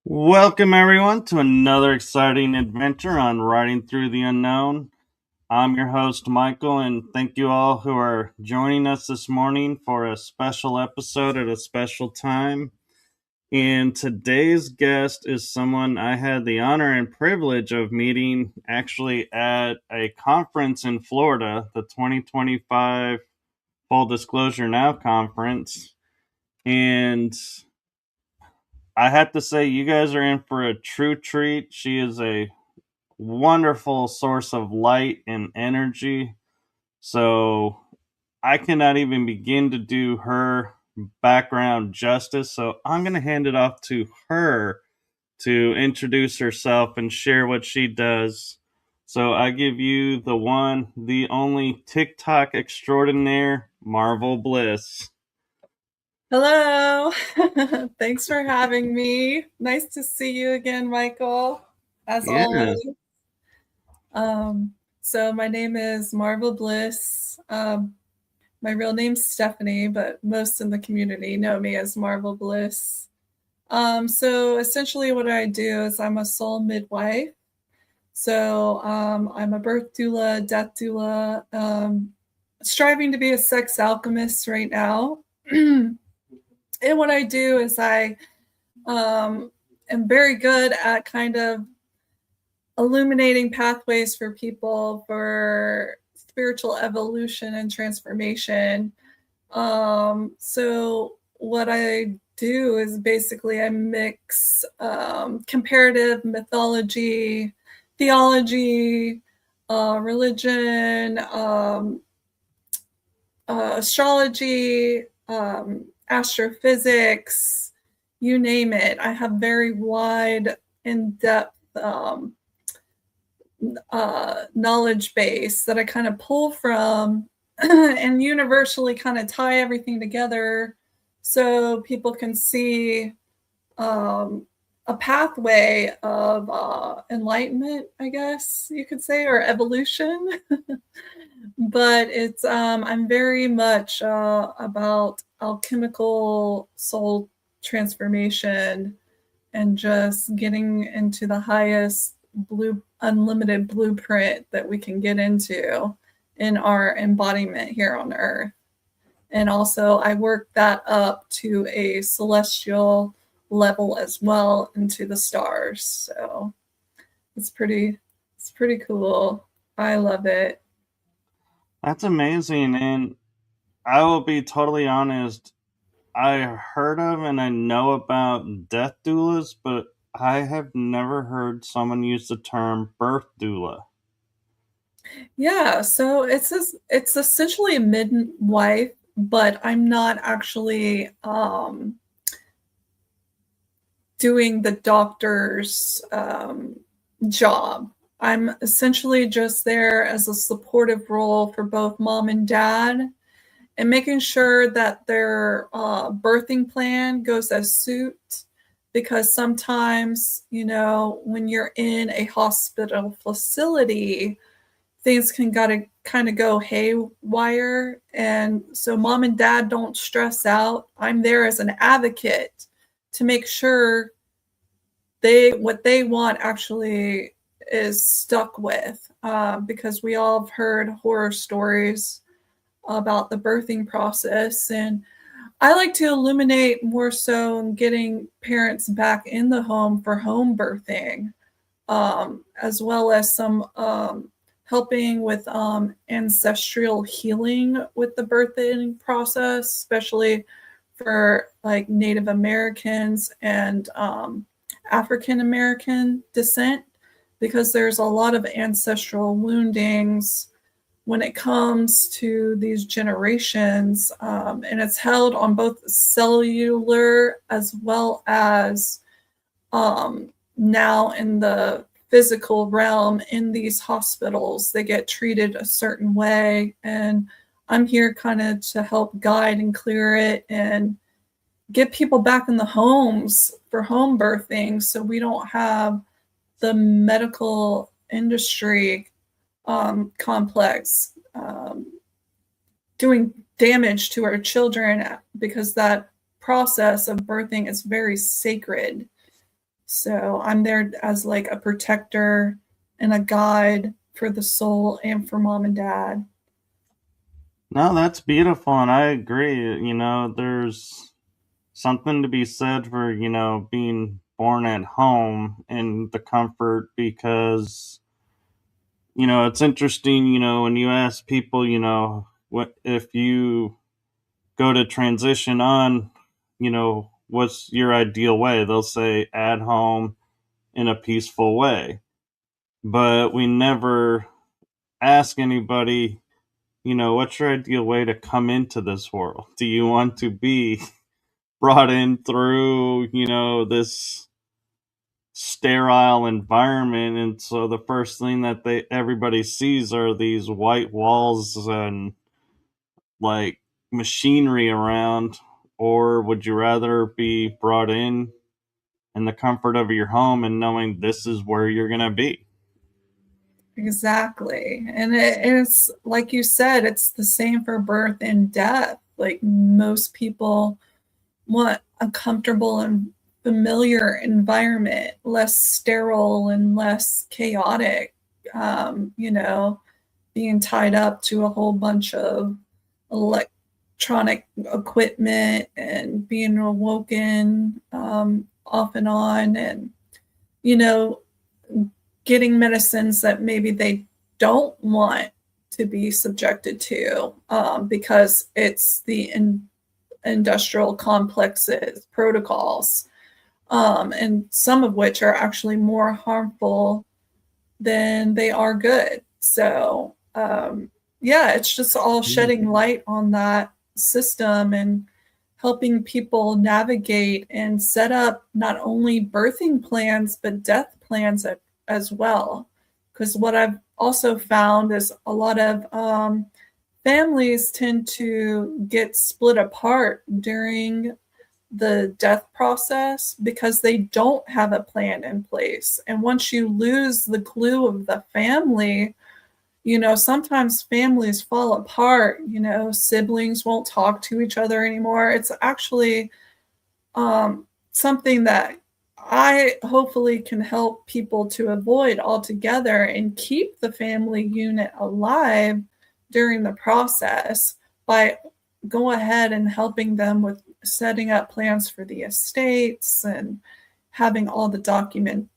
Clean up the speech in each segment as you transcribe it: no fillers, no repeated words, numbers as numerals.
Welcome, everyone, to another exciting adventure on Riding Through the Unknown. I'm your host, Michael, and thank you all who are joining us this morning for a special episode at a special time. And today's guest is someone I had the honor and privilege of meeting actually at a conference in Florida, the 2025 Full Disclosure Now conference. And I have to say, you guys are in for a true treat. She is a wonderful source of light and energy. So I cannot even begin to do her background justice. So I'm going to hand it off to her to introduce herself and share what she does. So I give you the one, the only TikTok extraordinaire, Marvel Bliss. Hello. Thanks for having me. Nice to see you again, Michael, as Yeah. always. So my name is Marvel Bliss. My real name's Stephanie, but most in the community know me as Marvel Bliss. So essentially what I do is I'm a soul midwife. So I'm a birth doula, death doula, striving to be a sex alchemist right now. And what I do is I am very good at kind of illuminating pathways for people for spiritual evolution and transformation. So what I do is basically I mix comparative mythology, theology, religion, astrology, astrophysics, you name it. I have very wide, in-depth knowledge base that I kind of pull from and universally kind of tie everything together so people can see a pathway of enlightenment, I guess you could say, or evolution. But it's I'm very much about alchemical soul transformation and just getting into the highest unlimited blueprint that we can get into in our embodiment here on Earth. And also I work that up to a celestial level as well into the stars. So it's pretty cool. I love it. That's amazing. And I will be totally honest. I heard of and I know about death doulas, but I have never heard someone use the term birth doula. Yeah, so it's essentially a midwife, but I'm not actually doing the doctor's job. I'm essentially just there as a supportive role for both mom and dad and making sure that their birthing plan goes as suit. Because sometimes, when you're in a hospital facility, things can gotta kind of go haywire. And so mom and dad don't stress out. I'm there as an advocate to make sure what they want actually is stuck with, because we all have heard horror stories about the birthing process. And I like to illuminate more so in getting parents back in the home for home birthing, as well as some helping with ancestral healing with the birthing process, especially for like Native Americans and African American descent, because there's a lot of ancestral woundings when it comes to these generations, and it's held on both cellular as well as now in the physical realm. In these hospitals, they get treated a certain way, and I'm here kind of to help guide and clear it and get people back in the homes for home birthing, so we don't have the medical industry complex doing damage to our children, because that process of birthing is very sacred. So I'm there as like a protector and a guide for the soul and for mom and dad. No, that's beautiful, and I agree. There's something to be said for, being born at home and the comfort because, it's interesting, when you ask people, what if you go to transition on, what's your ideal way? They'll say at home in a peaceful way. But we never ask anybody, what's your ideal way to come into this world? Do you want to be brought in through, this sterile environment? And so the first thing that everybody sees are these white walls and like machinery around, or would you rather be brought in the comfort of your home and knowing this is where you're going to be? Exactly. And it's like you said, it's the same for birth and death. Like most people want a comfortable and familiar environment, less sterile and less chaotic. You know, being tied up to a whole bunch of electronic equipment and being awoken off and on, and you know, getting medicines that maybe they don't want to be subjected to because it's the industrial complexes protocols, and some of which are actually more harmful than they are good. So yeah, it's just all shedding light on that system and helping people navigate and set up not only birthing plans but death plans as well. Because what I've also found is a lot of families tend to get split apart during the death process because they don't have a plan in place. And once you lose the glue of the family, you know, sometimes families fall apart, you know, siblings won't talk to each other anymore. It's actually something that I hopefully can help people to avoid altogether and keep the family unit alive during the process by go ahead and helping them with setting up plans for the estates and having all the documentation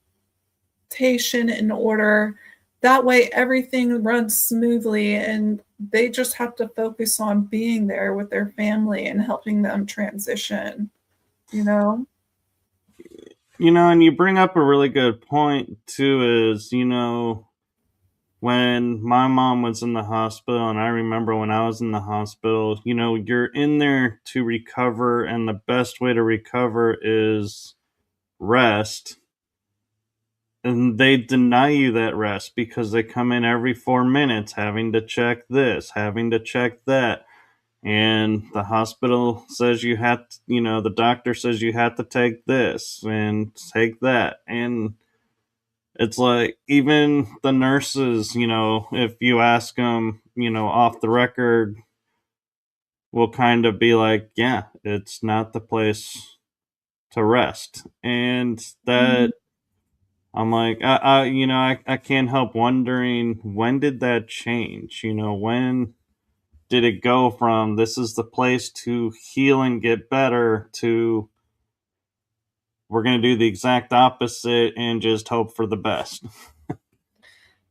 in order. That way everything runs smoothly and they just have to focus on being there with their family and helping them transition, you know? And you bring up a really good point too, is, when my mom was in the hospital, and I remember when I was in the hospital, you're in there to recover, and the best way to recover is rest. And they deny you that rest because they come in every 4 minutes having to check this, having to check that. And the hospital says you have to, the doctor says you have to take this and take that. And it's like, even the nurses, if you ask them, off the record, will kind of be like, yeah, it's not the place to rest. And Mhm. that, I'm like, I can't help wondering, when did that change? When did it go from this is the place to heal and get better to we're going to do the exact opposite and just hope for the best?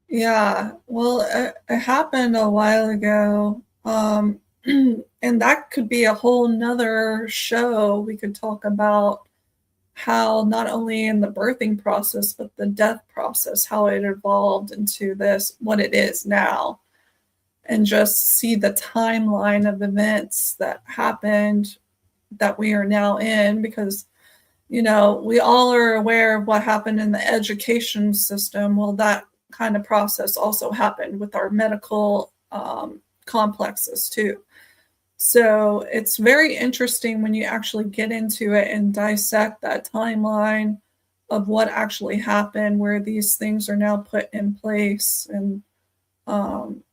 Yeah, well, it happened a while ago. And that could be a whole nother show. We could talk about how not only in the birthing process, but the death process, how it evolved into this, what it is now, and just see the timeline of events that happened that we are now in. Because, you know, we all are aware of what happened in the education system. Well, that kind of process also happened with our medical complexes too. So it's very interesting when you actually get into it and dissect that timeline of what actually happened, where these things are now put in place. And um,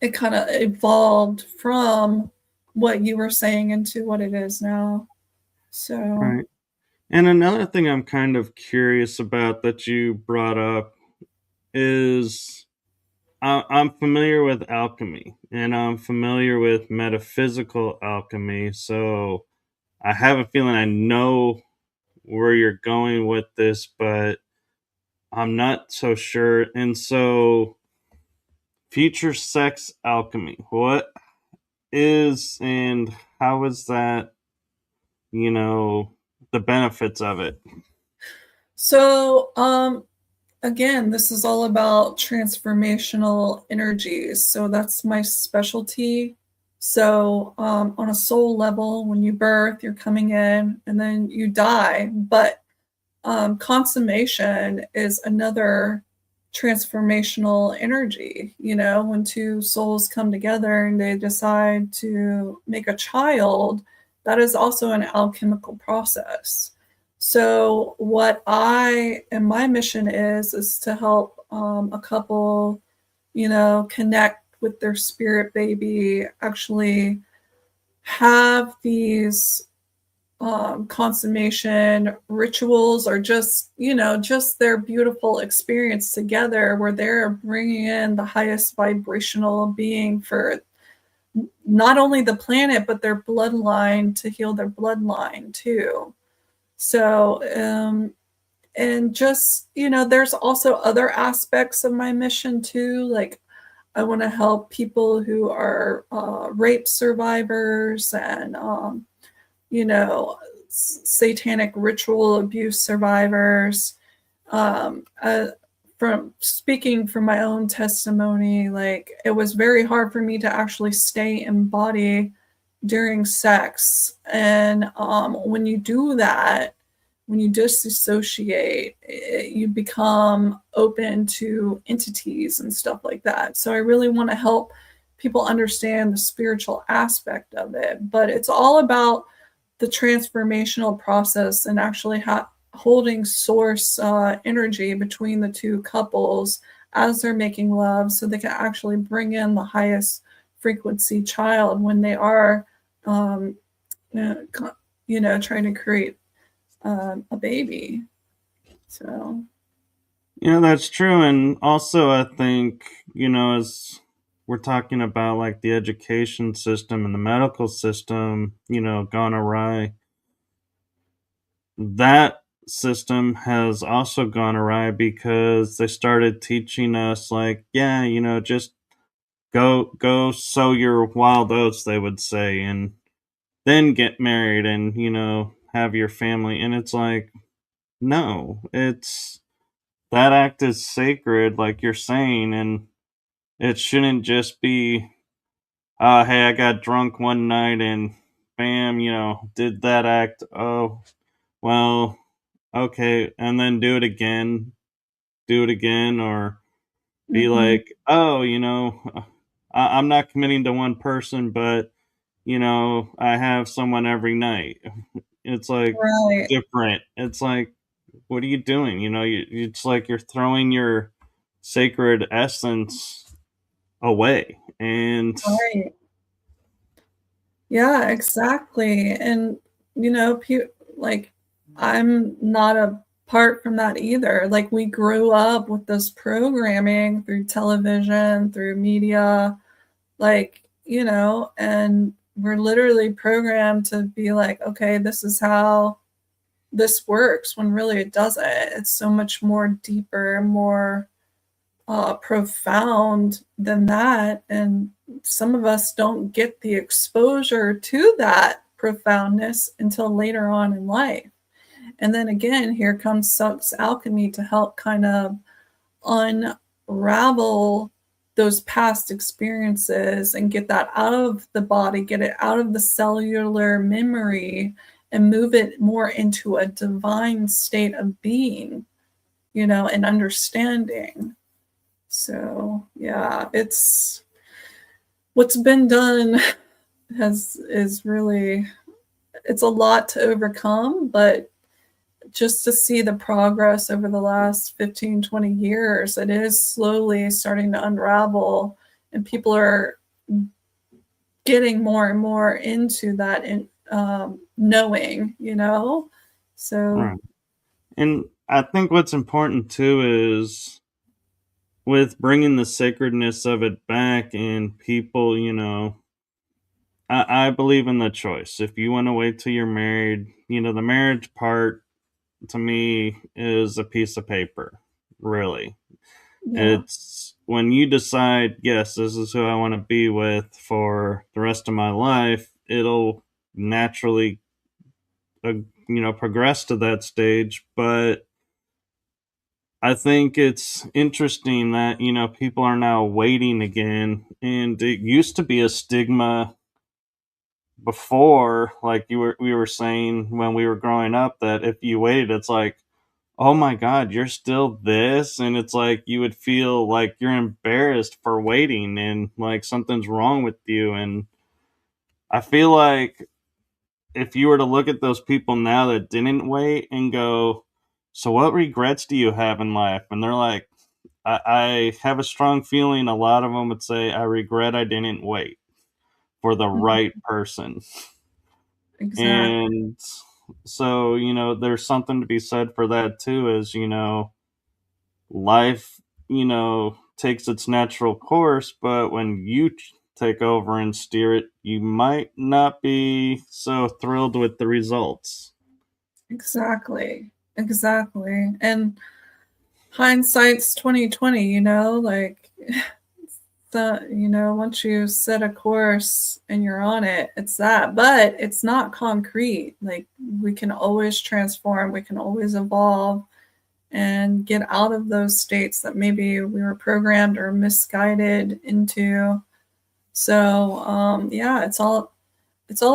it kind of evolved from what you were saying into what it is now. So, Right. And another thing I'm kind of curious about that you brought up is I'm familiar with alchemy and I'm familiar with metaphysical alchemy. So I have a feeling I know where you're going with this, but I'm not so sure. And so, future sex alchemy, what is and how is that, you know, the benefits of it? So, again, this is all about transformational energies. So that's my specialty. So, on a soul level, when you birth, you're coming in and then you die. But consummation is another transformational energy. You know, when two souls come together and they decide to make a child, that is also an alchemical process. So, what I and my mission is to help a couple, you know, connect with their spirit baby, actually have these consummation rituals, or just, you know, just their beautiful experience together where they're bringing in the highest vibrational being for not only the planet but their bloodline, to heal their bloodline too. So and just, you know, there's also other aspects of my mission too, like I want to help people who are rape survivors and you know, satanic ritual abuse survivors. From speaking from my own testimony, like it was very hard for me to actually stay in body during sex. And when you do that, when you disassociate, you become open to entities and stuff like that. So I really want to help people understand the spiritual aspect of it. But it's all about the transformational process and actually holding source energy between the two couples as they're making love, so they can actually bring in the highest frequency child when they are um, you know, trying to create a baby. So Yeah, that's true. And also, I think, you know, as we're talking about like the education system and the medical system, you know, gone awry, that system has also gone awry because they started teaching us, like, yeah, you know, just go sow your wild oats, they would say, and then get married and, you know, have your family. And it's like, no, it's that act is sacred, like you're saying, and it shouldn't just be, hey, I got drunk one night and bam, you know, did that act. Oh, well, okay, and then do it again, or be mhm. like, oh, you know, I'm not committing to one person, but you know, I have someone every night. It's like Right, different. It's like, what are you doing? You know, it's like you're throwing your sacred essence away. And right. Yeah, exactly. And, you know, like I'm not apart from that either. Like we grew up with this programming through television, through media, like, you know, and we're literally programmed to be like, okay, this is how this works, when really it doesn't. It's so much more deeper, more profound than that. And some of us don't get the exposure to that profoundness until later on in life. And then again, here comes Suck's alchemy to help kind of unravel those past experiences and get that out of the body, get it out of the cellular memory, and move it more into a divine state of being, you know, and understanding. So yeah, it's what's been done has is really, it's a lot to overcome, but just to see the progress over the last 15, 20 years, it is slowly starting to unravel, and people are getting more and more into that in knowing, you know. So Right. And I think what's important too is with bringing the sacredness of it back and people, I believe in the choice. If you want to wait till you're married, the marriage part to me is a piece of paper, really. yeah, It's when you decide, yes, this is who I want to be with for the rest of my life, it'll naturally, uh, progress to that stage. But I think it's interesting that, people are now waiting again. And it used to be a stigma before, like we were saying when we were growing up, that if you waited, it's like, oh my god, you're still this, and it's like you would feel like you're embarrassed for waiting and like something's wrong with you. And I feel like if you were to look at those people now that didn't wait and go, so what regrets do you have in life? And they're like, I have a strong feeling a lot of them would say, I regret I didn't wait for the right person. exactly. And so, there's something to be said for that too, is, life, takes its natural course, but when you take over and steer it, you might not be so thrilled with the results. Exactly. Exactly. And hindsight's 2020, like once you set a course and you're on it, it's that. But it's not concrete. Like we can always transform, we can always evolve and get out of those states that maybe we were programmed or misguided into. So yeah, it's all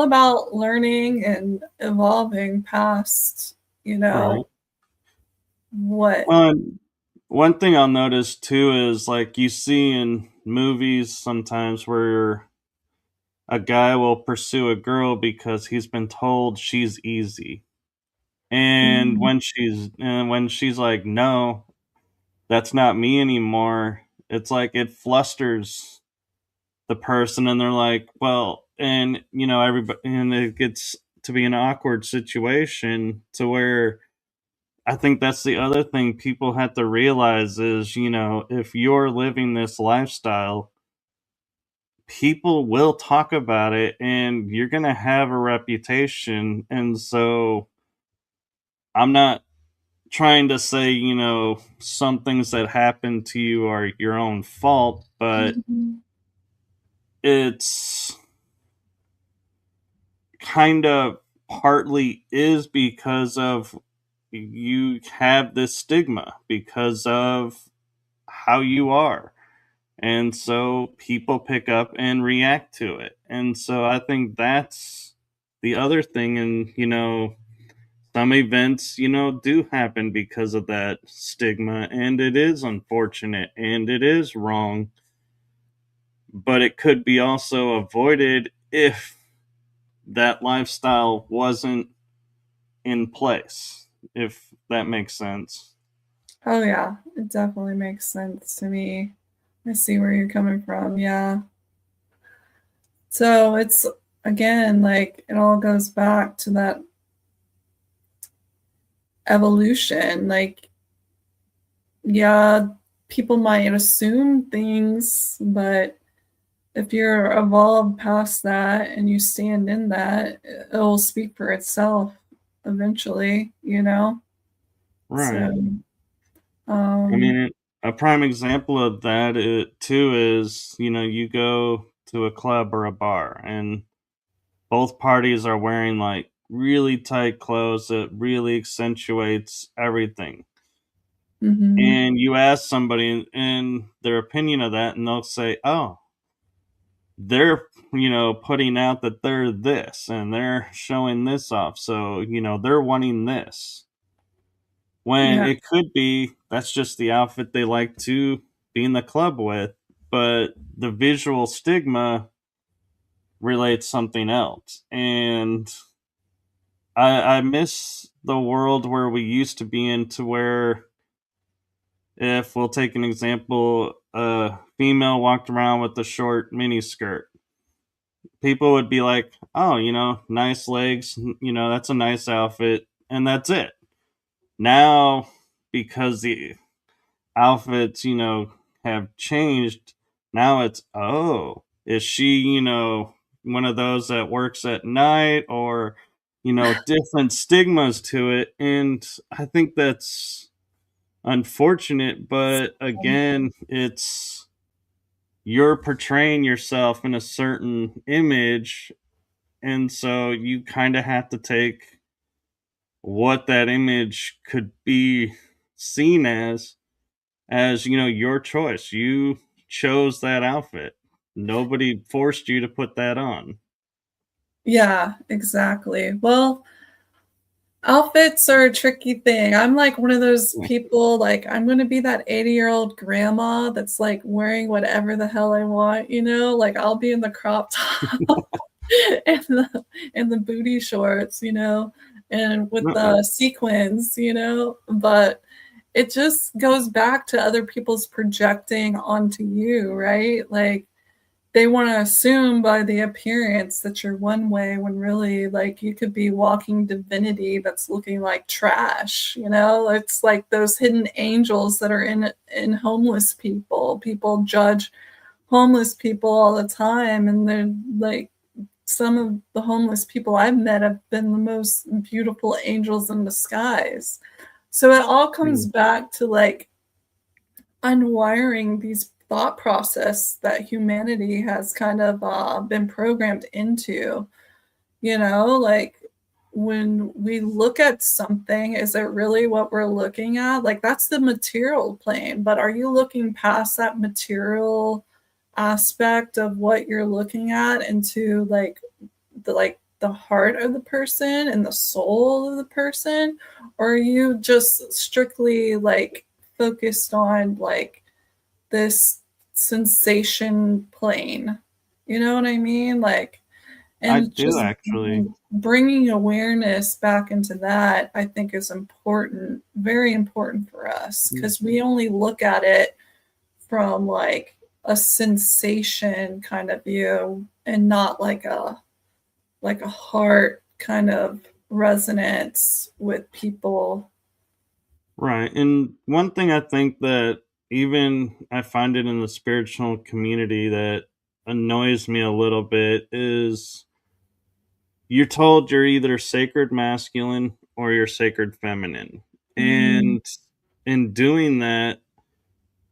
about learning and evolving past, Right. what. Well, and one thing I'll notice too is like you see in movies sometimes where a guy will pursue a girl because he's been told she's easy. And Mhm. when she's like, no, that's not me anymore, it's like it flusters the person, and they're like, well, and everybody, and it gets to be an awkward situation to where I think that's the other thing people have to realize is, if you're living this lifestyle, people will talk about it and you're going to have a reputation. And so I'm not trying to say, some things that happen to you are your own fault, but Mhm. it's kind of partly is because of you have this stigma because of how you are. And so people pick up and react to it. And so I think that's the other thing. And, some events, do happen because of that stigma. And it is unfortunate and it is wrong. But it could be also avoided if that lifestyle wasn't in place, if that makes sense. Oh yeah, it definitely makes sense to me. I see where you're coming from. Yeah. So it's again like it all goes back to that evolution. Like, yeah, people might assume things, but if you're evolved past that and you stand in that, it'll speak for itself eventually. Right. So, I um, mean, a prime example of that too is, you go to a club or a bar and both parties are wearing like really tight clothes that really accentuates everything. mhm, And you ask somebody and their opinion of that, and they'll say, oh, they're, putting out that they're this and they're showing this off. So, they're wanting this. When yeah, it could be that's just the outfit they like to be in the club with, but the visual stigma relates something else. And I miss the world where we used to be in, to where if we'll take an example, a female walked around with a short mini skirt, people would be like, oh, nice legs, that's a nice outfit. and that's it. Now, because the outfits, have changed, now it's, oh, is she, one of those that works at night, or, different stigmas to it. And I think that's unfortunate, but again, it's you're portraying yourself in a certain image, and so you kind of have to take what that image could be seen as your choice. You chose that outfit. Nobody forced you to put that on. Yeah, exactly. Well, outfits are a tricky thing. I'm like one of those people, like, I'm gonna be that 80-year-old grandma that's like wearing whatever the hell I want, you know? Like I'll be in the crop top and the booty shorts, you know, and with Uh-uh. the sequins, you know, but it just goes back to other people's projecting onto you, right? Like they want to assume by the appearance that you're one way when really like you could be walking divinity that's looking like trash, you know? It's like those hidden angels that are in homeless people. People judge homeless people all the time, and they're like, some of the homeless people I've met have been the most beautiful angels in disguise. So it all comes Mm. back to like unwiring these thought process that humanity has kind of been programmed into, you know, like when we look at something, is it really what we're looking at? Like that's the material plane, but are you looking past that material aspect of what you're looking at into like the heart of the person and the soul of the person, or are you just strictly like focused on like this sensation plane? You know what I mean? Like, I and do just actually. bringing awareness back into that, I think, is important, very important for us, Mm. because we only look at it from like a sensation kind of view and not like a heart kind of resonance with people. Right. And one thing I think that even I find it in the spiritual community that annoys me a little bit is you're told you're either sacred masculine or you're sacred feminine. Mm, And in doing that,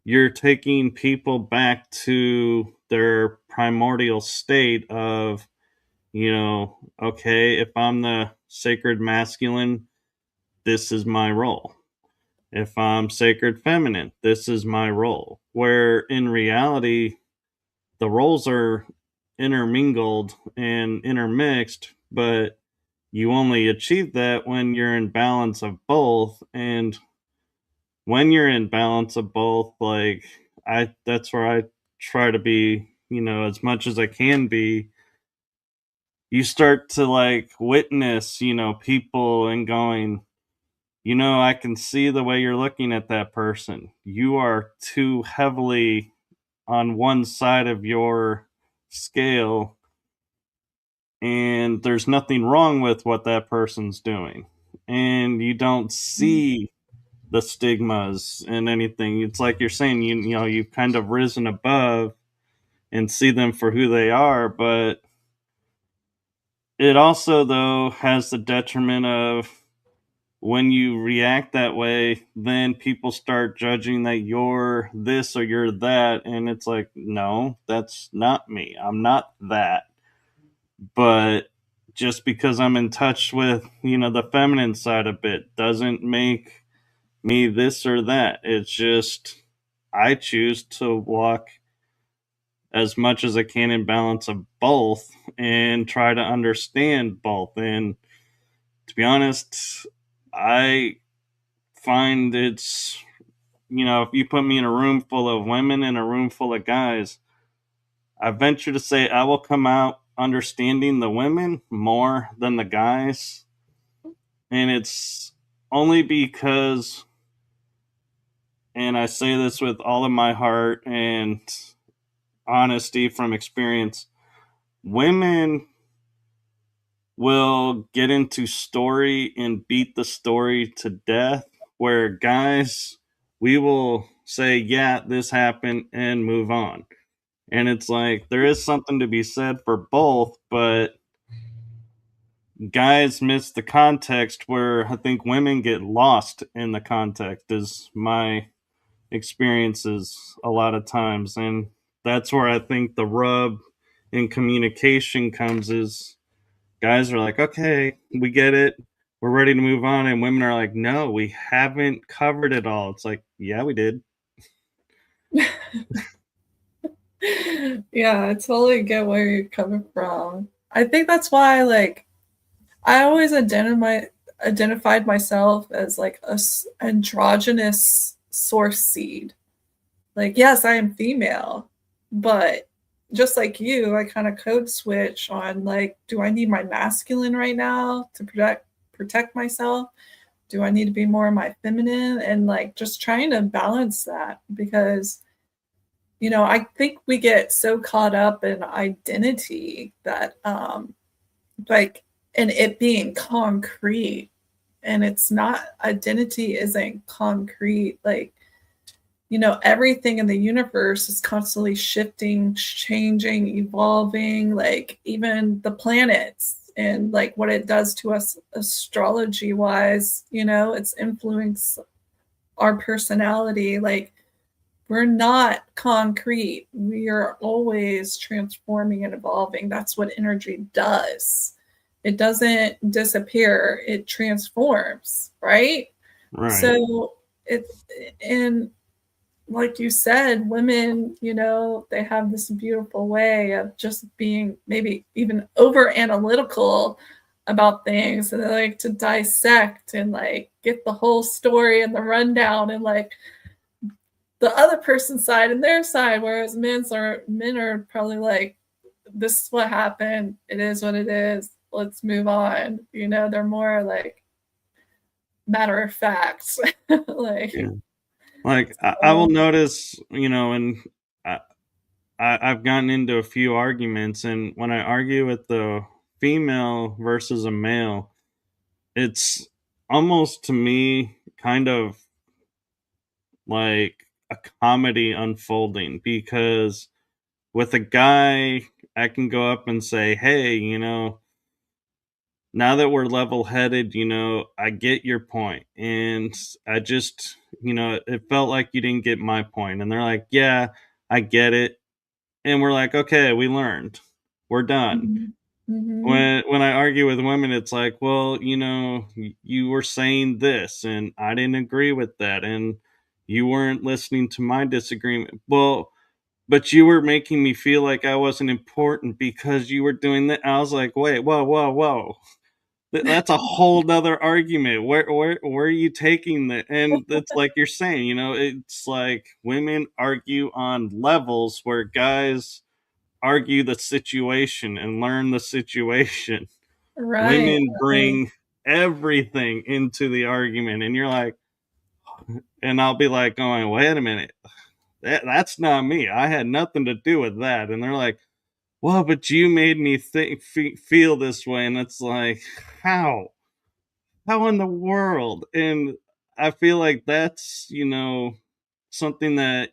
you're taking people back to their primordial state of, okay, if I'm the sacred masculine, this is my role. If I'm sacred feminine, this is my role. Where in reality, the roles are intermingled and intermixed, but you only achieve that when you're in balance of both. And when you're in balance of both, like that's where I try to be, as much as I can be. You start to like witness, people and going, I can see the way you're looking at that person. You are too heavily on one side of your scale, and there's nothing wrong with what that person's doing. And you don't see the stigmas and anything. It's like you're saying, you've kind of risen above and see them for who they are, but it also though has the detriment of when you react that way, then people start judging that you're this or you're that. And it's like, no, that's not me. I'm not that. But just because I'm in touch with, the feminine side a bit doesn't make me this or that. It's just, I choose to walk as much as I can in balance of both and try to understand both. And to be honest, I find it's, if you put me in a room full of women and a room full of guys, I venture to say I will come out understanding the women more than the guys. And it's only because, and I say this with all of my heart and honesty from experience, women will get into story and beat the story to death, where guys, we will say, yeah, this happened and move on. And it's like there is something to be said for both, but guys miss the context, where I think women get lost in the context, is my experiences a lot of times. And that's where I think the rub in communication comes, is guys are like, okay, we get it, we're ready to move on, and women are like, no, we haven't covered it all. It's like, yeah, we did. Yeah, I totally get where you're coming from. I think that's why, like, I always identified myself as like androgynous source seed. Like, yes, I am female, but just like you, I kind of code switch on, like, do I need my masculine right now to protect myself? Do I need to be more of my feminine? And like just trying to balance that, because I think we get so caught up in identity that like, and it being concrete, and it's not. Identity isn't concrete. Like, everything in the universe is constantly shifting, changing, evolving, like even the planets and like what it does to us astrology wise, it's influenced our personality. Like, we're not concrete. We are always transforming and evolving. That's what energy does. It doesn't disappear, it transforms, right? Right. So it's, and like you said, women, they have this beautiful way of just being maybe even over analytical about things, and they like to dissect and like get the whole story and the rundown and like the other person's side and their side, whereas men are probably like, this is what happened, it is what it is, let's move on. They're more like matter of fact. Like, Yeah. Like I will notice, and I, I've gotten into a few arguments, and when I argue with the female versus a male, it's almost to me kind of like a comedy unfolding, because with a guy, I can go up and say, hey, now that we're level headed, I get your point. And I just, it felt like you didn't get my point. And they're like, yeah, I get it. And we're like, okay, we learned. We're done. mm-hmm. When I argue with women, it's like, well, you were saying this and I didn't agree with that, and you weren't listening to my disagreement. Well, but you were making me feel like I wasn't important because you were doing that. I was like, wait, whoa. That's a whole nother argument. Where are you taking that? And it's like you're saying, it's like women argue on levels where guys argue the situation and learn the situation. Right, Women right. bring everything into the argument, and you're like, and I'll be like, going, wait a minute, that's not me. I had nothing to do with that. And they're like, well, but you made me feel this way. And it's like, how? How in the world? And I feel like that's, something that,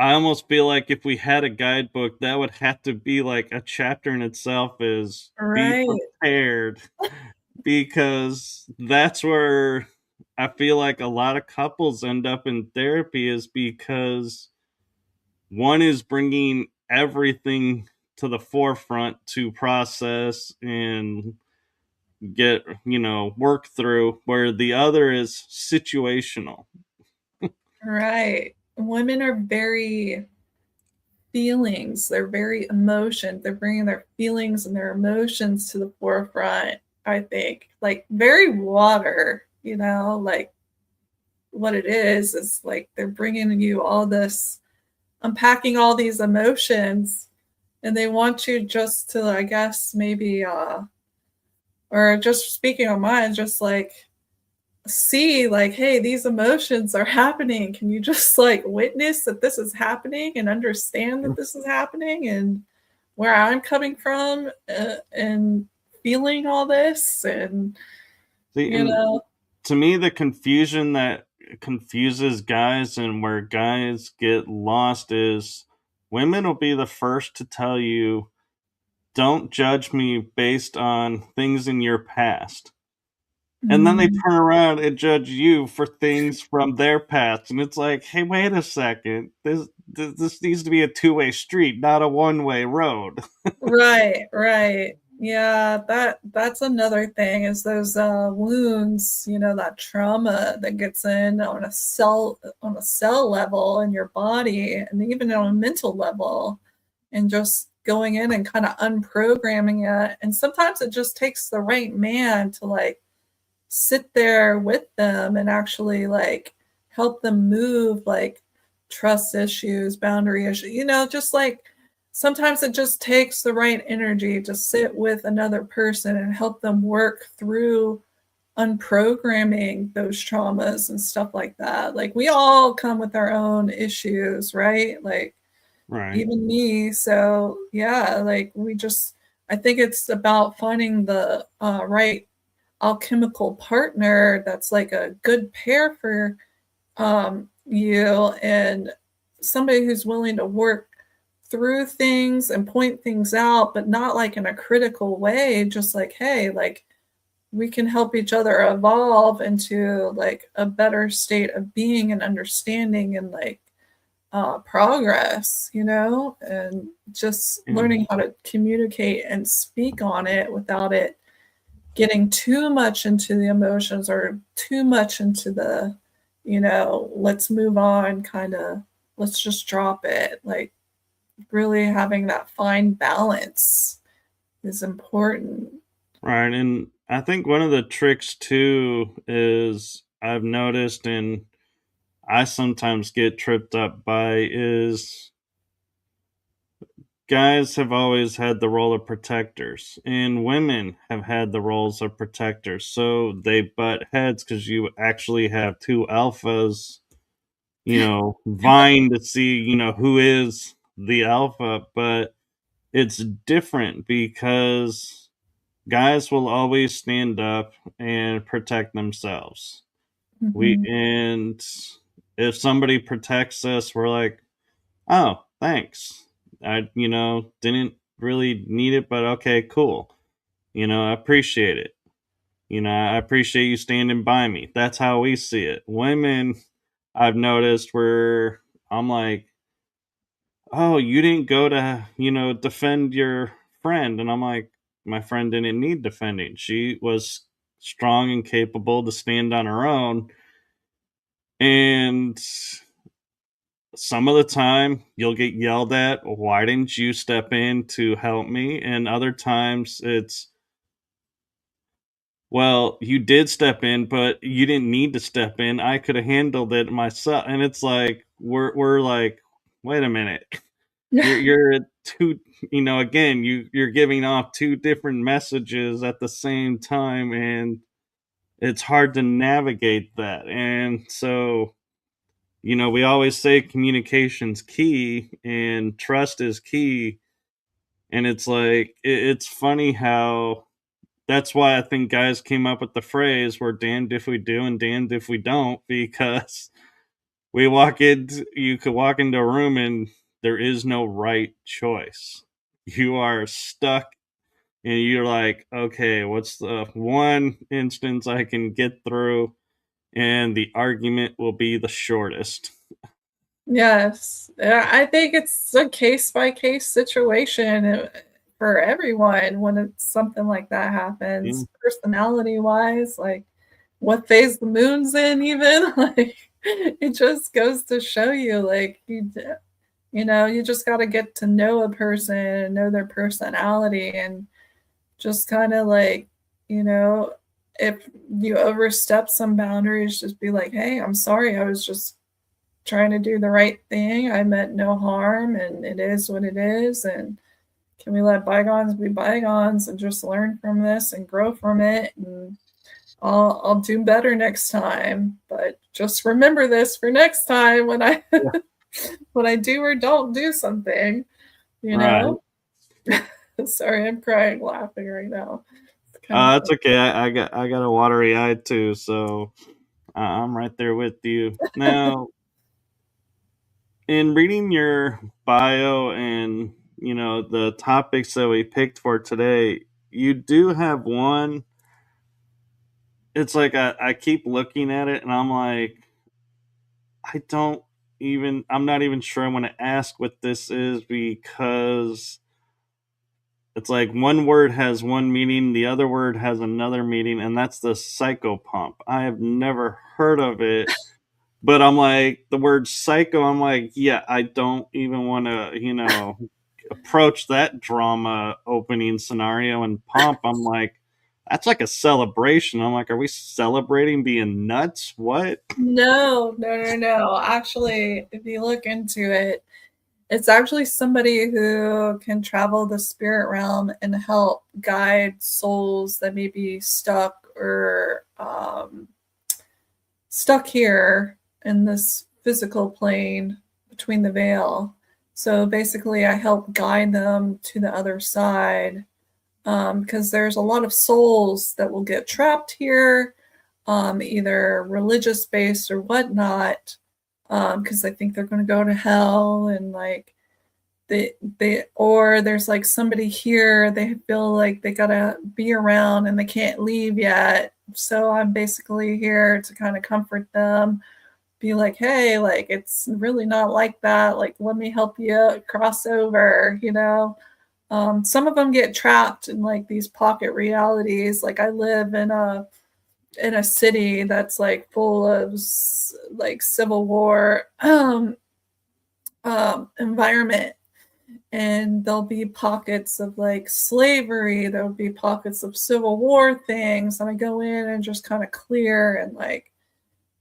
I almost feel like if we had a guidebook, that would have to be like a chapter in itself, is be Right, prepared, because that's where I feel like a lot of couples end up in therapy, is because one is bringing everything to the forefront to process and get, work through, where the other is situational. right. Women are very feelings. They're very emotion. They're bringing their feelings and their emotions to the forefront, I think. Like, very water, like what it is like they're bringing you all this, unpacking all these emotions, and they want you just to, I guess, maybe, or just speaking on mine, just like see like, hey, these emotions are happening, can you just like witness that this is happening and understand that this is happening, and where I'm coming from and feeling all this, and See, you and know. to me, the confusion that confuses guys and where guys get lost is women will be the first to tell you, don't judge me based on things in your past. And then they Mm. turn around and judge you for things from their past. And it's like, hey, wait a second. This needs to be a two-way street, not a one-way road. Right. Yeah, that's another thing is those wounds, that trauma that gets in on a cell level in your body and even on a mental level, and just going in and kind of unprogramming it. And sometimes it just takes the right man to like sit there with them and actually like help them move like trust issues, boundary issues, just like sometimes it just takes the right energy to sit with another person and help them work through unprogramming those traumas and stuff like that. Like we all come with our own issues, right? Like Right. even me. So yeah, like I think it's about finding the right alchemical partner that's like a good pair for you, and somebody who's willing to work through things and point things out, but not like in a critical way, just like, hey, like we can help each other evolve into like a better state of being and understanding and like progress, and just Yeah. learning how to communicate and speak on it without it getting too much into the emotions or too much into the, let's move on kind of, let's just drop it. Like really having that fine balance is important. Right. And I think one of the tricks too is I've noticed and I sometimes get tripped up by is guys have always had the role of protectors and women have had the roles of protectors. So they butt heads because you actually have two alphas, vying to see, who is the alpha. But it's different because guys will always stand up and protect themselves. Mhm. And if somebody protects us, we're like, oh, thanks. I, didn't really need it, but okay, cool. I appreciate it. I appreciate you standing by me. That's how we see it. Women, I've noticed where I'm like, oh, you didn't go to, defend your friend. And I'm like, my friend didn't need defending. She was strong and capable to stand on her own. And some of the time you'll get yelled at, why didn't you step in to help me? And other times it's, well, you did step in, but you didn't need to step in. I could have handled it myself. And it's like we're like, wait a minute. You're at two, again, you're giving off two different messages at the same time, and it's hard to navigate that. And so we always say communication's key and trust is key. And it's like, it's funny how that's why I think guys came up with the phrase, we're damned if we do and damned if we don't, because you could walk into a room and there is no right choice. You are stuck and you're like, okay, what's the one instance I can get through? And the argument will be the shortest. Yes. I think it's a case by case situation for everyone when it's something like that Yeah. happens, personality wise, like what phase the moon's in, even. Like it just goes to show you, like, you just got to get to know a person and know their personality and just kind of like, you know, if you overstep some boundaries, just be like, hey, I'm sorry. I was just trying to do the right thing. I meant no harm, and it is what it is. And can we let bygones be bygones and just learn from this and grow from it? And I'll do better next time. But just remember this for next time when I Yeah. when I do or don't do something, you Right. know? Sorry, I'm crying laughing right now. It's kind of It's okay. I got a watery eye too, so I'm right there with you. Now, in reading your bio and the topics that we picked for today, you do have one. It's like I keep looking at it and I'm like, I'm not even sure I want to ask what this is, because it's like one word has one meaning, the other word has another meaning, and that's the psychopomp. I have never heard of it, but I'm like, the word psycho, I'm like, yeah, I don't even want to, approach that drama opening scenario. And pomp, I'm like, that's like a celebration. I'm like, are we celebrating being nuts? What? no, no, no, no. Actually, if you look into it, it's actually somebody who can travel the spirit realm and help guide souls that may be stuck or stuck here in this physical plane between the veil. So basically, I help guide them to the other side, because there's a lot of souls that will get trapped here, either religious based or whatnot, because they think they're going to go to hell, and like they or there's like somebody here they feel like they gotta be around and they can't leave yet. So I'm basically here to kind of comfort them, be like, hey, like it's really not like that. Like, let me help you cross over. Some of them get trapped in like these pocket realities. Like I live in a city that's like full of like civil war environment, and there'll be pockets of like slavery, there'll be pockets of civil war things, and I go in and just kind of clear and like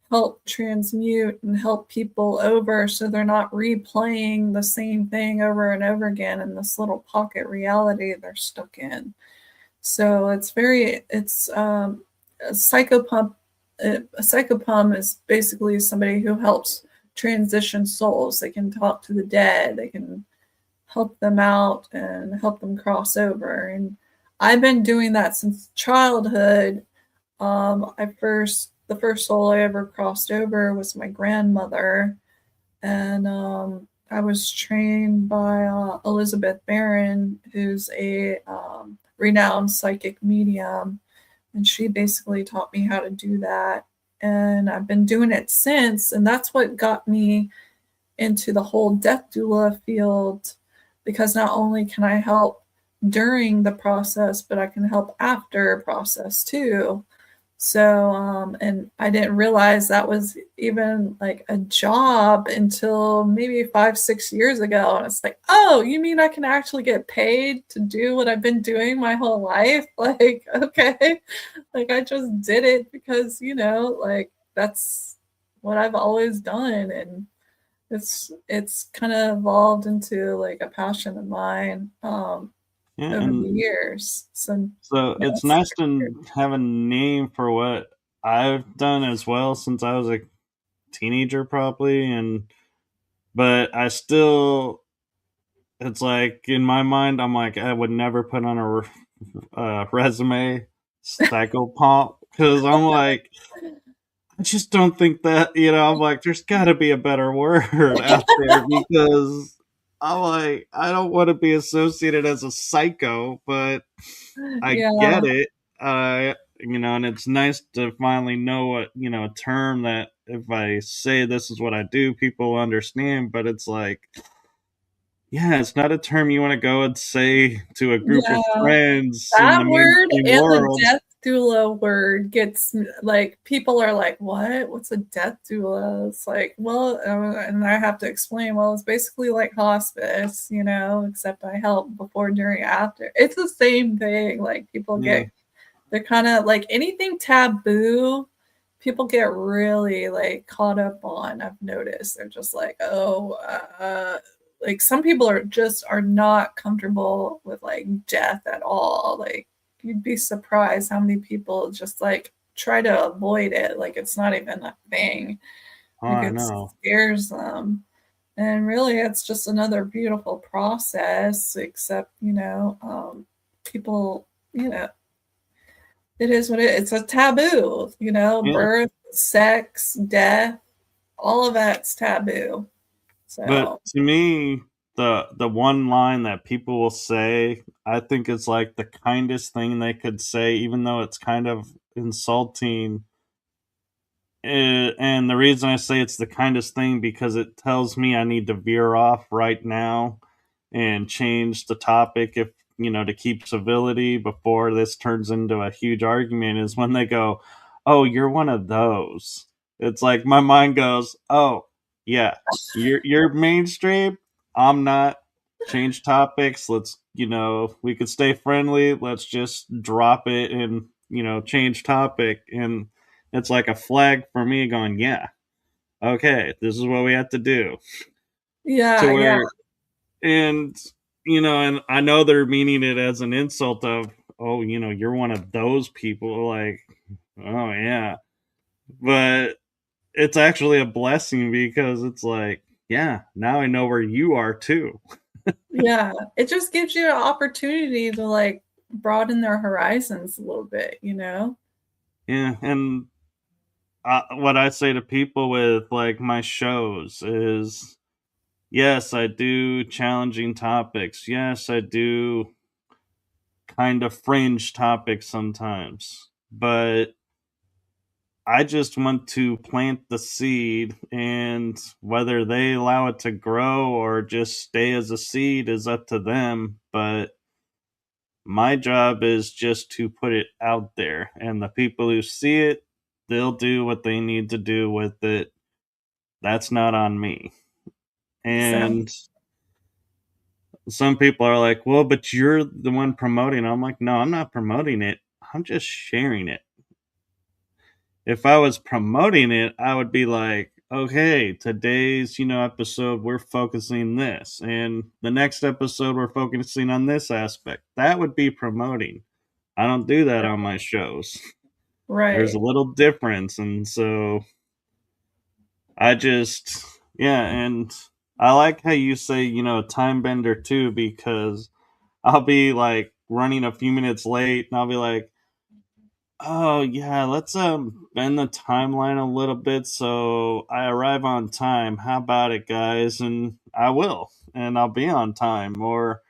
help transmute and help people over so they're not replaying the same thing over and over again in this little pocket reality they're stuck in. So it's a psychopomp. A psychopomp is basically somebody who helps transition souls. They can talk to the dead, they can help them out and help them cross over. And I've been doing that since childhood. The first soul I ever crossed over was my grandmother, and I was trained by Elizabeth Barron, who's a renowned psychic medium, and she basically taught me how to do that. And I've been doing it since, and that's what got me into the whole death doula field, because not only can I help during the process, but I can help after process too. So, and I didn't realize that was even like a job until maybe 5, 6 years ago. And it's like, oh, you mean I can actually get paid to do what I've been doing my whole life? Like, okay. Like I just did it because, like that's what I've always done. And it's kind of evolved into like a passion of mine Yeah, over the and years. So so yeah, it's it's nice to have a name for what I've done as well, since I was a teenager, probably. And but I still, it's like in my mind, I'm like, I would never put on a resume Psychopomp, because I'm like, I just don't think that, I'm like, there's got to be a better word out there, because I'm like, I don't want to be associated as a psycho, but I yeah, get it. And it's nice to finally know a term that if I say this is what I do, people understand. But it's like, yeah, it's not a term you want to go and say to a group of yeah. friends in That the word mainstream and the world. death doula word gets like people are like, what? What's a death doula? It's like, well, and I have to explain, well, it's basically like hospice, except I help before, during, after. It's the same thing. Like people Yeah, they're kind of like anything taboo, people get really like caught up on. I've noticed they're just like, oh, like some people are not comfortable with like death at all. Like you'd be surprised how many people just like try to avoid it, like it's not even a thing. oh, Like I it know. scares them. And really, it's just another beautiful process, except, people, it is what it's a taboo, Yeah. birth, sex, death, all of that's taboo. But So, to me, the one line that people will say, I think it's like the kindest thing they could say, even though it's kind of insulting. And the reason I say it's the kindest thing because it tells me I need to veer off right now and change the topic if to keep civility before this turns into a huge argument is when they go, "Oh, you're one of those." It's like my mind goes, "Oh, yeah. You're mainstream. I'm not. Change topics. Let's, we could stay friendly. Let's just drop it and, change topic." And it's like a flag for me going, "Yeah. Okay, this is what we have to do." To yeah, yeah, where and and I know they're meaning it as an insult of, "Oh, you're one of those people." Like, oh yeah, but it's actually a blessing because it's like, yeah, now I know where you are too. yeah. It just gives you an opportunity to like broaden their horizons a little bit. Yeah, and what I say to people with like my shows is, yes, I do challenging topics. Yes, I do kind of fringe topics sometimes, but I just want to plant the seed, and whether they allow it to grow or just stay as a seed is up to them. But my job is just to put it out there, and the people who see it, they'll do what they need to do with it. That's not on me. Exactly. And some people are like, "Well, but you're the one promoting." I'm like, "No, I'm not promoting it. I'm just sharing it." If I was promoting it, I would be like, okay, today's, episode, we're focusing this. And the next episode, we're focusing on this aspect. That would be promoting. I don't do that on my shows. There's a Right. little difference. And so I just, yeah. And I like how you say, time bender too, because I'll be like running a few minutes late and I'll be like, "Oh yeah, let's bend the timeline a little bit so I arrive on time. How about it, guys?" And I will, and I'll be on time. Or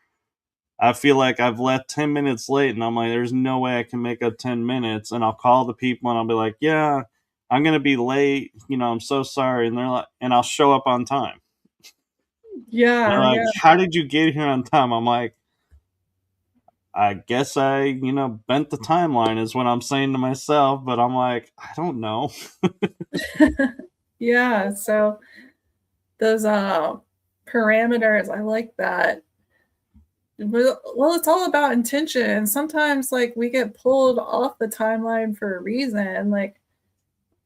I feel like I've left 10 minutes late, and I'm like, "There's no way I can make up 10 minutes." And I'll call the people, and I'll be like, "Yeah, I'm gonna be late. I'm so sorry." And they're like, and I'll show up on time. And they're Yeah, like, yeah. "How did you get here on time?" I'm like, I guess I, bent the timeline is what I'm saying to myself, but I'm like, I don't know. Yeah, so those parameters, I like that. Well, it's all about intention. Sometimes like we get pulled off the timeline for a reason. Like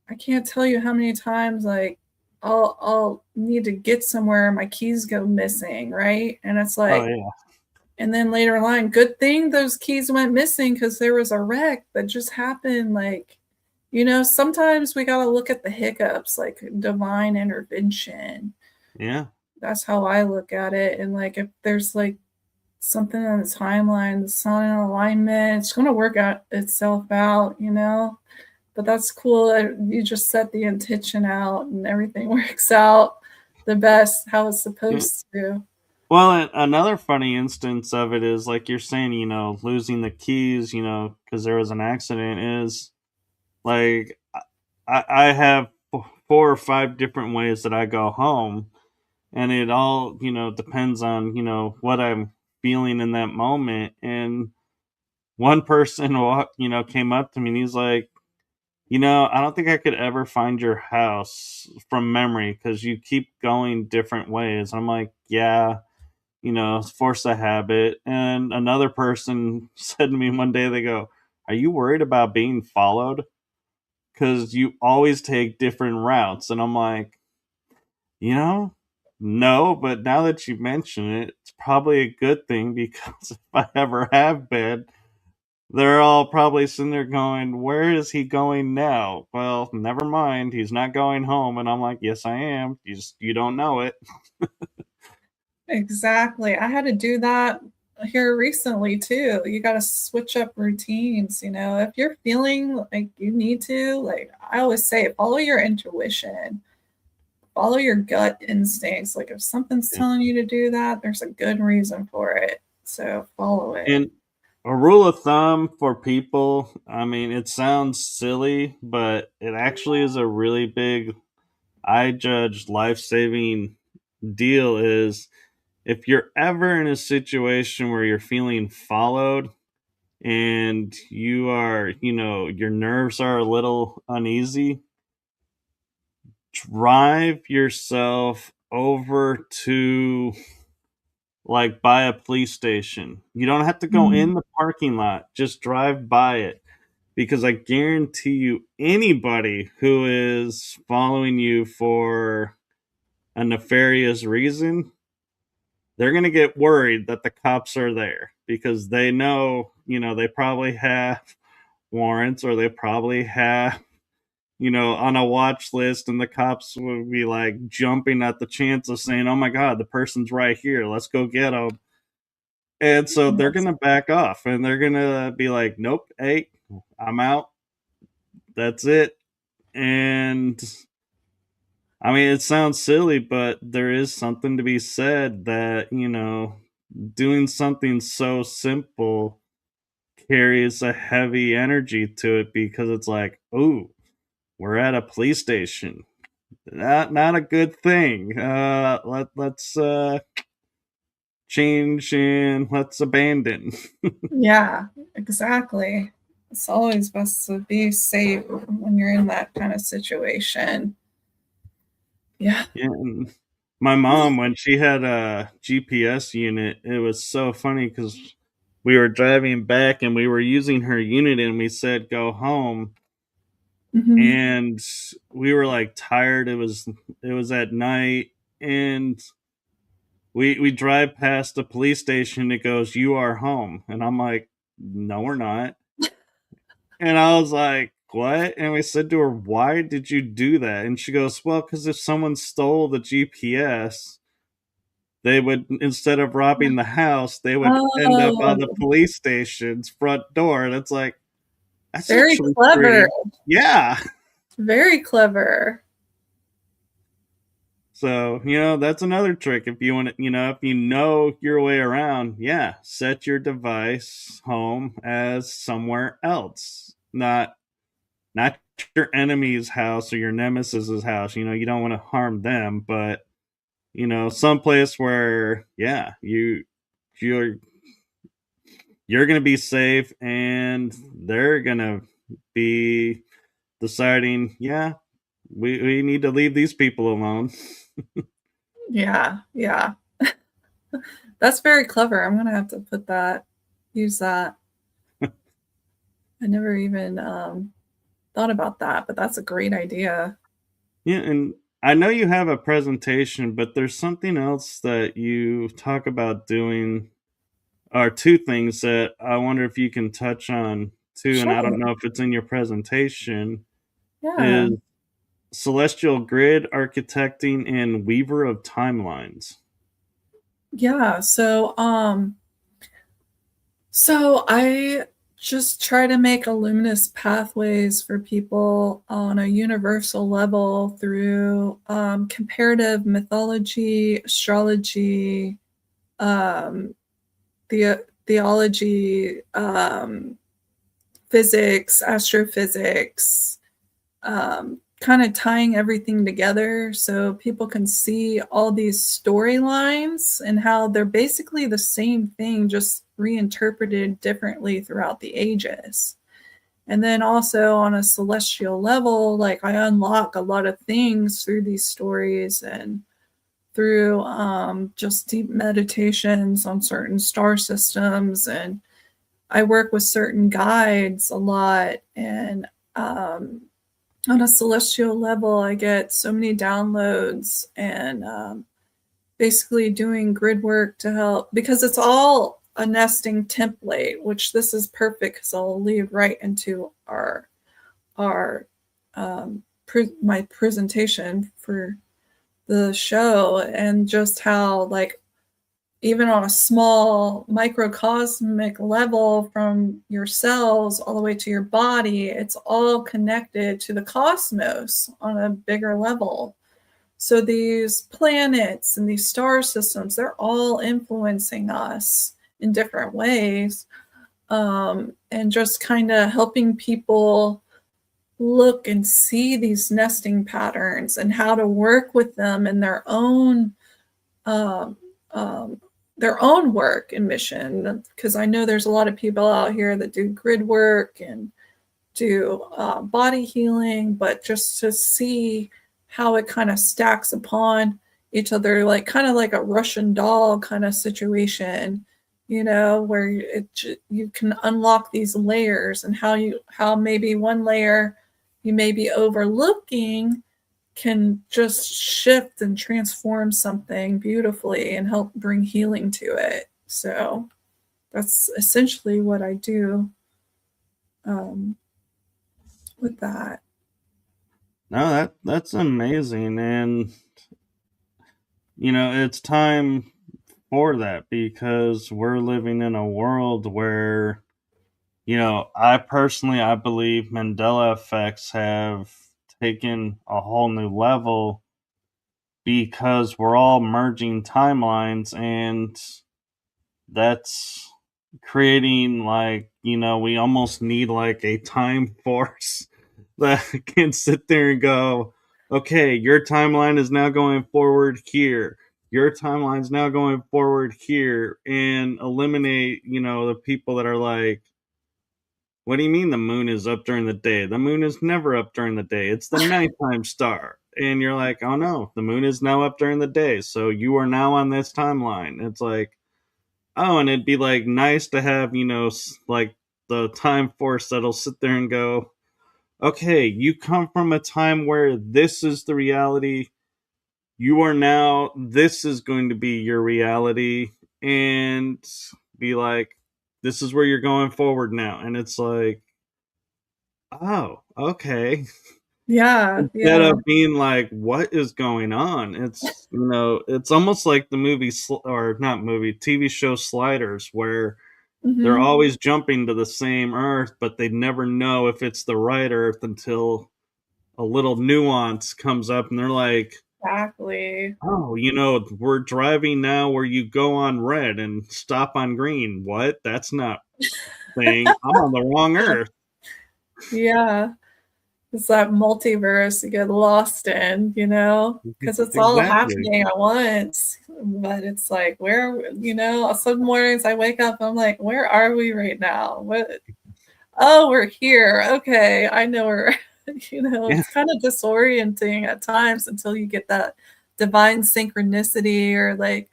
I can't tell you how many times like I'll need to get somewhere and my keys go missing, right? And it's Oh like, yeah. and then later in line, good thing those keys went missing because there was a wreck that just happened. Like, sometimes we got to look at the hiccups, like divine intervention. Yeah. That's how I look at it. And like, if there's like something on the timeline that's not in alignment, it's going to work out itself out. But that's cool. You just set the intention out and everything works out the best how it's Yeah. supposed to. Well, another funny instance of it is like you're saying, losing the keys, because there was an accident is like I have 4 or 5 different ways that I go home, and it all, depends on, what I'm feeling in that moment. And one person, came up to me and he's like, I don't think I could ever find your house from memory because you keep going different ways. I'm like, yeah, force a habit. And another person said to me one day, they go, "Are you worried about being followed? Because you always take different routes." And I'm like, you know, no, but now that you mention it, it's probably a good thing because if I ever have been, they're all probably sitting there going, "Where is he going now?" Well, never mind. He's not going home. And I'm like, "Yes, I am. You don't know it." Exactly. I had to do that here recently too. You got to switch up routines, you know. If you're feeling like you need to, like I always say, follow your intuition, follow your gut instincts. Like if something's Yeah. telling you to do that, there's a good reason for it. So follow it. And a rule of thumb for people, I mean, it sounds silly, but it actually is a really big, I judge, life saving deal is if you're ever in a situation where you're feeling followed and you are, your nerves are a little uneasy, drive yourself over to like by a police station. You don't have to go in Mm. the parking lot, just drive by it. Because I guarantee you, anybody who is following you for a nefarious reason, they're going to get worried that the cops are there because they know, they probably have warrants or they probably have, on a watch list, and the cops would be like jumping at the chance of saying, "Oh my God, the person's right here. Let's go get them." And so they're going Yes. to back off and they're going to be like, "Nope, hey, I'm out. That's it." And I mean, it sounds silly, but there is something to be said that, doing something so simple carries a heavy energy to it because it's like, "Oh, we're at a police station. Not a good thing. Let's change and let's abandon." Yeah, exactly. It's always best to be safe when you're in that kind of situation. Yeah. Yeah, and my mom, when she had a GPS unit, it was so funny because we were driving back and we were using her unit and we said go home, Hmm. and we were like tired. It was at night, and we drive past the police station. It goes, "You are home," and I'm like, "No, we're not." And I was like, "What?" And we said to her, "Why did you do that?" And she goes, "Well, because if someone stole the GPS, they would, instead of robbing the house, they would end up on the Oh, police station's front door." And it's like, that's very actually clever. pretty, yeah. Very clever. So, that's another trick. If you want to, if you know your way around, yeah, set your device home as somewhere else, not your enemy's house or your nemesis's house. You don't want to harm them, but someplace where, yeah, you're you're going to be safe and they're going to be deciding, yeah, we need to leave these people alone. Yeah, yeah. That's very clever. I'm gonna have to use that. I never even thought about that, but that's a great idea. Yeah, and I know you have a presentation, but there's something else that you talk about doing, or two things that I wonder if you can touch on too, and I Sure. don't know if it's in your presentation, Yeah. is celestial grid architecting and weaver of timelines. Yeah. So I just try to make luminous pathways for people on a universal level through comparative mythology, astrology, um, theology, physics, astrophysics, kind of tying everything together so people can see all these storylines and how they're basically the same thing, just reinterpreted differently throughout the ages. And then also on a celestial level, like I unlock a lot of things through these stories and through just deep meditations on certain star systems. And I work with certain guides a lot. And on a celestial level, I get so many downloads and basically doing grid work to help because it's all a nesting template, which this is perfect because I'll lead right into our my presentation for the show, and just how, like, even on a small microcosmic level, from your cells all the way to your body, it's all connected to the cosmos on a bigger level. So these planets and these star systems, they're all influencing us in different ways, and just kind of helping people look and see these nesting patterns and how to work with them in um, their own work and mission. Because I know there's a lot of people out here that do grid work and do body healing, but just to see how it kind of stacks upon each other, like kind of like a Russian doll kind of situation, where you can unlock these layers, and how maybe one layer you may be overlooking can just shift and transform something beautifully and help bring healing to it. So that's essentially what I do with that. No, that's amazing, and it's time for that because we're living in a world where I believe Mandela effects have taken a whole new level because we're all merging timelines, and that's creating, like, we almost need like a time force that can sit there and go, okay, your timeline is now going forward here. Your timeline's now going forward here, and eliminate, the people that are like, what do you mean the moon is up during the day? The moon is never up during the day. It's the nighttime star. And you're like, oh no, the moon is now up during the day. So you are now on this timeline. It's like, oh, and it'd be like nice to have, like the time force that'll sit there and go, okay, you come from a time where this is the reality. You are now, this is going to be your reality. And be like, this is where you're going forward now. And it's like, oh, okay. Yeah, Instead yeah. of being like, what is going on? It's, it's almost like the movie, or not movie, TV show Sliders, where they're Hmm. always jumping to the same Earth, but they never know if it's the right Earth until a little nuance comes up and they're like, Exactly. oh, we're driving now where you go on red and stop on green. What? That's not thing. I'm on the wrong Earth. Yeah. It's that multiverse you get lost in, because it's all Exactly. happening at once. But it's like, some mornings I wake up, I'm like, where are we right now? What? Oh, we're here. Okay, I know we're, Yeah. it's kind of disorienting at times until you get that divine synchronicity, or like,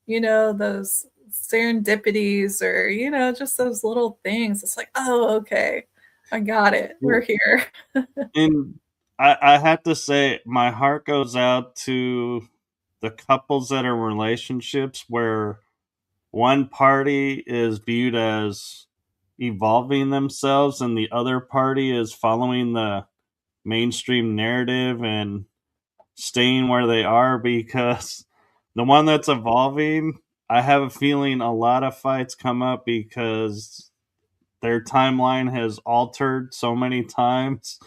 those serendipities, or, just those little things. It's like, oh, okay, I got it. We're here. And I have to say, my heart goes out to the couples that are in relationships where one party is viewed as evolving themselves and the other party is following the mainstream narrative and staying where they are, because the one that's evolving, I have a feeling a lot of fights come up because their timeline has altered so many times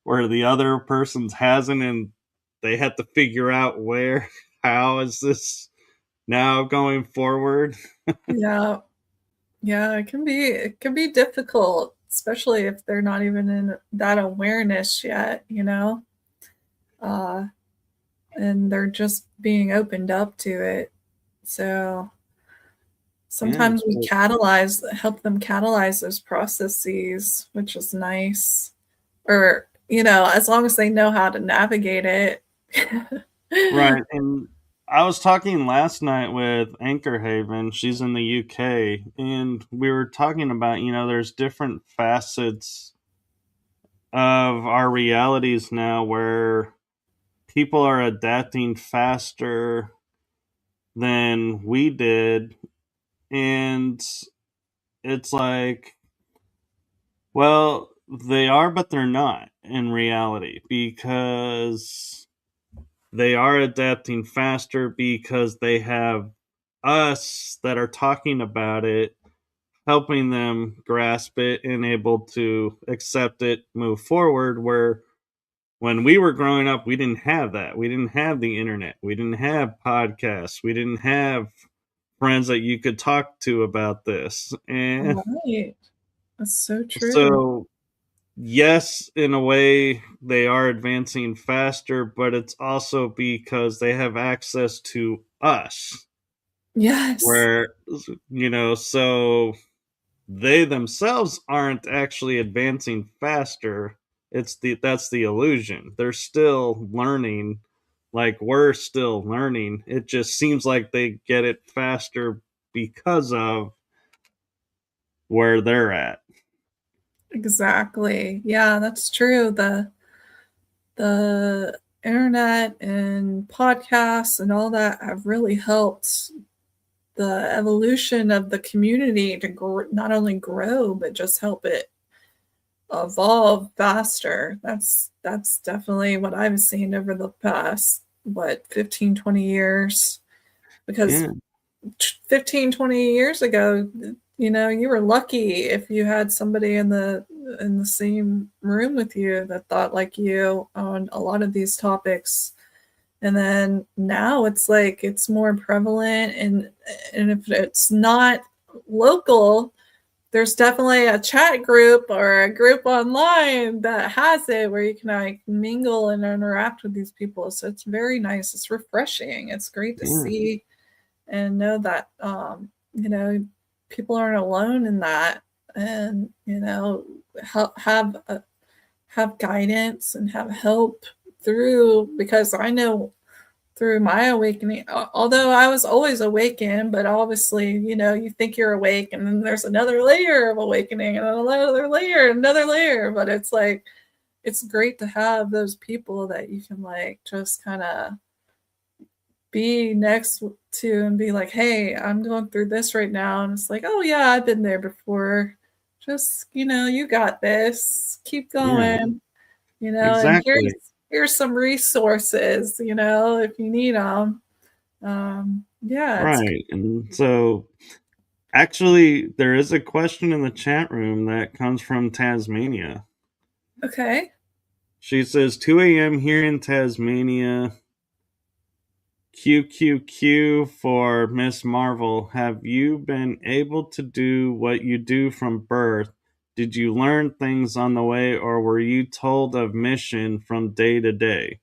where the other person's hasn't, and they have to figure out where, how is this now going forward. Yeah. Yeah, it can be difficult, especially if they're not even in that awareness yet, uh, and they're just being opened up to it. So Yeah, sometimes we help them catalyze those processes, which is nice. Or, as long as they know how to navigate it. right. And I was talking last night with Anchor Haven. She's in the UK, and we were talking about, there's different facets of our realities now where people are adapting faster than we did, And it's like, well, they are, but they're not in reality, because they are adapting faster because they have us that are talking about it, helping them grasp it and able to accept it, move forward. Where when we were growing up, we didn't have that. We didn't have the internet. We didn't have podcasts. We didn't have friends that you could talk to about this. And Right. That's so true. so, yes, in a way, they are advancing faster, but it's also because they have access to us. Yes. Where, so they themselves aren't actually advancing faster. That's the illusion. They're still learning, like we're still learning. It just seems like they get it faster because of where they're at. Exactly. Yeah, that's true. The internet and podcasts and all that have really helped the evolution of the community to not only grow but just help it evolve faster. That's definitely what I've seen over the past 15, 20 years, because Yeah, 15, 20 years ago, you were lucky if you had somebody in the same room with you that thought like you on a lot of these topics. And then now it's like it's more prevalent, and if it's not local, there's definitely a chat group or a group online that has it where you can like mingle and interact with these people. So it's very nice. It's refreshing. It's great to yeah, see and know that people aren't alone in that, and have guidance and have help through, because I know through my awakening, although I was always awakened, but obviously, you think you're awake and then there's another layer of awakening and another layer. But it's like, it's great to have those people that you can like just kind of be next to and be like, hey, I'm going through this right now. And it's like, oh, yeah, I've been there before. Just, you got this. Keep yeah, going, and exactly. here's some resources, if you need them. Yeah, it's Right. And so, actually, there is a question in the chat room that comes from Tasmania. okay. She says 2 a.m. here in Tasmania. QQQ for Miss Marvel. Have you been able to do what you do from birth? Did you learn things on the way, or were you told of mission from day to day?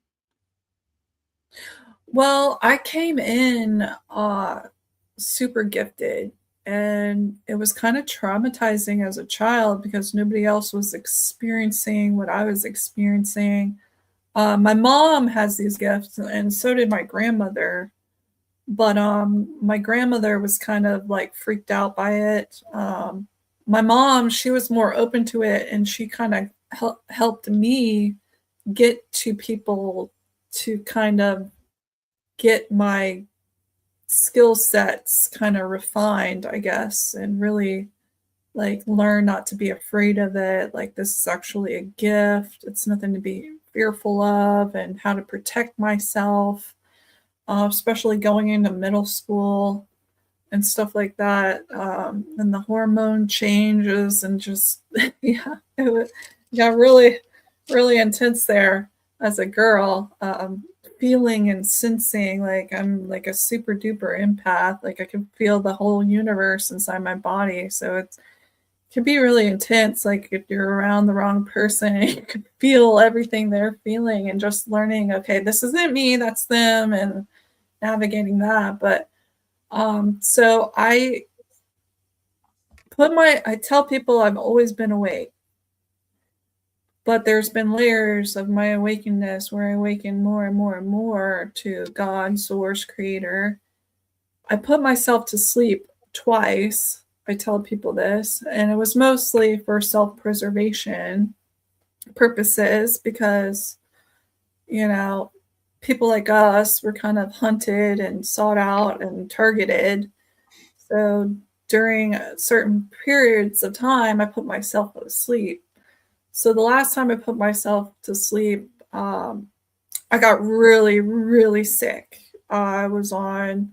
Well, I came in super gifted, and it was kind of traumatizing as a child because nobody else was experiencing what I was experiencing. My mom has these gifts, and so did my grandmother. But my grandmother was kind of like freaked out by it. My mom, she was more open to it, and she kind of helped me get to people to kind of get my skill sets kind of refined, I guess, and really like learn not to be afraid of it. Like, this is actually a gift. It's nothing to be fearful of, and how to protect myself, especially going into middle school and stuff like that. And the hormone changes and just, yeah, got really, really intense there as a girl. Feeling and sensing like I'm like a super duper empath. Like I can feel the whole universe inside my body. So it can be really intense. Like if you're around the wrong person, you can feel everything they're feeling, and just learning, okay, this isn't me, that's them, and navigating that. But so I tell people I've always been awake, but there's been layers of my awakeness where I awaken more and more and more to God, source, creator. I put myself to sleep twice. I tell people this, and it was mostly for self-preservation purposes because, you know, people like us were kind of hunted and sought out and targeted. So during certain periods of time, I put myself to sleep. So the last time I put myself to sleep, I got really, really sick. I was in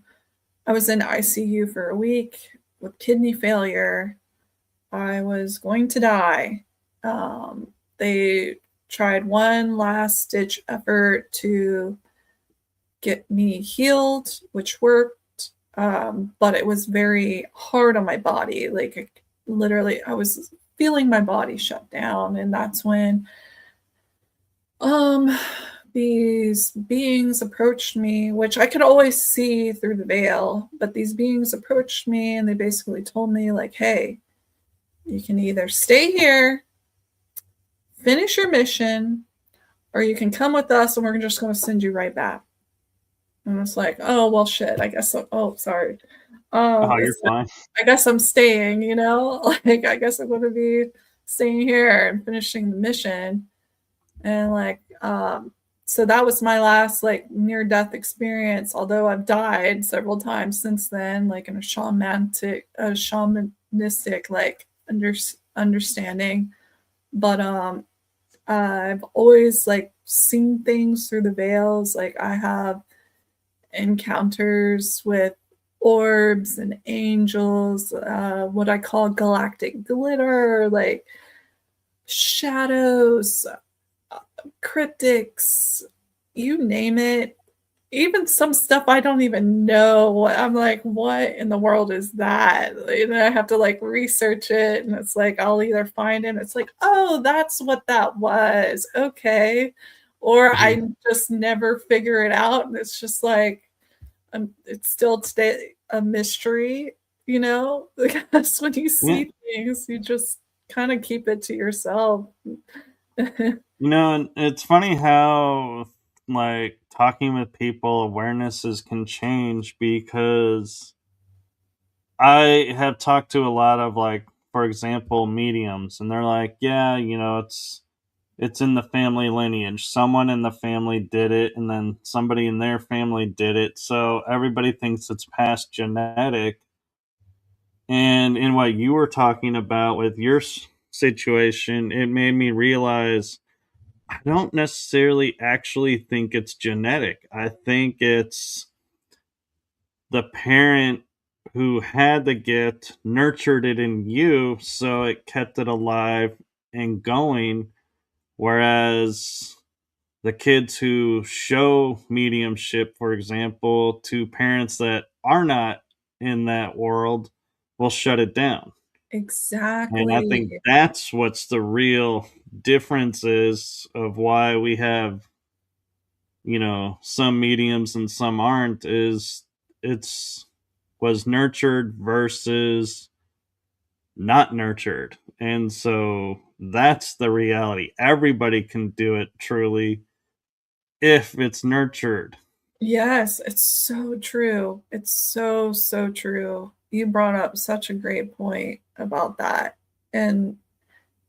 ICU for a week with kidney failure. I was going to die. They tried one last ditch effort to get me healed, which worked. But it was very hard on my body. Like literally, I was feeling my body shut down. And that's when these beings approached me, which I could always see through the veil, but these beings approached me and they basically told me, like, hey, you can either stay here, finish your mission, or you can come with us and we're just going to send you right back. And it's like, oh, well, shit, I guess so. Oh, sorry. You're fine. I guess I'm staying, like, I guess I'm going to be staying here and finishing the mission. And like, so that was my last like near death experience, although I've died several times since then, like in a shamanistic like understanding. But I've always like seen things through the veils. Like I have encounters with orbs and angels, what I call galactic glitter, like shadows, cryptics, you name it. Even some stuff I don't even know. I'm like, what in the world is that? And I have to like research it, and it's like I'll either find it, and it's like, oh, that's what that was. Okay. Or I just never figure it out, and it's just like it's still today a mystery, because when you see things, you just kind of keep it to yourself. And it's funny how, like, talking with people, awarenesses can change, because I have talked to a lot of, like, for example, mediums, and they're like, yeah, it's in the family lineage. Someone in the family did it, and then somebody in their family did it. So everybody thinks it's past genetic. And in what you were talking about with your situation, it made me realize I don't necessarily actually think it's genetic. I think it's the parent who had the gift nurtured it in you, so it kept it alive and going. Whereas the kids who show mediumship, for example, to parents that are not in that world will shut it down. And I think Exactly. that's what's the real difference is of why we have, some mediums and some aren't, is it's was nurtured versus not nurtured. And so that's the reality. Everybody can do it truly if it's nurtured. Yes, it's so true. It's so, so true. You brought up such a great point about that. And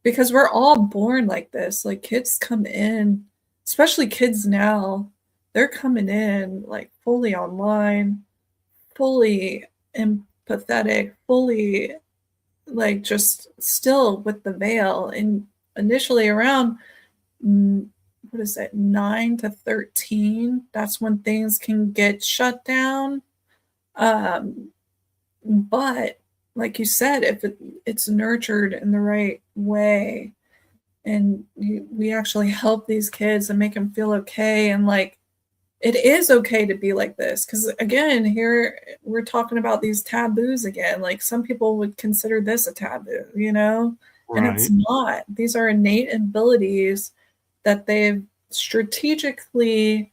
because we're all born like this, like kids come in, especially kids now, they're coming in like fully online, fully empathetic, fully like just still with the veil. And initially around what is it, 9 to 13, that's when things can get shut down. But like you said, if it's nurtured in the right way, and we actually help these kids and make them feel okay, and like it is okay to be like this, because again, here we're talking about these taboos again. Like some people would consider this a taboo, and it's Right. not. These are innate abilities that they've strategically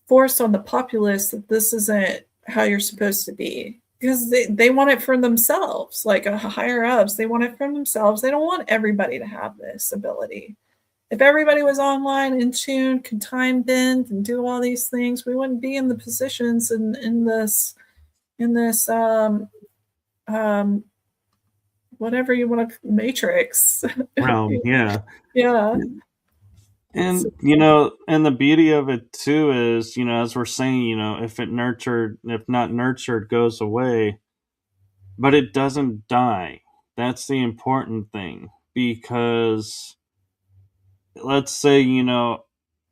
forced on the populace that this isn't how you're supposed to be, because they want it for themselves. Like higher ups, they want it for themselves. They don't want everybody to have this ability. If everybody was online, in tune, could time bend and do all these things, we wouldn't be in the positions in this whatever you want to matrix. Realm, yeah. Yeah. And and the beauty of it too is, as we're saying, if not nurtured goes away. but it doesn't die. That's the important thing, because let's say,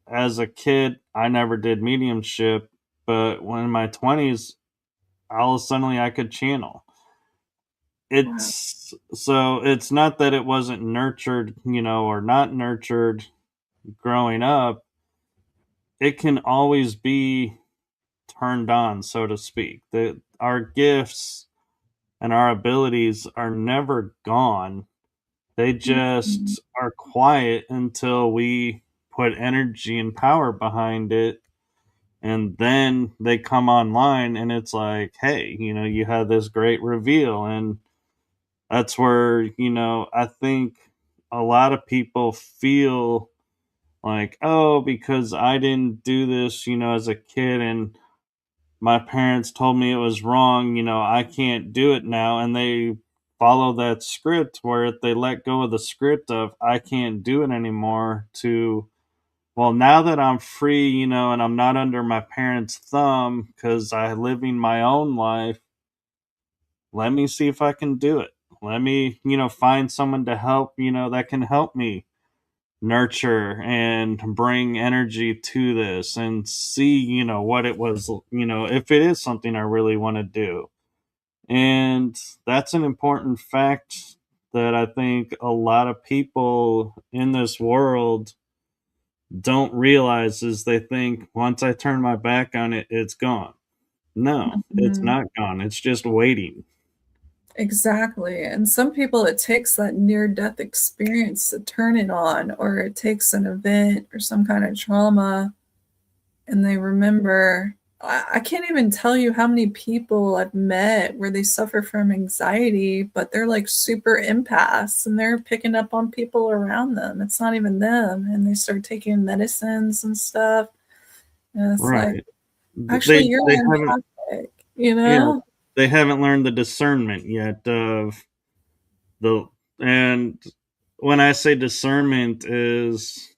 as a kid, I never did mediumship, but when in my 20s, all of a sudden I could channel. Wow. It's not that it wasn't nurtured, or not nurtured growing up. It can always be turned on, so to speak. Our gifts and our abilities are never gone. They Mhm. just are quiet until we put energy and power behind it. And then they come online, and it's like, hey, you had this great reveal. And that's where, I think a lot of people feel like, oh, because I didn't do this, as a kid, and my parents told me it was wrong, I can't do it now. And they follow that script where if they let go of the script of I can't do it anymore to, well, now that I'm free, and I'm not under my parents' thumb because I'm living my own life, let me see if I can do it. Let me, find someone to help, that can help me nurture and bring energy to this and see, what it was, if it is something I really want to do. And that's an important fact that I think a lot of people in this world don't realize, is they think once I turn my back on it, it's gone. No, it's Mhm. not gone. It's just waiting. Exactly. And some people, it takes that near death experience to turn it on, or it takes an event or some kind of trauma and they remember. I can't even tell you how many people I've met where they suffer from anxiety, but they're like super empaths and they're picking up on people around them. It's not even them. And they start taking medicines and stuff. And it's like, Right. actually, you're They haven't, empathic, you yeah, know? they haven't learned the discernment yet of the, and when I say discernment is,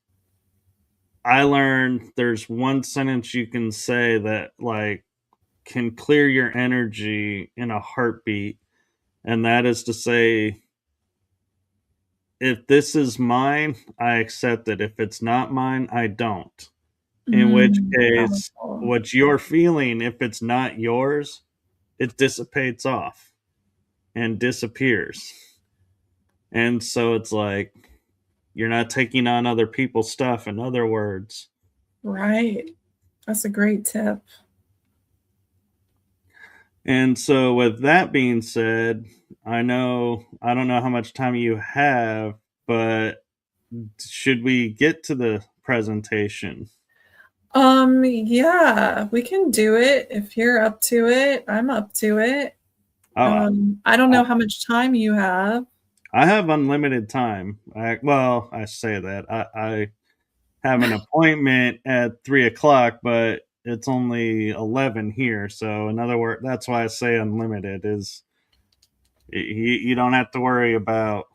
I learned there's one sentence you can say that like can clear your energy in a heartbeat, and that is to say, if this is mine, I accept it. If it's not mine, I don't. In which case, Powerful. what you're feeling, if it's not yours, it dissipates off and disappears. And so it's like you're not taking on other people's stuff, in other words. Right. That's a great tip. And so, with that being said, I don't know how much time you have, but should we get to the presentation? Yeah, we can do it if you're up to it. I'm up to it. Oh, I don't I, know how much time you have. I have unlimited time. Well, I say that I have an appointment at 3 o'clock, but it's only 11 here. So, in other words, that's why I say unlimited. Is you don't have to worry about,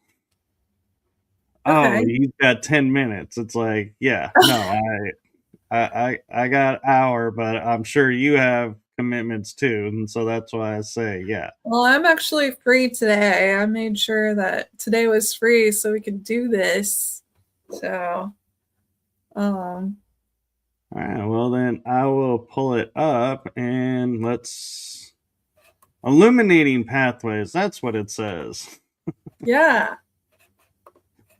oh, Okay. he's got 10 minutes. It's like, yeah, no, I got an hour, but I'm sure you have commitments too, and so that's why I say, yeah. Well, I'm actually free today. I made sure that today was free so we could do this. So, um, All right, well then I will pull it up and let's illuminating pathways. That's what it says. yeah.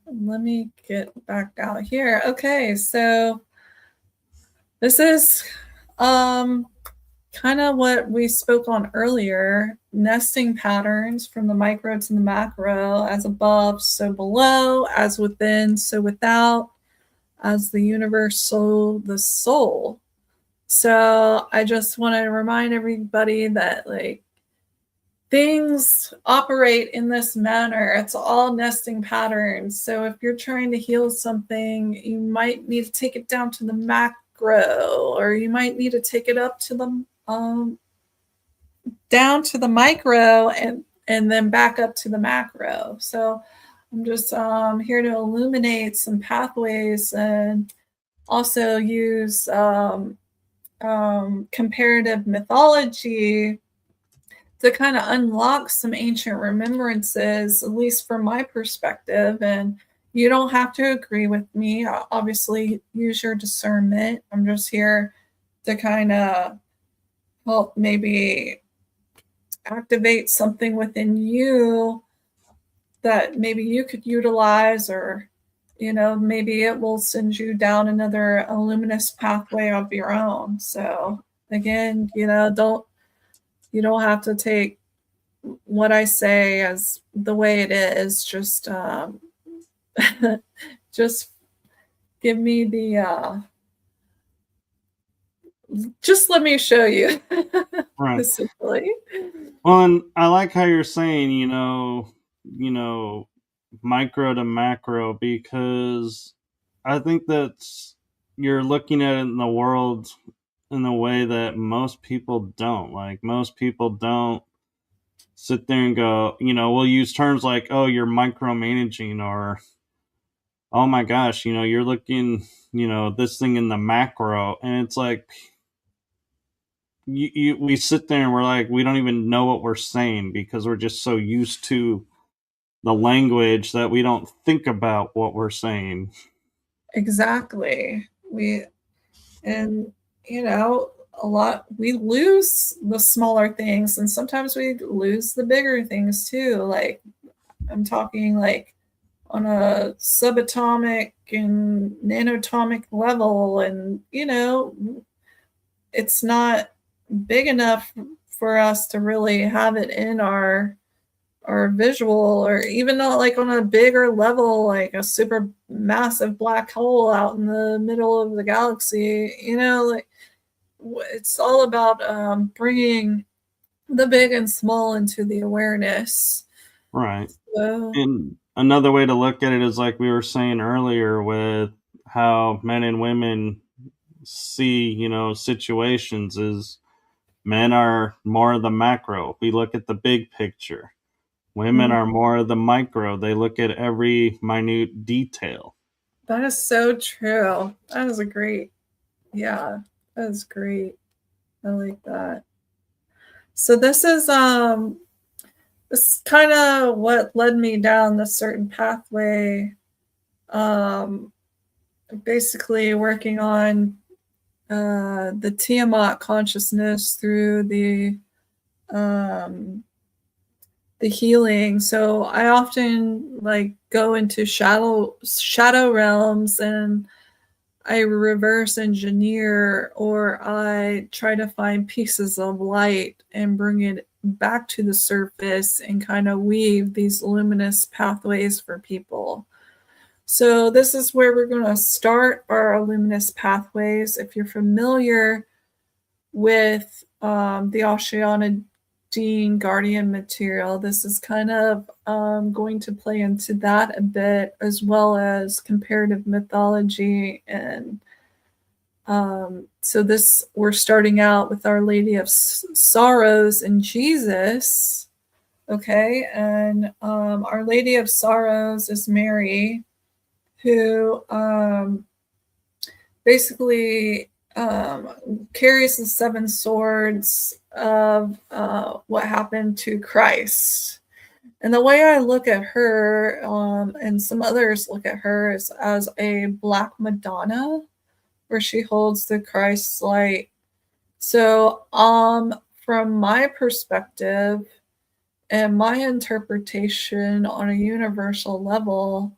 Let me get back out here. Okay, so this is um kind of what we spoke on earlier, nesting patterns from the micro to the macro, as above, so below, as within, so without, as the universe, so the soul. So I just want to remind everybody that like things operate in this manner. It's all nesting patterns. So if you're trying to heal something, you might need to take it down to the macro, or you might need to take it up to the down to the micro, and then back up to the macro. So I'm just here to illuminate some pathways and also use comparative mythology to kind of unlock some ancient remembrances, at least from my perspective. And you don't have to agree with me. Obviously, use your discernment. I'm just here to kind of help maybe activate something within you that maybe you could utilize, or maybe it will send you down another luminous pathway of your own. So again, you don't have to take what I say as the way it is. Just just give me the just let me show you. Right. Essentially. Well, and I like how you're saying, micro to macro, because I think that's, you're looking at it in the world in a way that most people don't. Like, most people don't sit there and go, we'll use terms like, oh, you're micromanaging, or, oh my gosh, you're looking, this thing in the macro. And it's like, we sit there and we're like, we don't even know what we're saying, because we're just so used to the language that we don't think about what we're saying. Exactly. And a lot, we lose the smaller things, and sometimes we lose the bigger things too. Like, I'm talking like on a subatomic and nanoatomic level, and it's not big enough for us to really have it in our visual, or even like on a bigger level, like a super massive black hole out in the middle of the galaxy. Like, it's all about bringing the big and small into the awareness. Right. So, And another way to look at it is, like we were saying earlier, with how men and women see, situations, is men are more of the macro. We look at the big picture. Women are more of the micro. They look at every minute detail. that is so true. That is that is great. I like that. So this is kind of what led me down this certain pathway. Basically working on the Tiamat consciousness through the healing. So I often like go into shadow realms, and I reverse engineer, or I try to find pieces of light and bring it back to the surface and kind of weave these luminous pathways for people. So this is where we're going to start our luminous pathways. If you're familiar with the Oceana Dean Guardian material, this is kind of going to play into that a bit, as well as comparative mythology. And so this, we're starting out with Our Lady of Sorrows and Jesus. Okay, and Our Lady of Sorrows is Mary, who basically carries the seven swords of what happened to Christ. And the way I look at her, and some others look at her, is as a Black Madonna, where she holds the Christ light. So from my perspective and my interpretation on a universal level,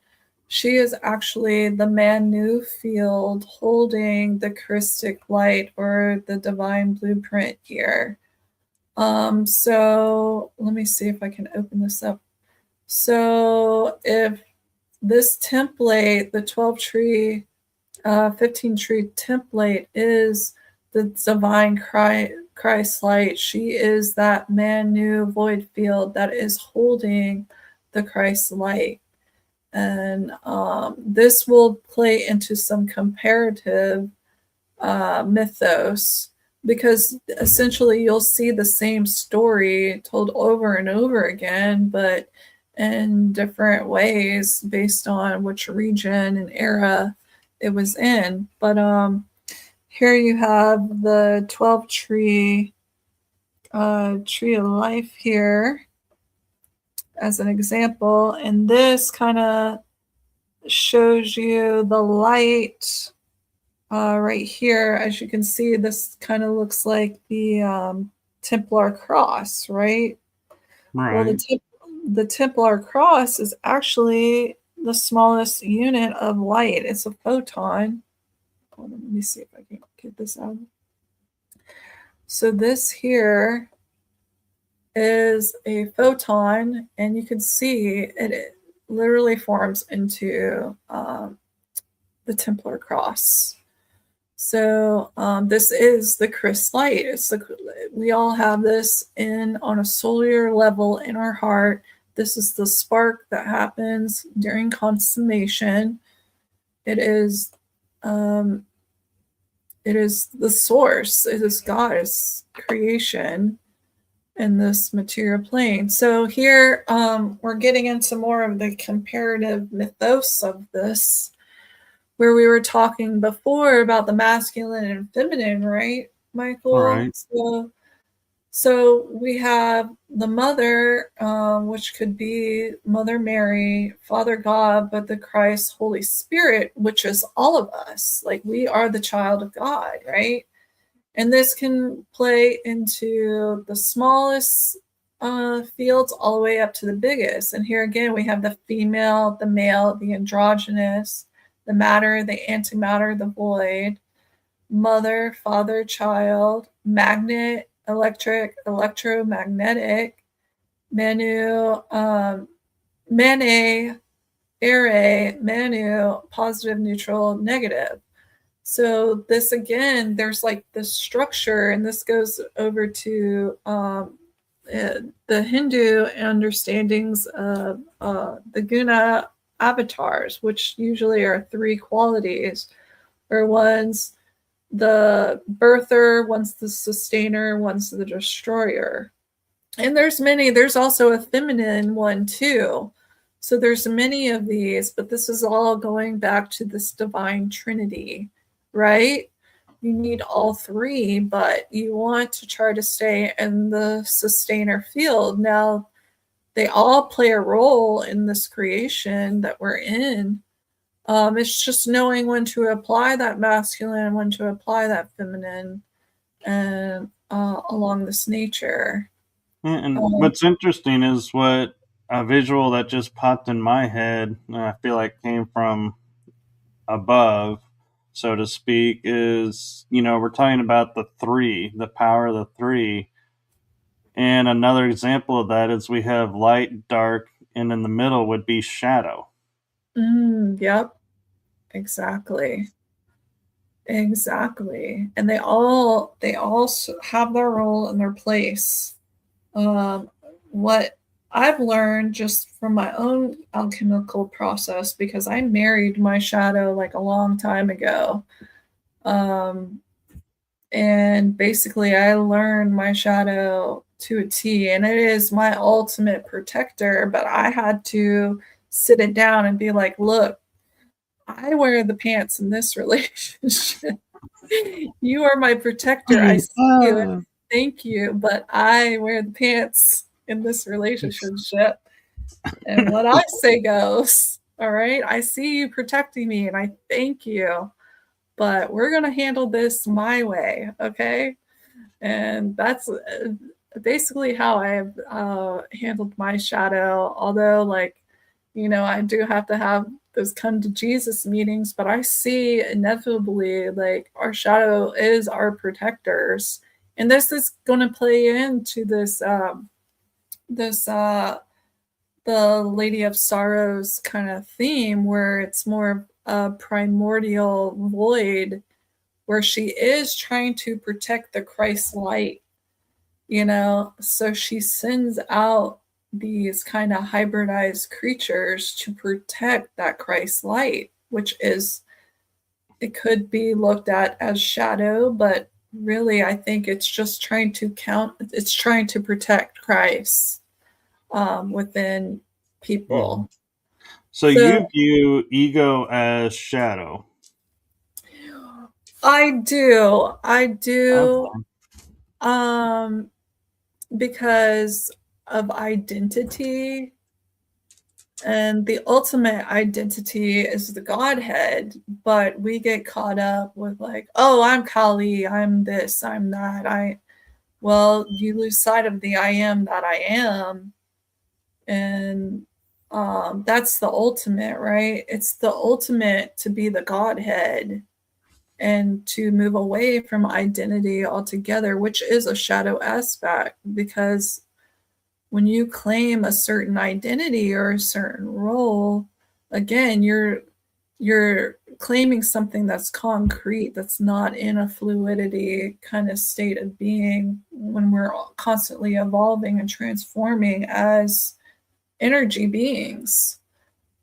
she is actually the Manu field holding the Krystic light, or the divine blueprint here. So let me see if I can open this up. So if this template, the 12 tree, 15 tree template, is the divine Christ light, she is that Manu void field that is holding the Christ light. And this will play into some comparative mythos, because essentially you'll see the same story told over and over again, but in different ways based on which region and era it was in. But here you have the 12 tree tree of life here as an example, and this kind of shows you the light right here. As you can see, this kind of looks like the Templar cross, right? Well, Right. the Templar cross is actually the smallest unit of light. It's a photon. Hold on, let me see if I can get this out. So this here is a photon, and you can see it literally forms into the Templar cross. So this is the Chris light. We all have this on a cellular level in our heart. This is the spark that happens during consummation. It is the source. It is God's creation in this material plane. So here we're getting into more of the comparative mythos of this, where we were talking before about the masculine and feminine, right, Michael? Right. So we have the mother, which could be Mother Mary, Father God, but the Christ, Holy Spirit, which is all of us. Like, we are the child of God, right? And this can play into the smallest fields all the way up to the biggest. And here again, we have the female, the male, the androgynous, the matter, the antimatter, the void, mother, father, child, magnet, electric, electromagnetic, manu, mane, ere, manu, positive, neutral, negative. So this again, there's like this structure, and this goes over to the Hindu understandings of the guna avatars, which usually are three qualities, or one's the birther, one's the sustainer, one's the destroyer. And there's also a feminine one too. So there's many of these, but this is all going back to this divine trinity, right? You need all three, but you want to try to stay in the sustainer field. Now, they all play a role in this creation that we're in. It's just knowing when to apply that masculine, when to apply that feminine, and along this nature. And what's interesting is what a visual that just popped in my head, I feel like came from above, so to speak, is, we're talking about the three, the power of the three. And another example of that is we have light, dark, and in the middle would be shadow. Yep, exactly. Exactly. And they all have their role and their place. What I've learned just from my own alchemical process, because I married my shadow like a long time ago. And basically I learned my shadow to a T, and it is my ultimate protector, but I had to sit it down and be like, look, I wear the pants in this relationship. You are my protector. I see you and thank you, but I wear the pants in this relationship. And what I say goes. All right. I see you protecting me and I thank you, but we're going to handle this my way. Okay. And that's basically how I've handled my shadow. Although, like, I do have to have those come to Jesus meetings, but I see inevitably like our shadow is our protectors. And this is going to play into this the Lady of Sorrows kind of theme, where it's more a primordial void, where she is trying to protect the Christ light, so she sends out these kind of hybridized creatures to protect that Christ light, which it could be looked at as shadow, but really I think it's just trying to protect Christ within people. So you view ego as shadow. I do. Okay. because of identity, and the ultimate identity is the Godhead, but we get caught up with like, oh, I'm Kali, I'm this, I'm that. Well, you lose sight of the I am that I am. And that's the ultimate, right? It's the ultimate to be the Godhead and to move away from identity altogether, which is a shadow aspect, because when you claim a certain identity or a certain role, again, you're claiming something that's concrete, that's not in a fluidity kind of state of being, when we're constantly evolving and transforming as energy beings.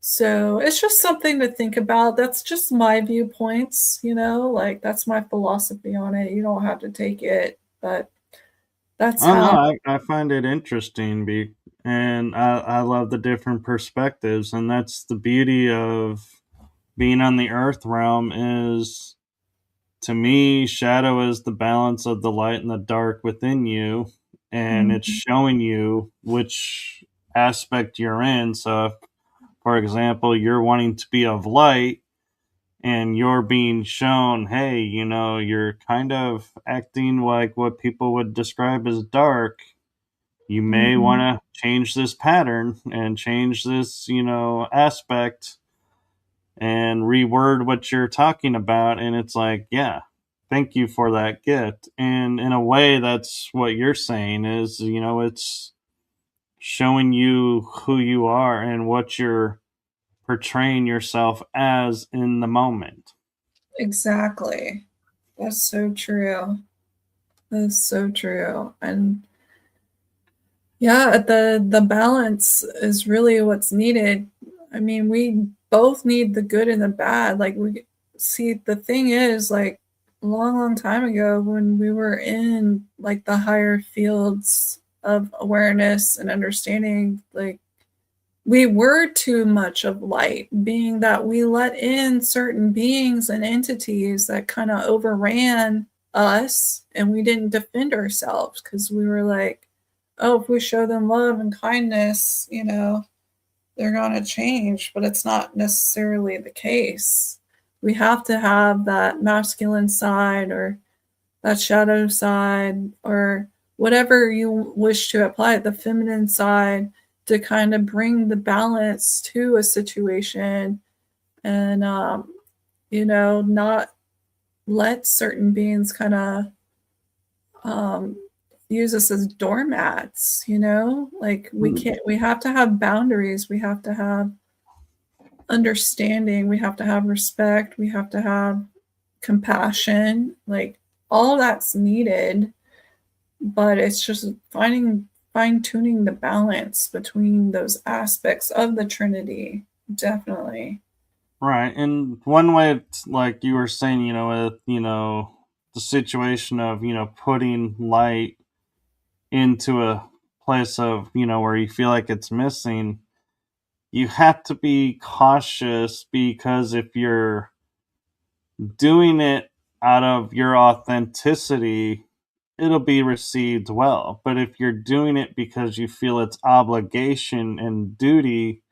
So it's just something to think about. That's just my viewpoints, like that's my philosophy on it. You don't have to take it, but that's Oh how. no, I find it interesting, and I love the different perspectives, and that's the beauty of being on the Earth realm. Is to me, shadow is the balance of the light and the dark within you, and it's Mhm. showing you which aspect you're in. So, if, for example, you're wanting to be of light, and you're being shown, hey, you're kind of acting like what people would describe as dark. You may want Mhm. to change this pattern and change this, aspect and reword what you're talking about. And it's like, yeah, thank you for that gift. And in a way, that's what you're saying is, it's showing you who you are and what you're portraying yourself as in the moment. Exactly. That's so true. That's so true. And yeah, the balance is really what's needed. I mean, we both need the good and the bad. Like, we see, the thing is, like, a long, long time ago, when we were in like the higher fields of awareness and understanding, like, we were too much of light, being that we let in certain beings and entities that kind of overran us, and we didn't defend ourselves because we were like, oh, if we show them love and kindness, they're going to change. But it's not necessarily the case. We have to have that masculine side or that shadow side, or whatever you wish to apply, the feminine side, to kind of bring the balance to a situation, and not let certain beings kind of um, use us as doormats. Like, we have to have boundaries, we have to have understanding, we have to have respect, we have to have compassion, like all that's needed. But it's just fine tuning the balance between those aspects of the Trinity. Definitely. Right. And one way, like you were saying, with, the situation of, putting light into a place of, where you feel like it's missing, you have to be cautious because if you're doing it out of your authenticity, it'll be received well. But if you're doing it because you feel it's obligation and duty,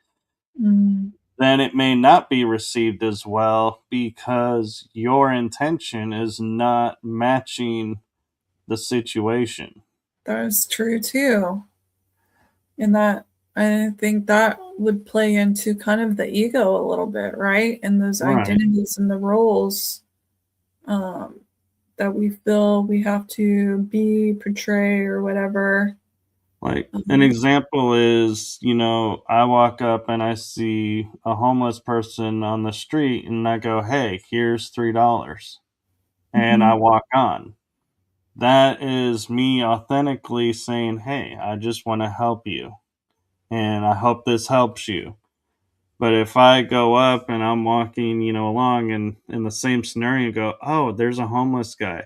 Mm, then it may not be received as well because your intention is not matching the situation. that is true too. And that, I think that would play into kind of the ego a little bit, right? And those Right. identities and the roles, um, that we feel we have to be, portray, or whatever. Like an Um, example is, I walk up and I see a homeless person on the street and I go, hey, here's $3. And I mhm, walk on. That is me authentically saying, hey, I just want to help you. And I hope this helps you. But if I go up and I'm walking, along and in the same scenario go, oh, there's a homeless guy.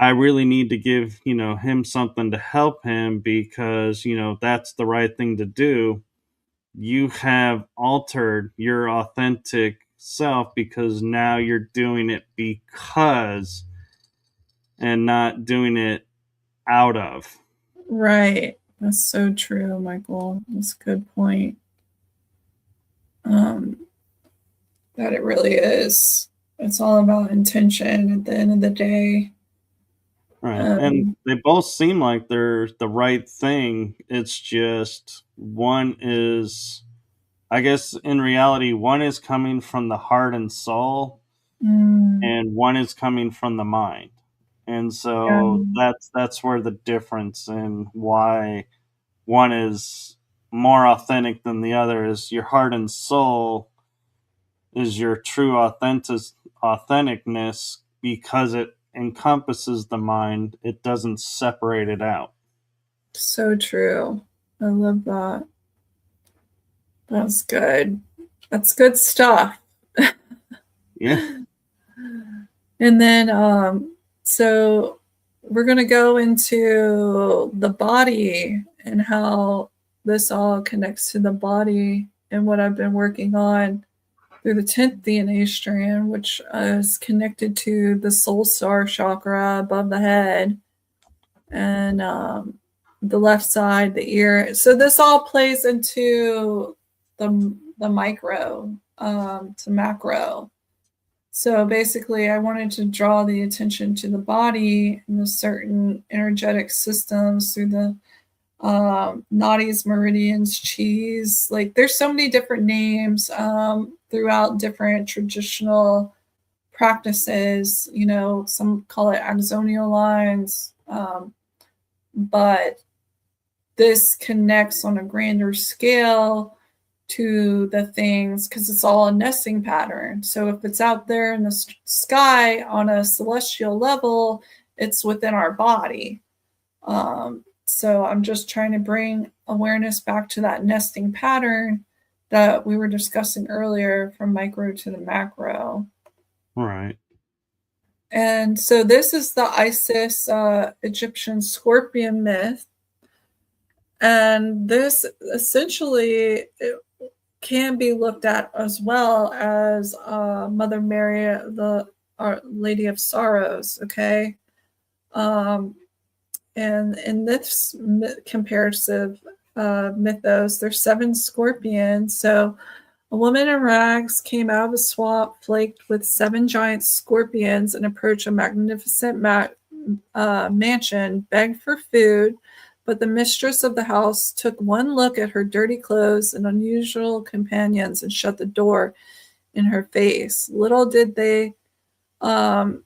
I really need to give, him something to help him because, that's the right thing to do. You have altered your authentic self because now you're doing it because and not doing it out of. Right. That's so true, Michael. That's a good point. That it really is. It's all about intention at the end of the day. Right. And they both seem like they're the right thing. It's just one is, I guess, in reality, one is coming from the heart and soul, and one is coming from the mind. And Yeah, so that's where the difference in why one is more authentic than the other is your heart and soul is your true authenticness because it encompasses the mind. It doesn't separate it out. so true. I love that. That's good. That's good stuff. Yeah. And then, so we're going to go into the body and how this all connects to the body and what I've been working on through the 10th DNA strand, which is connected to the soul star chakra above the head and the left side, the ear. So this all plays into the micro to macro. So basically, I wanted to draw the attention to the body and the certain energetic systems through the nadis, meridians, cheese. Like there's so many different names throughout different traditional practices. You know, some call it axonal lines, but this connects on a grander scale to the things because it's all a nesting pattern. So if it's out there in the sky on a celestial level, it's within our body. So I'm just trying to bring awareness back to that nesting pattern that we were discussing earlier from micro to the macro. Right. And so this is the Isis Egyptian scorpion myth. And this essentially can be looked at as well as Mother Mary, the Our Lady of Sorrows, okay? And in this comparative mythos, there's 7 scorpions. So a woman in rags came out of a swamp flaked with 7 giant scorpions and approached a magnificent mansion, begged for food, but the mistress of the house took one look at her dirty clothes and unusual companions and shut the door in her face. Little did they, the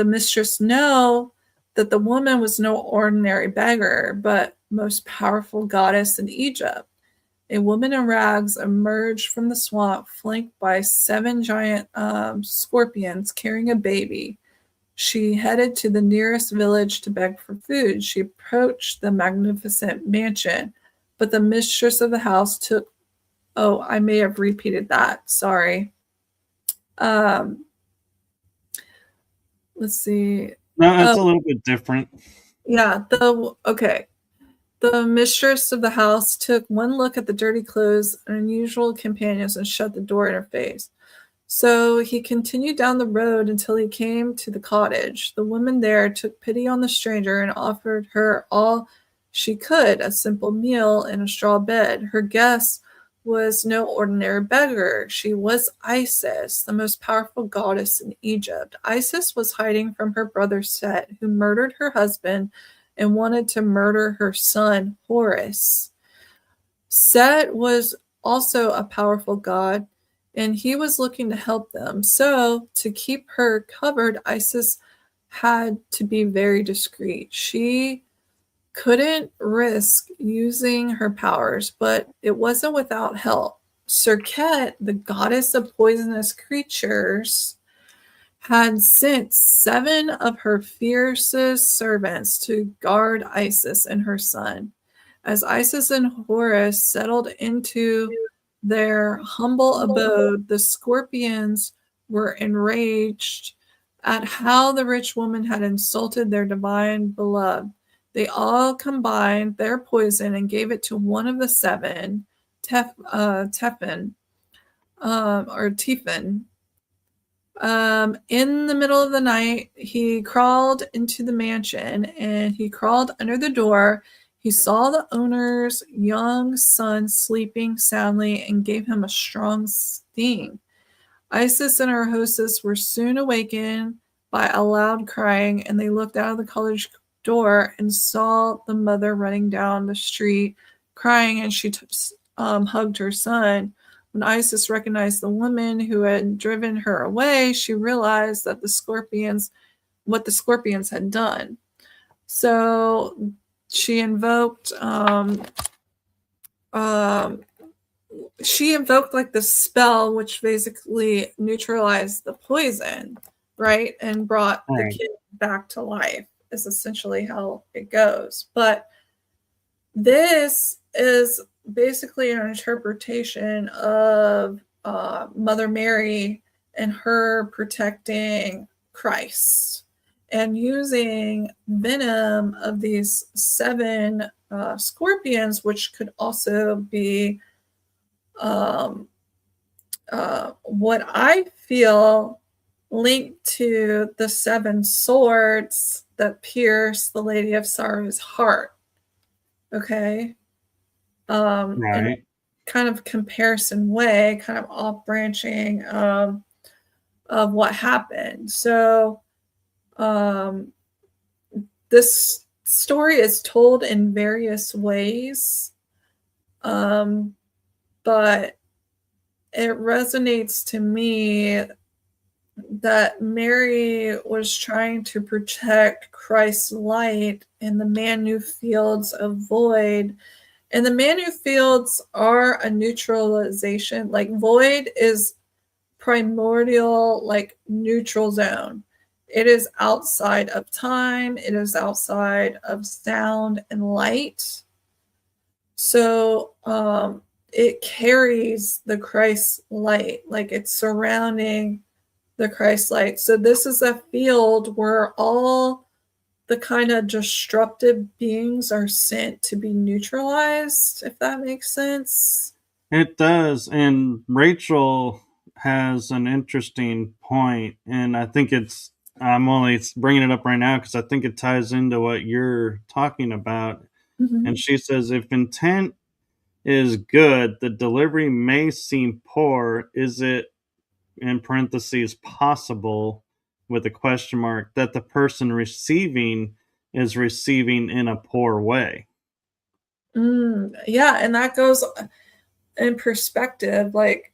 mistress know that the woman was no ordinary beggar, but most powerful goddess in Egypt. A woman in rags emerged from the swamp, flanked by 7 giant scorpions carrying a baby. She headed to the nearest village to beg for food. She approached the magnificent mansion, but the mistress of the house took. Oh, I may have repeated that. Sorry. Let's see. No, it's a little bit different. Yeah. Okay. The mistress of the house took one look at the dirty clothes and unusual companions and shut the door in her face. So he continued down the road until he came to the cottage. The woman there took pity on the stranger and offered her all she could, a simple meal and a straw bed. Her guest was no ordinary beggar. She was Isis, the most powerful goddess in Egypt. Isis was hiding from her brother Set, who murdered her husband and wanted to murder her son, Horus. Set was also a powerful god, and he was looking to help them. So, to keep her covered, Isis had to be very discreet. She couldn't risk using her powers, but it wasn't without help. Serket, the goddess of poisonous creatures, had sent 7 of her fiercest servants to guard Isis and her son. As Isis and Horus settled into their humble abode, the scorpions were enraged at how the rich woman had insulted their divine beloved. They all combined their poison and gave it to one of the 7, Tefin, or Tifin. In the middle of the night, he crawled into the mansion and he crawled under the door. He saw the owner's young son sleeping soundly and gave him a strong sting. Isis and her hostess were soon awakened by a loud crying, and they looked out of the cottage door and saw the mother running down the street crying, and she hugged her son. When Isis recognized the woman who had driven her away, she realized that what the scorpions had done. So she invoked like the spell, which basically neutralized the poison, right? And brought the kid back to life, is essentially how it goes. But this is basically an interpretation of Mother Mary and her protecting Christ and using venom of these 7 scorpions, which could also be what I feel linked to the 7 swords that pierce the Lady of Sorrow's heart. Okay. In a kind of comparison way, kind of off branching of what happened. So this story is told in various ways, but it resonates to me that Mary was trying to protect Christ's light in the Manu fields of void. And the Manu fields are a neutralization. Like void is primordial, like neutral zone. It is outside of time. It is outside of sound and light. So it carries the Christ light, like it's surrounding the Christ light. So this is a field where all the kind of disruptive beings are sent to be neutralized, if that makes sense. It does. And Rachel has an interesting point, and I think I'm only bringing it up right now because I think it ties into what you're talking about. Mm-hmm. And she says, if intent is good, the delivery may seem poor. Is it, in parentheses, possible, with a question mark, that the person receiving is receiving in a poor way? Yeah, and that goes in perspective. Like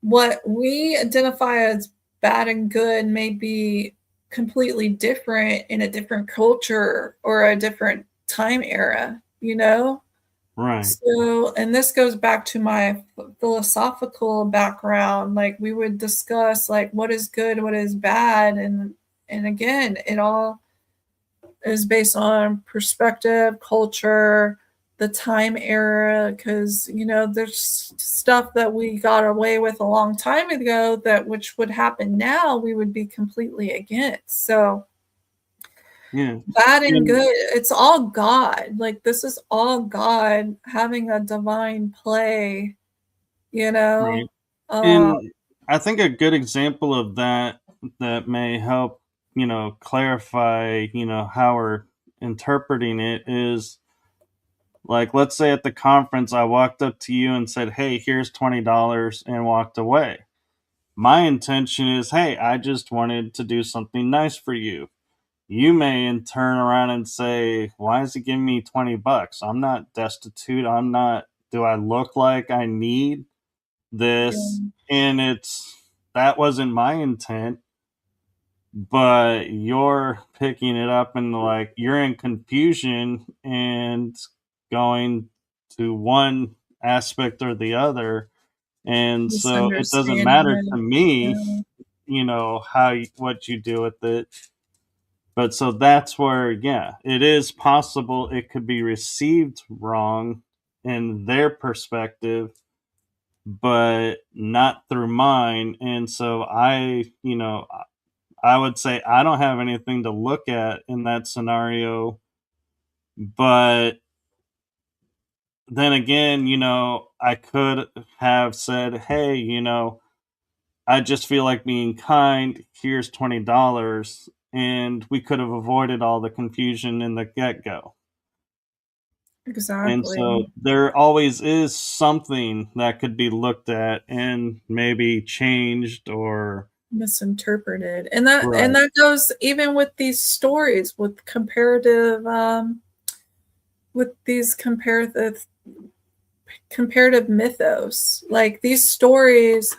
what we identify as bad and good may be completely different in a different culture or a different time era, you know? Right. So, and this goes back to my philosophical background. Like we would discuss like what is good, what is bad, and again, it all is based on perspective, culture, the time era, because there's stuff that we got away with a long time ago that which would happen now we would be completely against. So yeah, bad and good, it's all God. Like this is all God having a divine play, right. And I think a good example of that may help, clarify, how we're interpreting it is, like, let's say at the conference, I walked up to you and said, "Hey, here's $20," and walked away. My intention is, hey, I just wanted to do something nice for you. You may turn around and say, why is he giving me $20? I'm not destitute. Do I look like I need this? And that wasn't my intent, but you're picking it up and like you're in confusion and going to one aspect or the other. And so it doesn't matter to me, what you do with it. But so that's where, yeah, it is possible it could be received wrong in their perspective, but not through mine. And so I would say I don't have anything to look at in that scenario. But then again, I could have said, hey, I just feel like being kind. Here's $20, and we could have avoided all the confusion in the get go. And so Exactly. there always is something that could be looked at and maybe changed or Misinterpreted. And right, that goes even with these stories with these comparative mythos. Like these stories,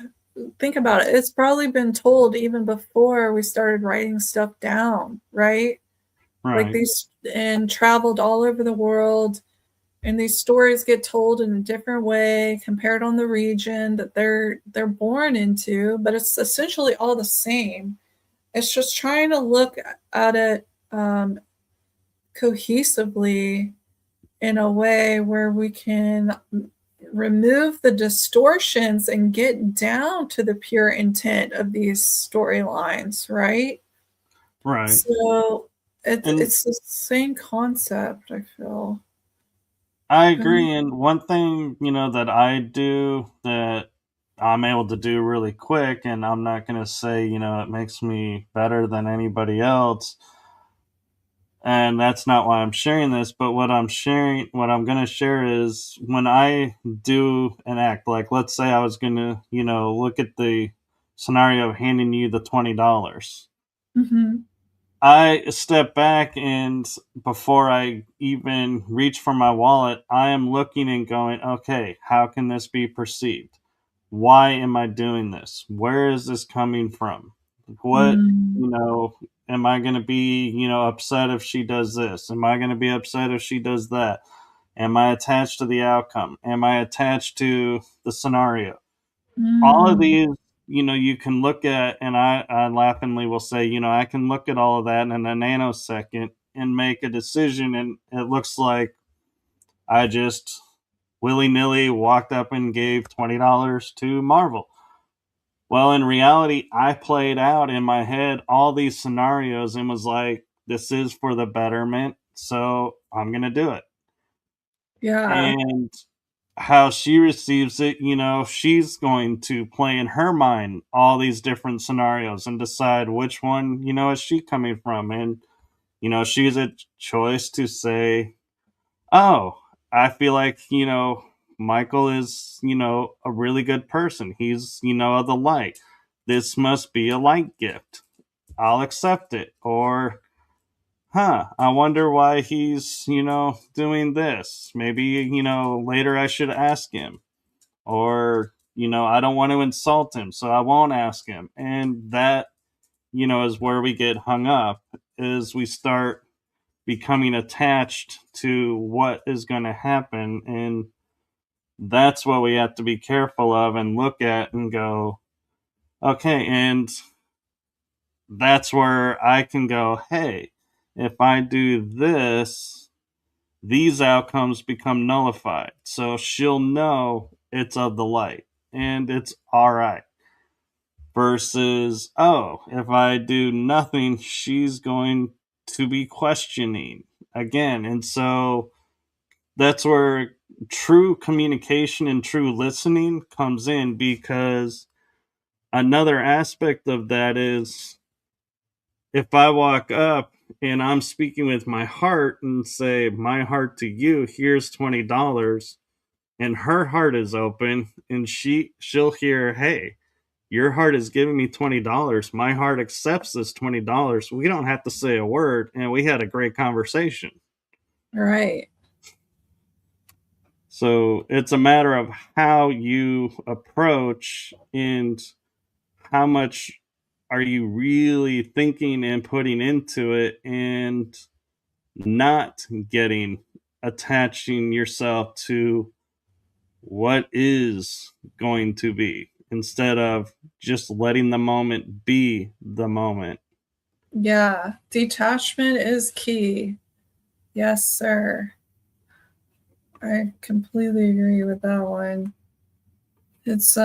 think about it, it's probably been told even before we started writing stuff down, right? Like right, these, and traveled all over the world, and these stories get told in a different way compared on the region that they're born into, but it's essentially all the same. It's just trying to look at it cohesively in a way where we can remove the distortions and get down to the pure intent of these storylines, right? right. So And it's the same concept, I feel. I agree. And one thing, that I do that I'm able to do really quick, and I'm not going to say, it makes me better than anybody else. And that's not why I'm sharing this, but what I'm going to share is when I do an act, like let's say I was going to, look at the scenario of handing you the $20. Mm-hmm. I step back, and before I even reach for my wallet, I am looking and going, okay, how can this be perceived? Why am I doing this? Where is this coming from? What, Mm, am I going to be, upset if she does this? Am I going to be upset if she does that? Am I attached to the outcome? Am I attached to the scenario? All of mm, these, you can look at, and I laughingly will say, I can look at all of that in a nanosecond and make a decision, and it looks like I just willy nilly walked up and gave $20 to Marvel. Well, in reality, I played out in my head all these scenarios and was like, this is for the betterment, so I'm going to do it. yeah. And how she receives it, she's going to play in her mind all these different scenarios and decide which one, is she coming from. And, she's a choice to say, oh, I feel like, Michael is, a really good person. He's, of the light. This must be a light gift. I'll accept it. Or, I wonder why he's, doing this. Maybe, later I should ask him. Or, I don't want to insult him, so I won't ask him. And that, is where we get hung up, is we start becoming attached to what is going to happen. And that's what we have to be careful of and look at and go, okay. And that's where I can go, hey, if I do this, these outcomes become nullified. So she'll know it's of the light and it's all right. Versus, oh, if I do nothing, she's going to be questioning again. And so that's where true communication and true listening comes in, because another aspect of that is if I walk up and I'm speaking with my heart and say, my heart to you, here's $20, and her heart is open, and she'll hear, hey, your heart is giving me $20. My heart accepts this $20. We don't have to say a word, and we had a great conversation. Right. So it's a matter of how you approach and how much are you really thinking and putting into it, and not getting attaching yourself to what is going to be, instead of just letting the moment be the moment. Yeah. Detachment is key. Yes, sir. I completely agree with that one. It's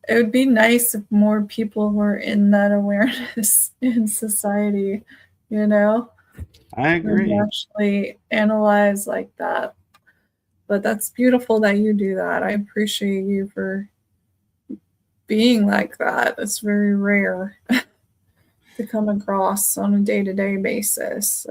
it would be nice if more people were in that awareness in society, you know, I and agree. actually analyze like that. But that's beautiful that you do that. I appreciate you for being like that. It's very rare to come across on a day-to-day basis.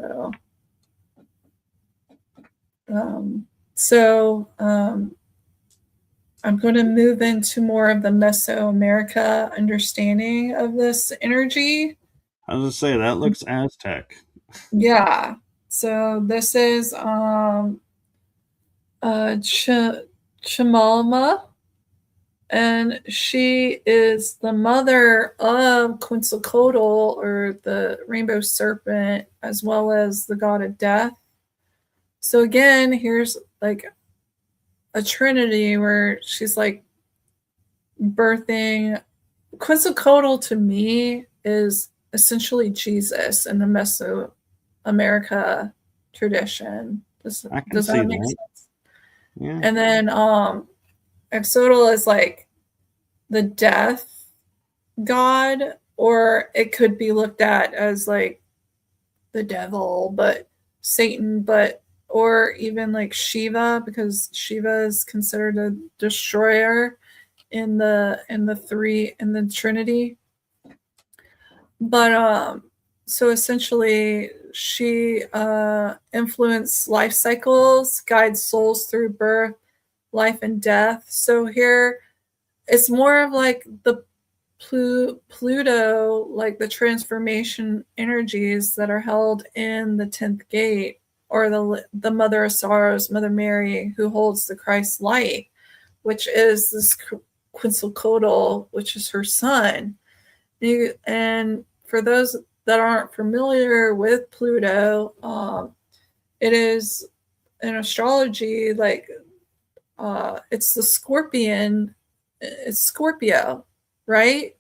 I'm going to move into more of the Mesoamerica understanding of this energy. I was going to say, that looks Aztec. Yeah. So this is Chimalma, and she is the mother of Quetzalcoatl, or the rainbow serpent, as well as the god of death. So again, here's like a trinity where she's like birthing. Quetzalcoatl to me is essentially Jesus in the Mesoamerica tradition. Does that make sense? Yeah. And then Axotl is like the death god, or it could be looked at as like the devil, but Satan, or even like Shiva, because Shiva is considered a destroyer in the Trinity. But so essentially she influenced life cycles, guides souls through birth, life, and death. So here it's more of like the Pluto, like the transformation energies that are held in the 10th gate, or the Mother of Sorrows, Mother Mary, who holds the Christ light, which is this Quetzalcoatl, which is her son. And for those that aren't familiar with Pluto, it is in astrology like it's the Scorpion. It's Scorpio, right?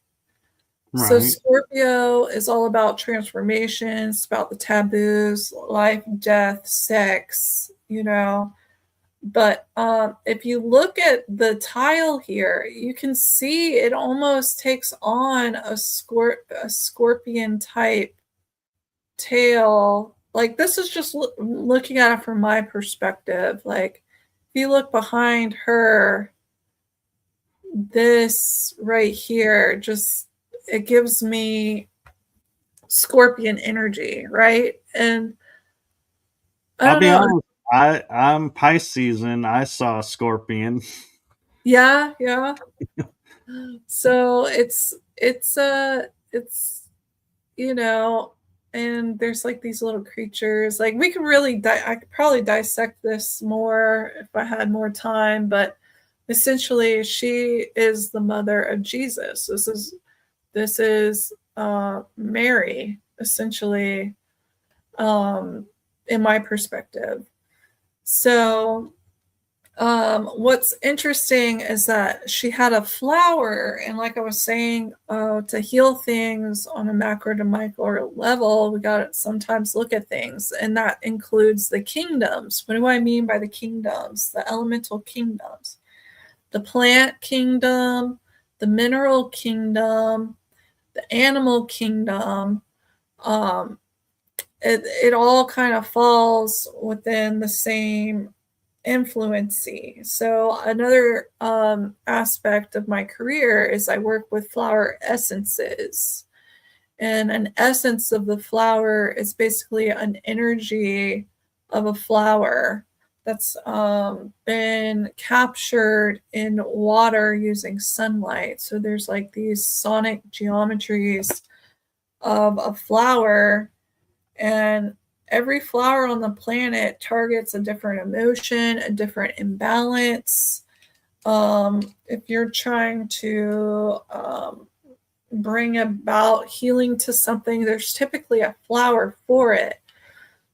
So Scorpio is all about transformations, about the taboos, life, death, sex, But if you look at the tile here, you can see it almost takes on a scorpion type tail. Like, this is just looking at it from my perspective. Like, if you look behind her, this right here, just, it gives me scorpion energy, right? And I'll be honest, I'm Pisces and I saw a scorpion. Yeah. So it's and there's like these little creatures. Like, we could really I could probably dissect this more if I had more time, but essentially she is the mother of Jesus. This is Mary, essentially, in my perspective. So what's interesting is that she had a flower, and like I was saying, to heal things on a macro to micro level, we got to sometimes look at things, and that includes the kingdoms. What do I mean by the kingdoms? The elemental kingdoms, the plant kingdom, the mineral kingdom, the animal kingdom. It all kind of falls within the same influency. So another aspect of my career is I work with flower essences, and an essence of the flower is basically an energy of a flower that's been captured in water using sunlight. So there's like these sonic geometries of a flower, and every flower on the planet targets a different emotion, a different imbalance. If you're trying to bring about healing to something, there's typically a flower for it.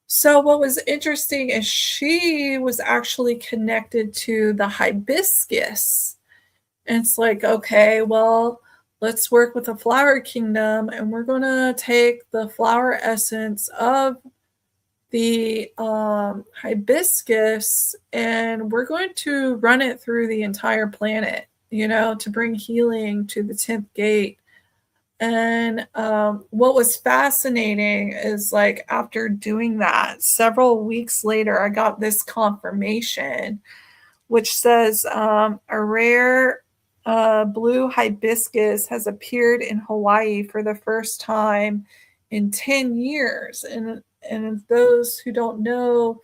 So what was interesting is she was actually connected to the hibiscus. And it's like, okay, well, let's work with the flower kingdom, and we're going to take the flower essence of the hibiscus, and we're going to run it through the entire planet, to bring healing to the 10th gate. And what was fascinating is, like, after doing that, several weeks later, I got this confirmation, which says a rare blue hibiscus has appeared in Hawaii for the first time in 10 years. And those who don't know,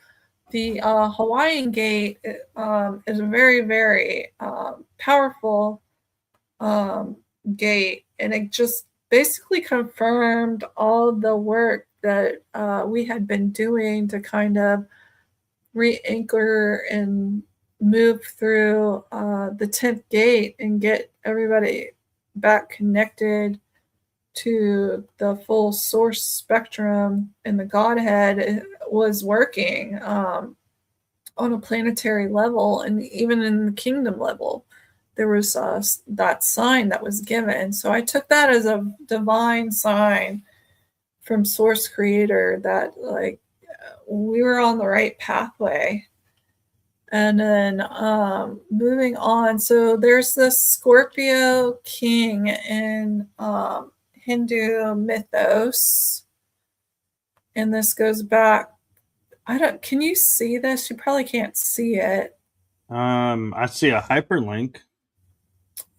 the Hawaiian gate is a very, very powerful gate. And it just basically confirmed all the work that we had been doing to kind of re-anchor and move through the 10th gate and get everybody back connected to the full source spectrum and the Godhead was working on a planetary level, and even in the kingdom level there was that sign that was given. So I took that as a divine sign from source creator that like we were on the right pathway. And then moving on, so there's this Scorpio king in Hindu mythos, and this goes back. Can you see this? You probably can't see it. I see a hyperlink.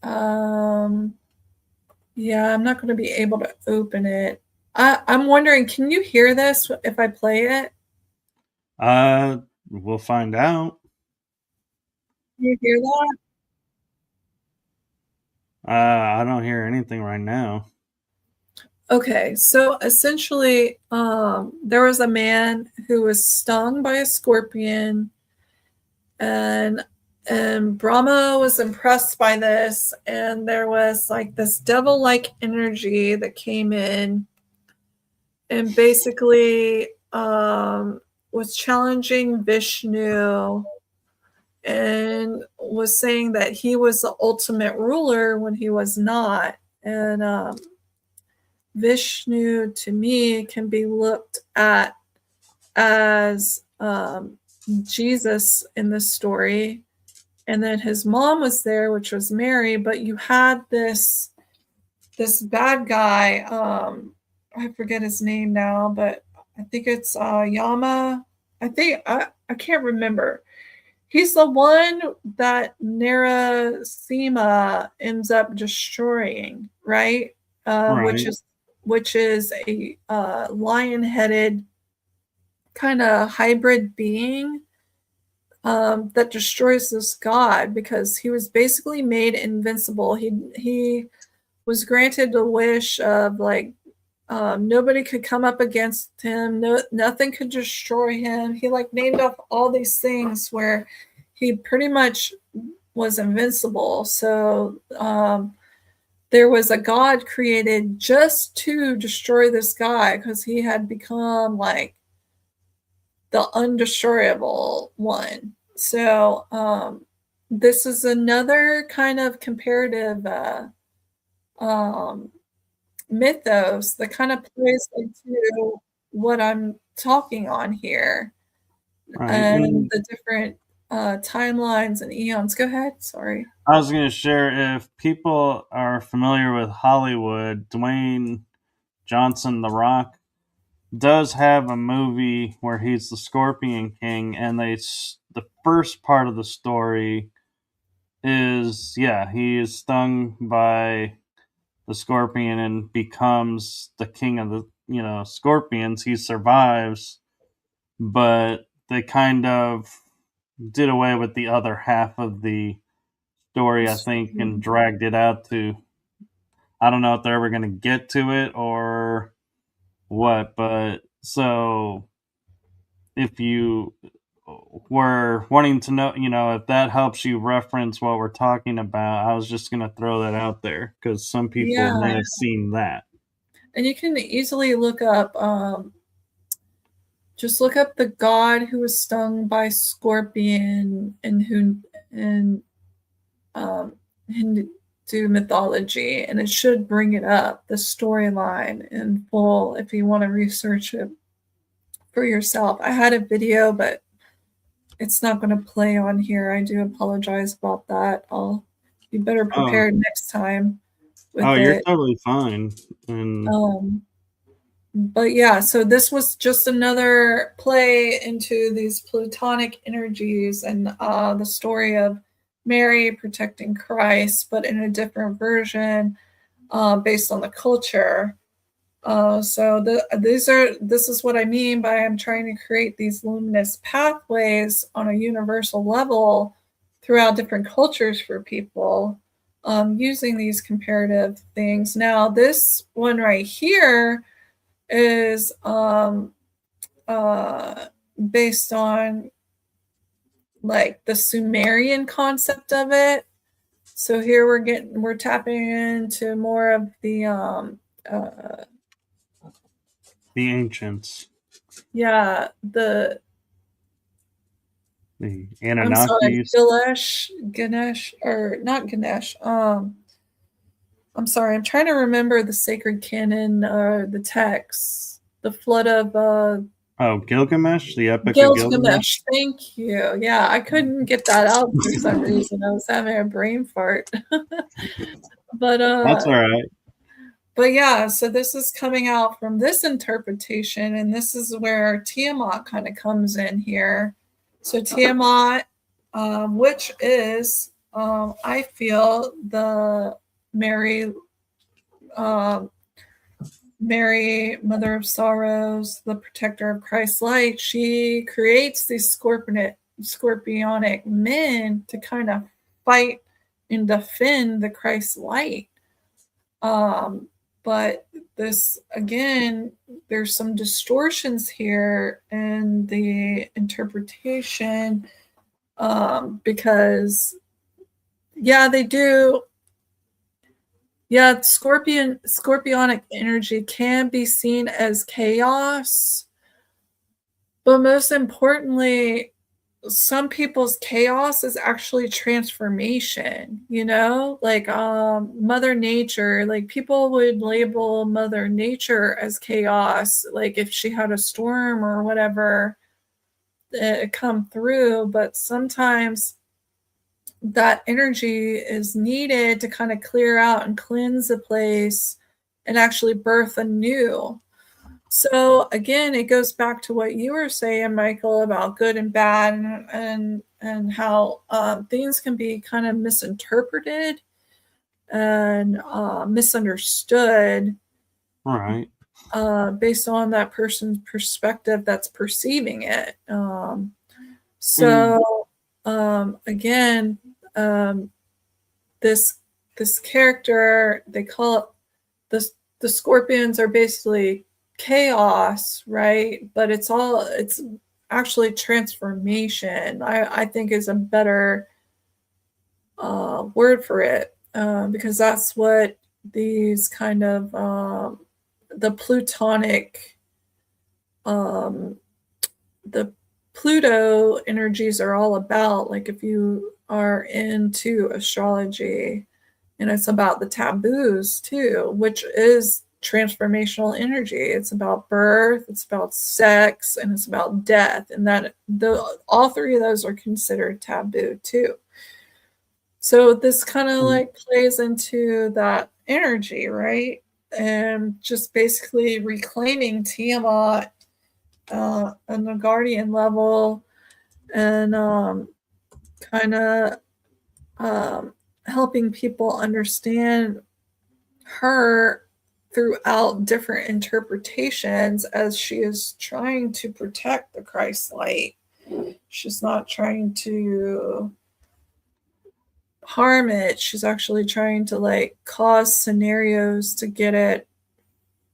Yeah, I'm not going to be able to open it. I'm wondering, can you hear this if I play it? We'll find out. Can you hear that? I don't hear anything right now. Okay, so essentially, there was a man who was stung by a scorpion, and Brahma was impressed by this, and there was like this devil-like energy that came in, and basically was challenging Vishnu, and was saying that he was the ultimate ruler when he was not, and Vishnu, to me, can be looked at as Jesus in this story. And then his mom was there, which was Mary, but you had this bad guy. I forget his name now, but I think it's Yama. I can't remember. He's the one that Narasima ends up destroying, right? Right. Which is a lion-headed kind of hybrid being that destroys this god because he was basically made invincible. He was granted the wish of like nobody could come up against him. Nothing could destroy him. He like named off all these things where he pretty much was invincible. So there was a god created just to destroy this guy because he had become like the undestroyable one. So this is another kind of comparative mythos that kind of plays into what I'm talking on here, Right. and the different timelines and eons. Go ahead. Sorry. I was going to share, if people are familiar with Hollywood, Dwayne Johnson, The Rock, does have a movie where he's the Scorpion King, and the first part of the story is, he is stung by the scorpion and becomes the king of the scorpions. He survives, but they kind of did away with the other half of the story, I think, and dragged it out to, I don't know if they're ever going to get to it or what, but so if you were wanting to know, if that helps you reference what we're talking about, I was just going to throw that out there because some people may have seen that. And you can easily look up, just look up the god who was stung by scorpion in Hindu mythology, and it should bring it up, the storyline in full, if you want to research it for yourself. I had a video, but it's not going to play on here. I do apologize about that. I'll be better prepared next time with it. You're totally fine. But yeah, so this was just another play into these plutonic energies and the story of Mary protecting Christ, but in a different version based on the culture. This is what I mean by I'm trying to create these luminous pathways on a universal level throughout different cultures for people using these comparative things. Now, this one right here is based on like the Sumerian concept of it. So here we're tapping into more of the ancients, the I'm sorry, Anunnakis. Ganesh, or not Ganesh. I'm sorry, I'm trying to remember the sacred canon, the texts, the flood of Gilgamesh, the Epic of Gilgamesh. Gilgamesh. Thank you. Yeah, I couldn't get that out for some reason. I was having a brain fart. but That's all right. But yeah, so this is coming out from this interpretation, and this is where Tiamat kind of comes in here. So Tiamat, which is, I feel, the Mary, Mary, Mother of Sorrows, the protector of Christ's light. She creates these scorpionic men to kind of fight and defend the Christ light. But this, again, there's some distortions here in the interpretation because, yeah, they do. Yeah, scorpionic energy can be seen as chaos, but most importantly, some people's chaos is actually transformation, like Mother Nature. Like, people would label Mother Nature as chaos, like if she had a storm or whatever come through, but sometimes that energy is needed to kind of clear out and cleanse a place and actually birth anew. So again, it goes back to what you were saying, Michael, about good and bad, and how things can be kind of misinterpreted and misunderstood, Right. Based on that person's perspective that's perceiving it. Again, this character, they call it the scorpions are basically chaos, right? But it's actually transformation, I think, is a better word for it, because that's what these kind of the plutonic the Pluto energies are all about. Like, if you are into astrology, and it's about the taboos too, which is transformational energy. It's about birth, it's about sex, and it's about death. And that all three of those are considered taboo too. So this kind of like plays into that energy, right? And just basically reclaiming Tiamat on the guardian level, and kind of helping people understand her throughout different interpretations as she is trying to protect the Christ light. She's not trying to harm it. She's actually trying to like cause scenarios to get it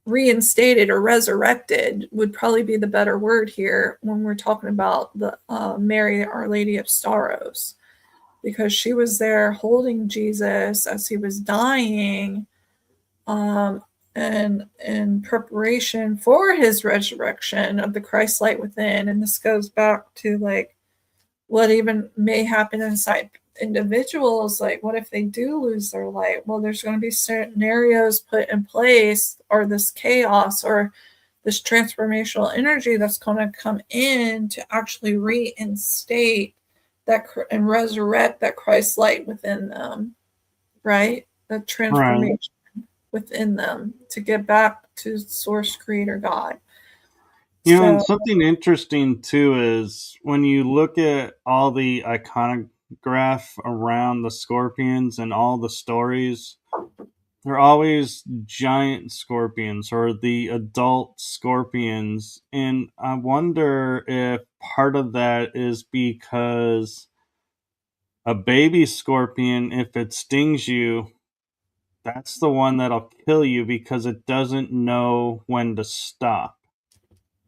reinstated or resurrected, would probably be the better word here when we're talking about the Mary, Our Lady of Sorrows, because she was there holding Jesus as he was dying, and in preparation for his resurrection of the Christ light within. And this goes back to like what even may happen inside individuals. Like, what if they do lose their light? Well, there's going to be scenarios put in place, or this chaos or this transformational energy that's going to come in to actually reinstate that and resurrect that Christ light within them, right? The transformation within them to get back to source creator God. And something interesting too is when you look at all the iconic graph around the scorpions and all the stories, they're always giant scorpions or the adult scorpions. And I wonder if part of that is because a baby scorpion, if it stings you, that's the one that'll kill you because it doesn't know when to stop.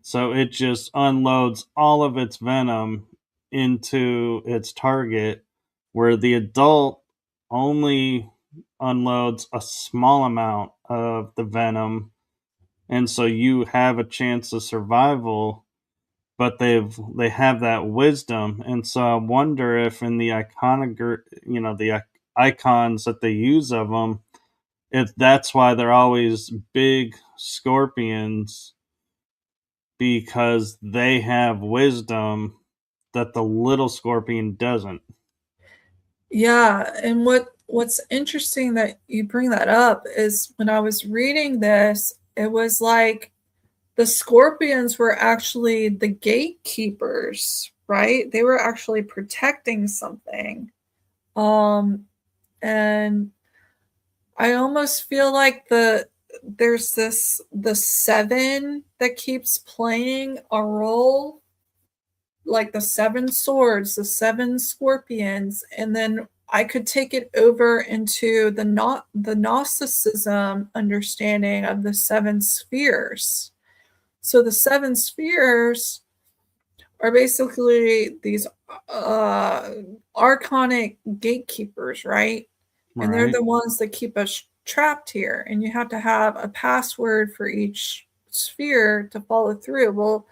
So it just unloads all of its venom into its target, where the adult only unloads a small amount of the venom. And so you have a chance of survival, but they have that wisdom. And so I wonder if in the the icons that they use of them, if that's why they're always big scorpions, because they have wisdom that the little scorpion doesn't. Yeah, and what's interesting that you bring that up is when I was reading this, it was like the scorpions were actually the gatekeepers, right? They were actually protecting something. And I almost feel like there's the seven that keeps playing a role, like the seven swords, the seven scorpions, and then I could take it over into the Gnosticism understanding of the seven spheres. So the seven spheres are basically these archonic gatekeepers, right? And they're Right. the ones that keep us trapped here. And you have to have a password for each sphere to follow through. Well,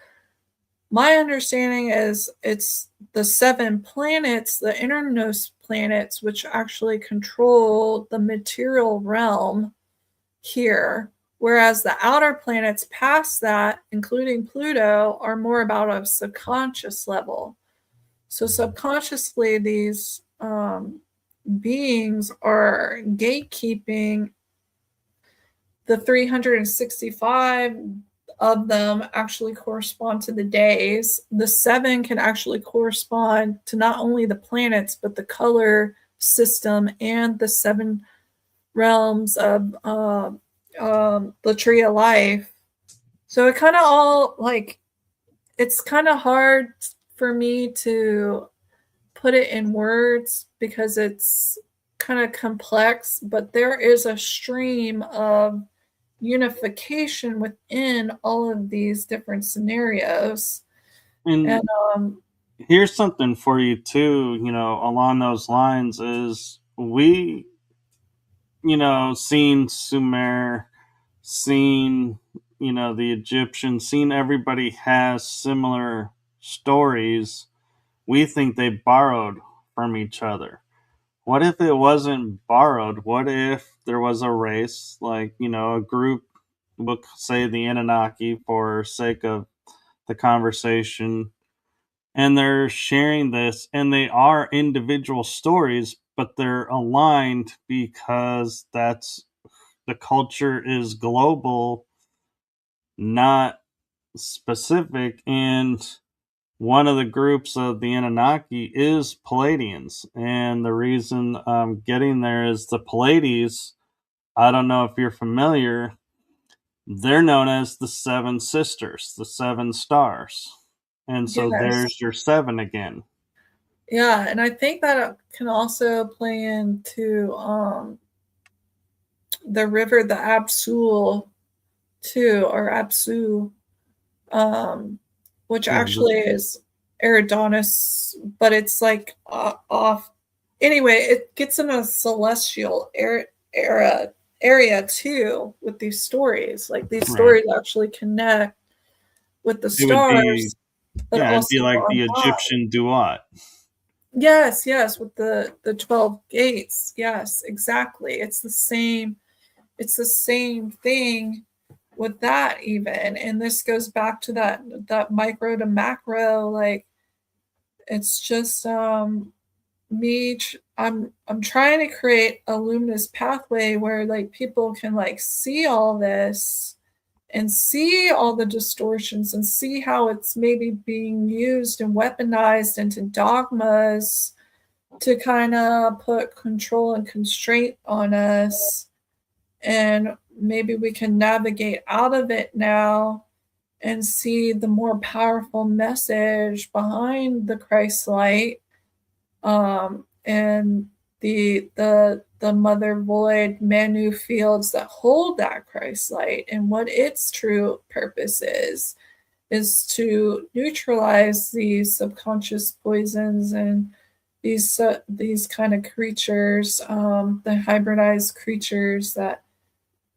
my understanding is it's the seven planets, the innermost planets, which actually control the material realm here. Whereas the outer planets past that, including Pluto, are more about a subconscious level. So subconsciously, these beings are gatekeeping the 365 of them actually correspond to the days. The seven can actually correspond to not only the planets, but the color system and the seven realms of the tree of life. So it kind of all like, it's kind of hard for me to put it in words because it's kind of complex, but there is a stream of unification within all of these different scenarios. And And here's something for you too, along those lines is we, seen Sumer, seen, the Egyptians, seen everybody has similar stories. We think they borrowed from each other. What if it wasn't borrowed? What if there was a race, like, a group, we'll say the Anunnaki for sake of the conversation, and they're sharing this, and they are individual stories, but they're aligned because that's the culture is global, not specific. And one of the groups of the Anunnaki is Palladians. And the reason I'm getting there is the Pallades, I don't know if you're familiar, they're known as the Seven Sisters, the Seven Stars. And so yes, there's your seven again. yeah, and I think that can also play into the river, the Absul too, or Absu, um, which Yeah, actually is Eridanus, but it's like off. Anyway, it gets in a celestial area too with these stories. Like these right. stories actually connect with the It would be, stars, but yeah, it'd be also like our the mind. Egyptian duat. Yes, yes, with the 12 gates. Yes, exactly. It's the same thing with that even. And this goes back to that micro to macro, like it's just I'm trying to create a luminous pathway where like people can like see all this and see all the distortions and see how it's maybe being used and weaponized into dogmas to kind of put control and constraint on us, and maybe we can navigate out of it now and see the more powerful message behind the Christ light, and the mother void Manu fields that hold that Christ light, and what its true purpose is to neutralize these subconscious poisons and these kind of creatures, the hybridized creatures that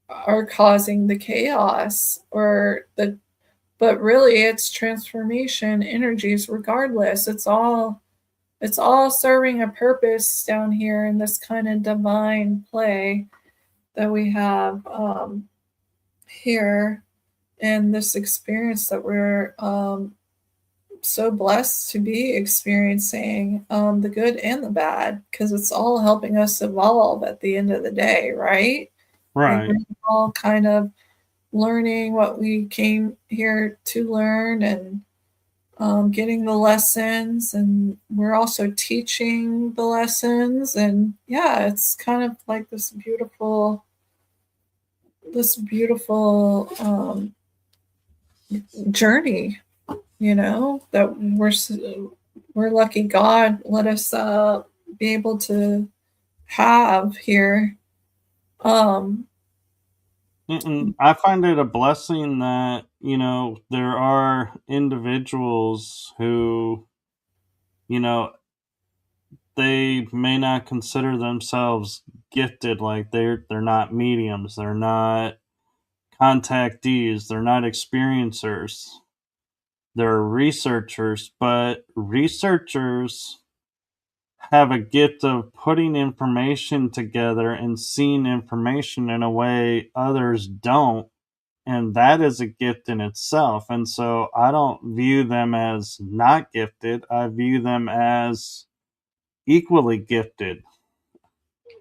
are causing the chaos, but really it's transformation energies regardless. It's all serving a purpose down here in this kind of divine play that we have, here, in this experience that we're so blessed to be experiencing, the good and the bad, because it's all helping us evolve at the end of the day, right? Like Right. we're all kind of learning what we came here to learn, and getting the lessons, and we're also teaching the lessons. And yeah, it's kind of like this beautiful journey, that we're lucky God let us be able to have here. um And I find it a blessing that, there are individuals who, you know, they may not consider themselves gifted, like they're not mediums, they're not contactees, they're not experiencers. They're researchers, but researchers have a gift of putting information together and seeing information in a way others don't, and that is a gift in itself. And so I don't view them as not gifted, I view them as equally gifted.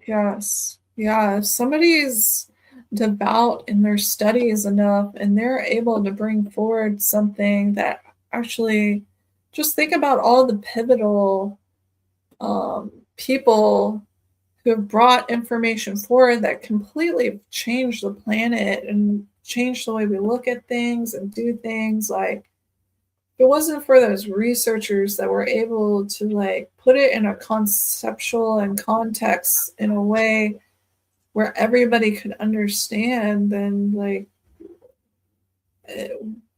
Yes. Yeah. If somebody's devout in their studies enough and they're able to bring forward something that actually, just think about all the pivotal people who have brought information forward that completely changed the planet and changed the way we look at things and do things. Like, if it wasn't for those researchers that were able to like put it in a conceptual and context in a way where everybody could understand, then like eh,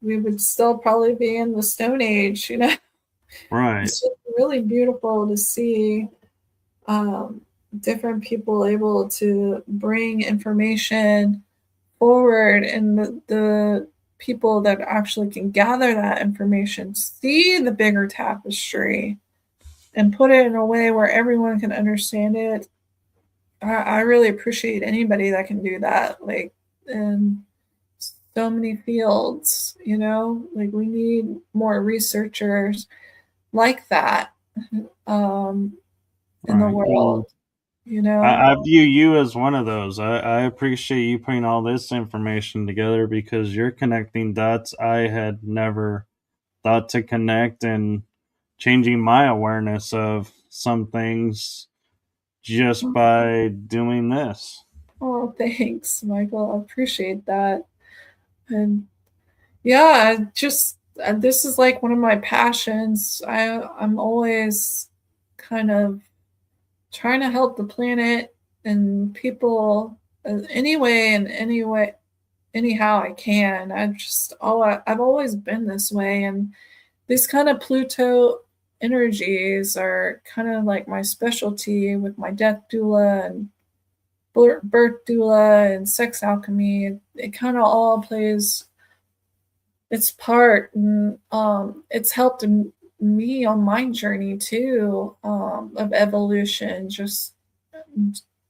we would still probably be in the Stone Age. Right. It's just really beautiful to see, um, different people able to bring information forward, and the people that actually can gather that information see the bigger tapestry and put it in a way where everyone can understand it. I really appreciate anybody that can do that, like, in so many fields, like we need more researchers like that, um, in the Right. And world, you know? I view you as one of those. I appreciate you putting all this information together because you're connecting dots I had never thought to connect, and changing my awareness of some things just by doing this. Oh, thanks, Michael. I appreciate that. And yeah, just this is like one of my passions. I'm always kind of trying to help the planet and people, anyway and anyway anyhow I can. I've always been this way, and these kind of Pluto energies are kind of like my specialty with my death doula and birth doula and sex alchemy. It kind of all plays its part, and it's helped me on my journey too, of evolution. Just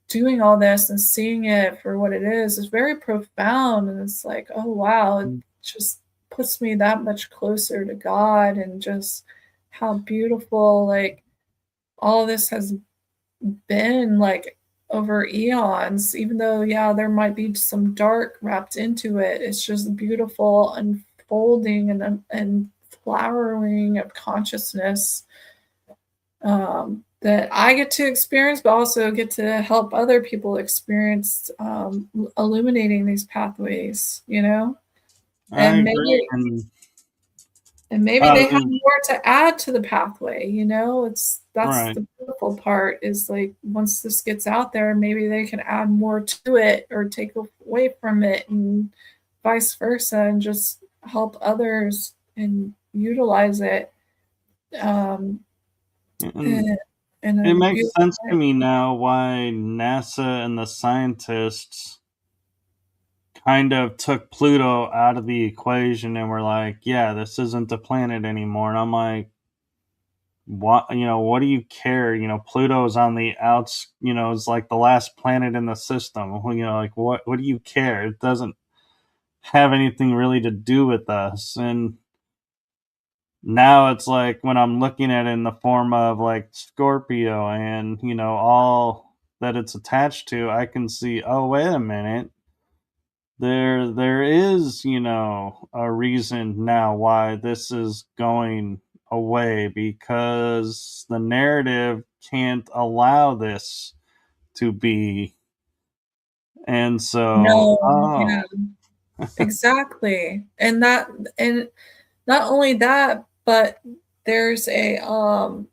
doing all this and seeing it for what it is very profound, and it's like, oh wow, it just puts me that much closer to God, and just how beautiful, like, all this has been, like, over eons. Even though, yeah, there might be some dark wrapped into it, it's just beautiful unfolding and flowering of consciousness, that I get to experience, but also get to help other people experience, illuminating these pathways, you know? I And agree. maybe they have more to add to the pathway, you know? That's Right. the beautiful part, is like once this gets out there, maybe they can add more to it or take away from it, and vice versa, and just help others and utilize it, And in a it makes beautiful sense to way. me now why NASA and the scientists kind of took Pluto out of the equation and were like, yeah, this isn't a planet anymore. And I'm like, what, what do you care? Pluto's on the outs, is like the last planet in the system. Like what do you care? It doesn't have anything really to do with us. And now it's like when I'm looking at it in the form of like Scorpio and, all that it's attached to, I can see, oh, wait a minute. There is, a reason now why this is going away, because the narrative can't allow this to be. And so, No, yeah, oh, exactly. And not only that, but there's a um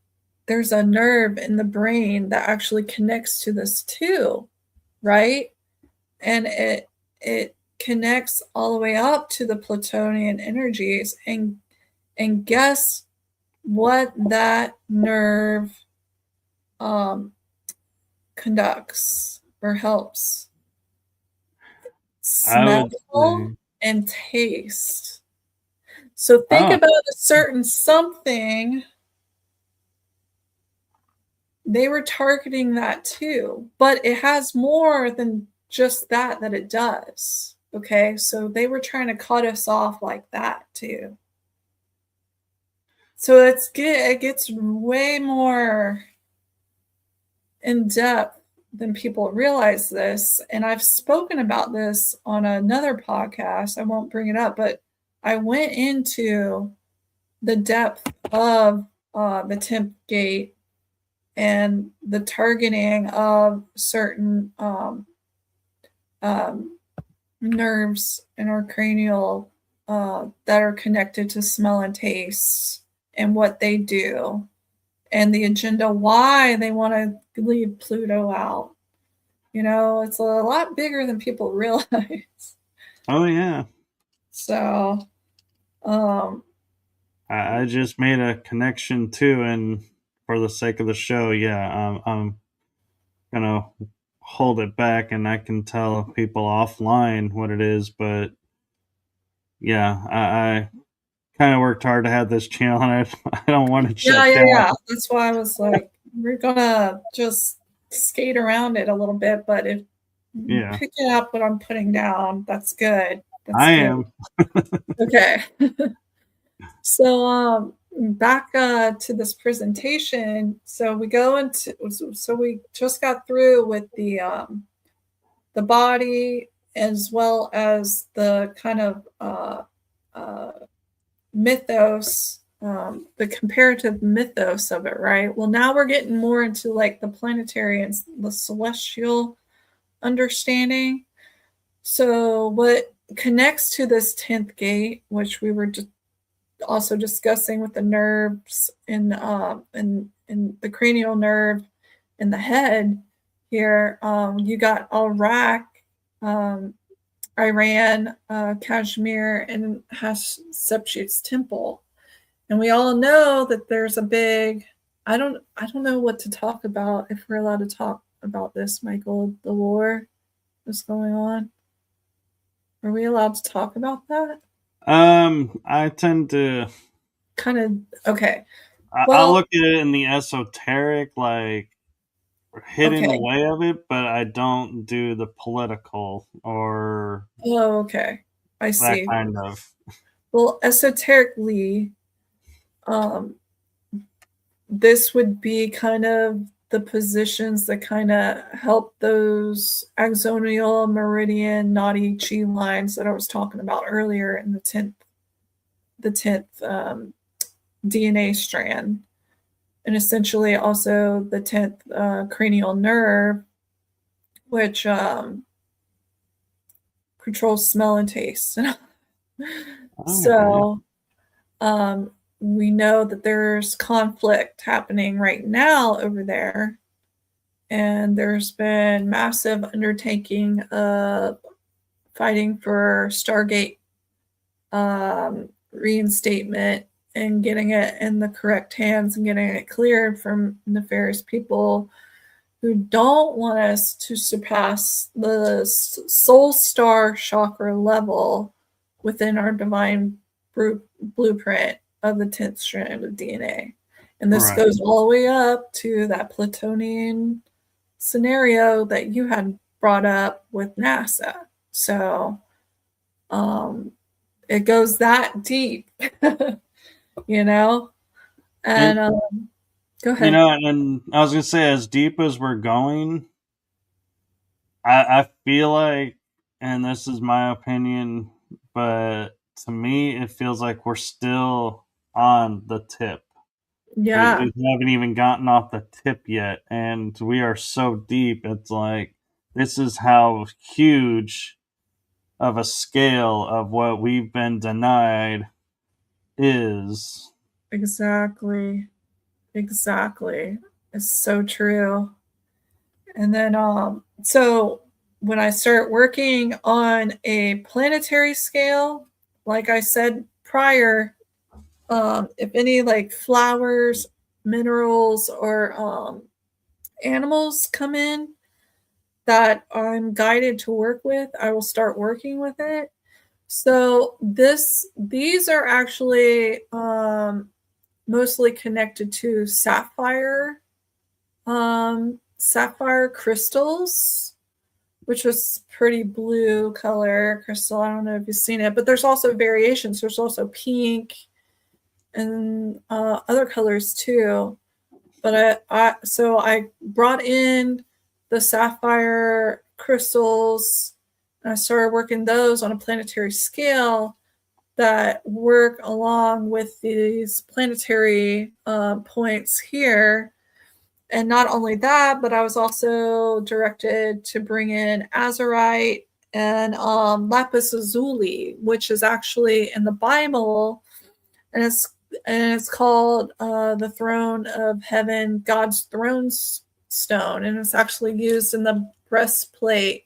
there's a nerve in the brain that actually connects to this too, right? And it connects all the way up to the Plutonian energies, and guess what that nerve um conducts or helps? I would Smell say, and taste. So think oh, about a certain something. They were targeting that too, but it has more than just that it does. Okay, so they were trying to cut us off like that too. So it gets way more in depth than people realize this. And I've spoken about this on another podcast. I won't bring it up, but I went into the depth of the 10th gate and the targeting of certain um, nerves in our cranial that are connected to smell and taste, and what they do, and the agenda why they want to leave Pluto out. You know, it's a lot bigger than people realize. oh yeah. So, um, I just made a connection too, and for the sake of the show, yeah, I'm gonna hold it back, and I can tell people offline what it is. But yeah, I kind of worked hard to have this channel, and I don't want it yeah, shut yeah, down. yeah. That's why I was like, we're gonna just skate around it a little bit, but if Yeah, picking up what I'm putting down, that's good. That's I good. am. Okay. So back to this presentation. So we go into so we just got through with the body, as well as the kind of uh, mythos, the comparative mythos of it, right? Well, now we're getting more into like the planetary and the celestial understanding. So what connects to this 10th gate, which we were just also discussing with the nerves in the cranial nerve in the head here, you got Iraq, um, Iran, Kashmir, and Hatshepsut's temple. And we all know that there's a big, I don't know what to talk about, if we're allowed to talk about this, Michael, the war that's going on. Are we allowed to talk about that? I tend to. Kind of, okay. I Well, look at it in the esoteric, like hidden okay. away of it, but I don't do the political or Oh, okay. I that see. kind of. Well, esoterically, um, this would be kind of the positions that kind of help those axonal, meridian, naughty chi lines that I was talking about earlier in the 10th DNA strand. and essentially also the 10th cranial nerve, which controls smell and taste. Okay. So we know that there's conflict happening right now over there, and there's been massive undertaking of fighting for Stargate reinstatement and getting it in the correct hands and getting it cleared from nefarious people who don't want us to surpass the soul star chakra level within our divine blueprint of the 10th strand of DNA. And this Right. goes all the way up to that Plutonian scenario that you had brought up with NASA. So it goes that deep, you know? And And go ahead. and I was gonna say, as deep as we're going, I feel like, and this is my opinion, but to me, it feels like we're still on the tip. Yeah, We haven't even gotten off the tip yet, and we are so deep. It's like this is how huge of a scale of what we've been denied is. exactly. Exactly. It's so true. And then so when I start working on a planetary scale, like I said prior, if any like flowers, minerals, or animals come in that I'm guided to work with, I will start working with it. So these are actually mostly connected to sapphire crystals, which was pretty blue color crystal. I don't know if you've seen it, but there's also variations. There's also pink and other colors too. But I brought in the sapphire crystals and I started working those on a planetary scale that work along with these planetary points here. And not only that, but I was also directed to bring in azurite and lapis lazuli, which is actually in the Bible, and it's called the throne of heaven, God's throne stone, and it's actually used in the breastplate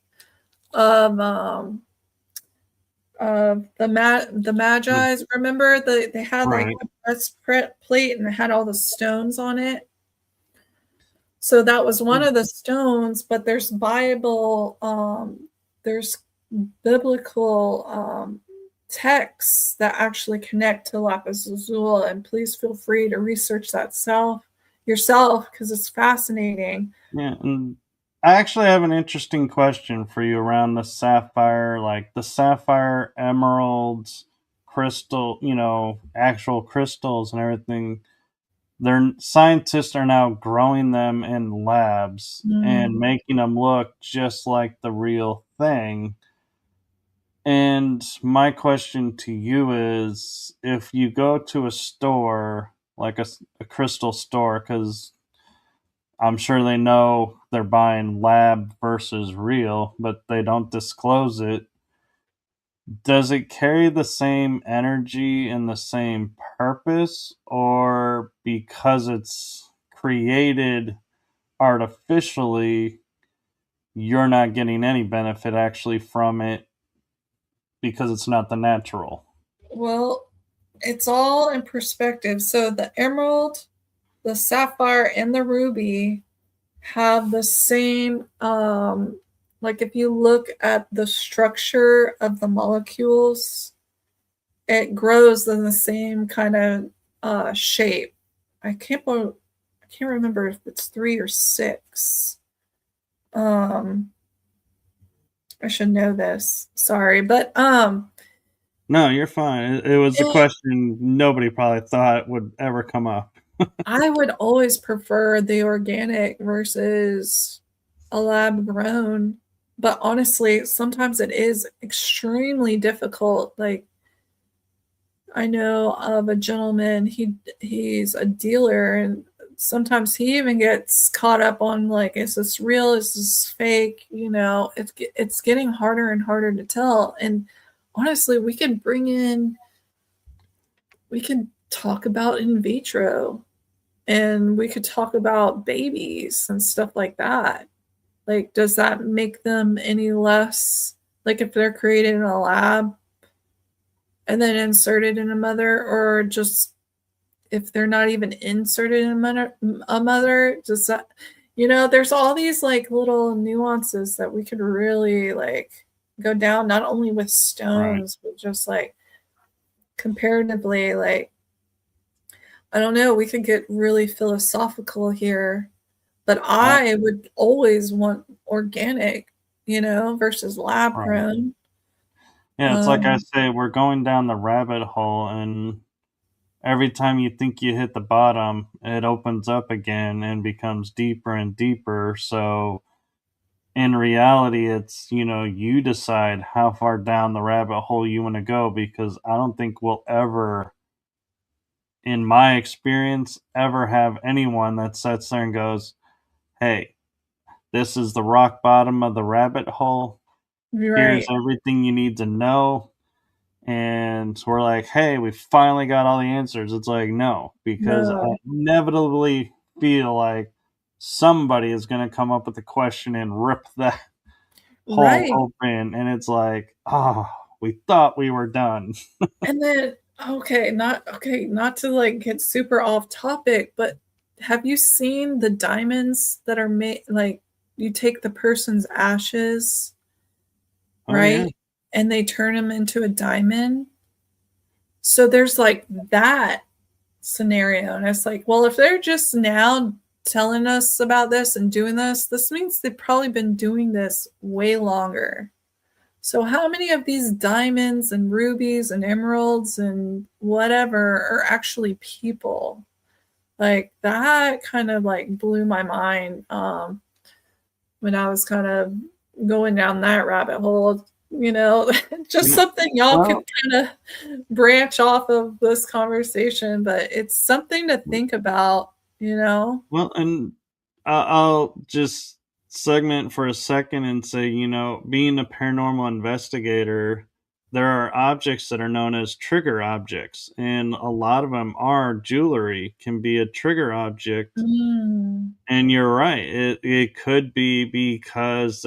of the Magi's. Remember, they had like Right. a breastplate and it had all the stones on it. So that was one of the stones, but there's there's biblical texts that actually connect to lapis lazuli, and please feel free to research that yourself because it's fascinating. Yeah, and I actually have an interesting question for you around the sapphire, like the sapphire, emeralds, crystal, actual crystals and everything. Their scientists are now growing them in labs and Mm. making them look just like the real thing. And my question to you is, if you go to a store, like a crystal store, because I'm sure they know they're buying lab versus real, but they don't disclose it. Does it carry the same energy and the same purpose, or because it's created artificially, you're not getting any benefit actually from it because it's not the natural? Well, it's all in perspective. So the emerald, the sapphire, and the ruby have the same like if you look at the structure of the molecules, it grows in the same kind of shape. I can't remember if it's 3 or 6. um I should know this, sorry, but No, you're fine. It was a it, question nobody probably thought would ever come up. I would always prefer the organic versus a lab grown. But honestly, sometimes it is extremely difficult. Like I know of a gentleman, he's a dealer and sometimes he even gets caught up on like, is this real? Is this fake? You know, it's getting harder and harder to tell. And honestly, we can talk about in vitro, and we could talk about babies and stuff like that. Like, does that make them any less, like if they're created in a lab and then inserted in a mother, or just if they're not even inserted in a mother, does that, you know, there's all these like little nuances that we could really like go down, not only with stones, but just like comparatively, like, I don't know, we could get really philosophical here, but I would always want organic, you know, versus lab grown. Yeah, it's like I say, we're going down the rabbit hole, and every time you think you hit the bottom, it opens up again and becomes deeper and deeper. So in reality, it's, you decide how far down the rabbit hole you want to go, because I don't think we'll ever, in my experience, ever have anyone that sits there and goes, hey, this is the rock bottom of the rabbit hole. Here's Right. everything you need to know. And we're like, hey, we finally got all the answers. It's like, no, because I No. inevitably feel like somebody is going to come up with a question and rip that hole Right. open. And it's like, oh, we thought we were done. And then, not to like get super off topic, but have you seen the diamonds that are made, like you take the person's ashes, Oh, yeah. right? And they turn them into a diamond. So there's like that scenario. And it's like, well, if they're just now telling us about this and doing this means they've probably been doing this way longer. So how many of these diamonds and rubies and emeralds and whatever are actually people? Like that kind of like blew my mind when I was kind of going down that rabbit hole, you know, just Yeah. something y'all Well, could kind of branch off of this conversation, but it's something to think about, you know? well, and I'll just segment for a second and say, being a paranormal investigator, there are objects that are known as trigger objects, and a lot of them are jewelry, can be a trigger object. Mm, And you're right. It could be because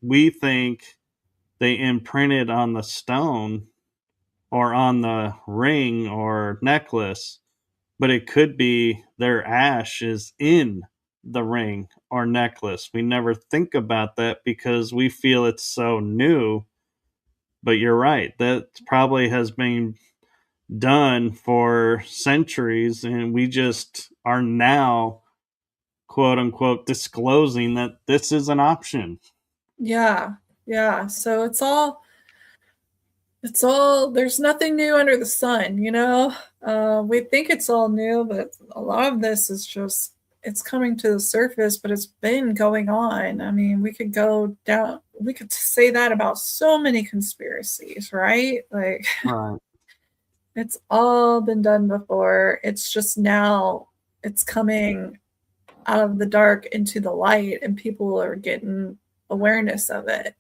we think they imprinted on the stone or on the ring or necklace, but it could be their ash is in the ring or necklace. We never think about that because we feel it's so new. But you're right. That probably has been done for centuries, and we just are now, quote unquote, disclosing that this is an option. yeah, yeah. So it's all, there's nothing new under the sun, you know? We think it's all new, but a lot of this is just, it's coming to the surface, but it's been going on. I mean, we could say that about so many conspiracies, right? Like, Right. it's all been done before. It's just now it's coming out of the dark into the light, and people are getting awareness of it.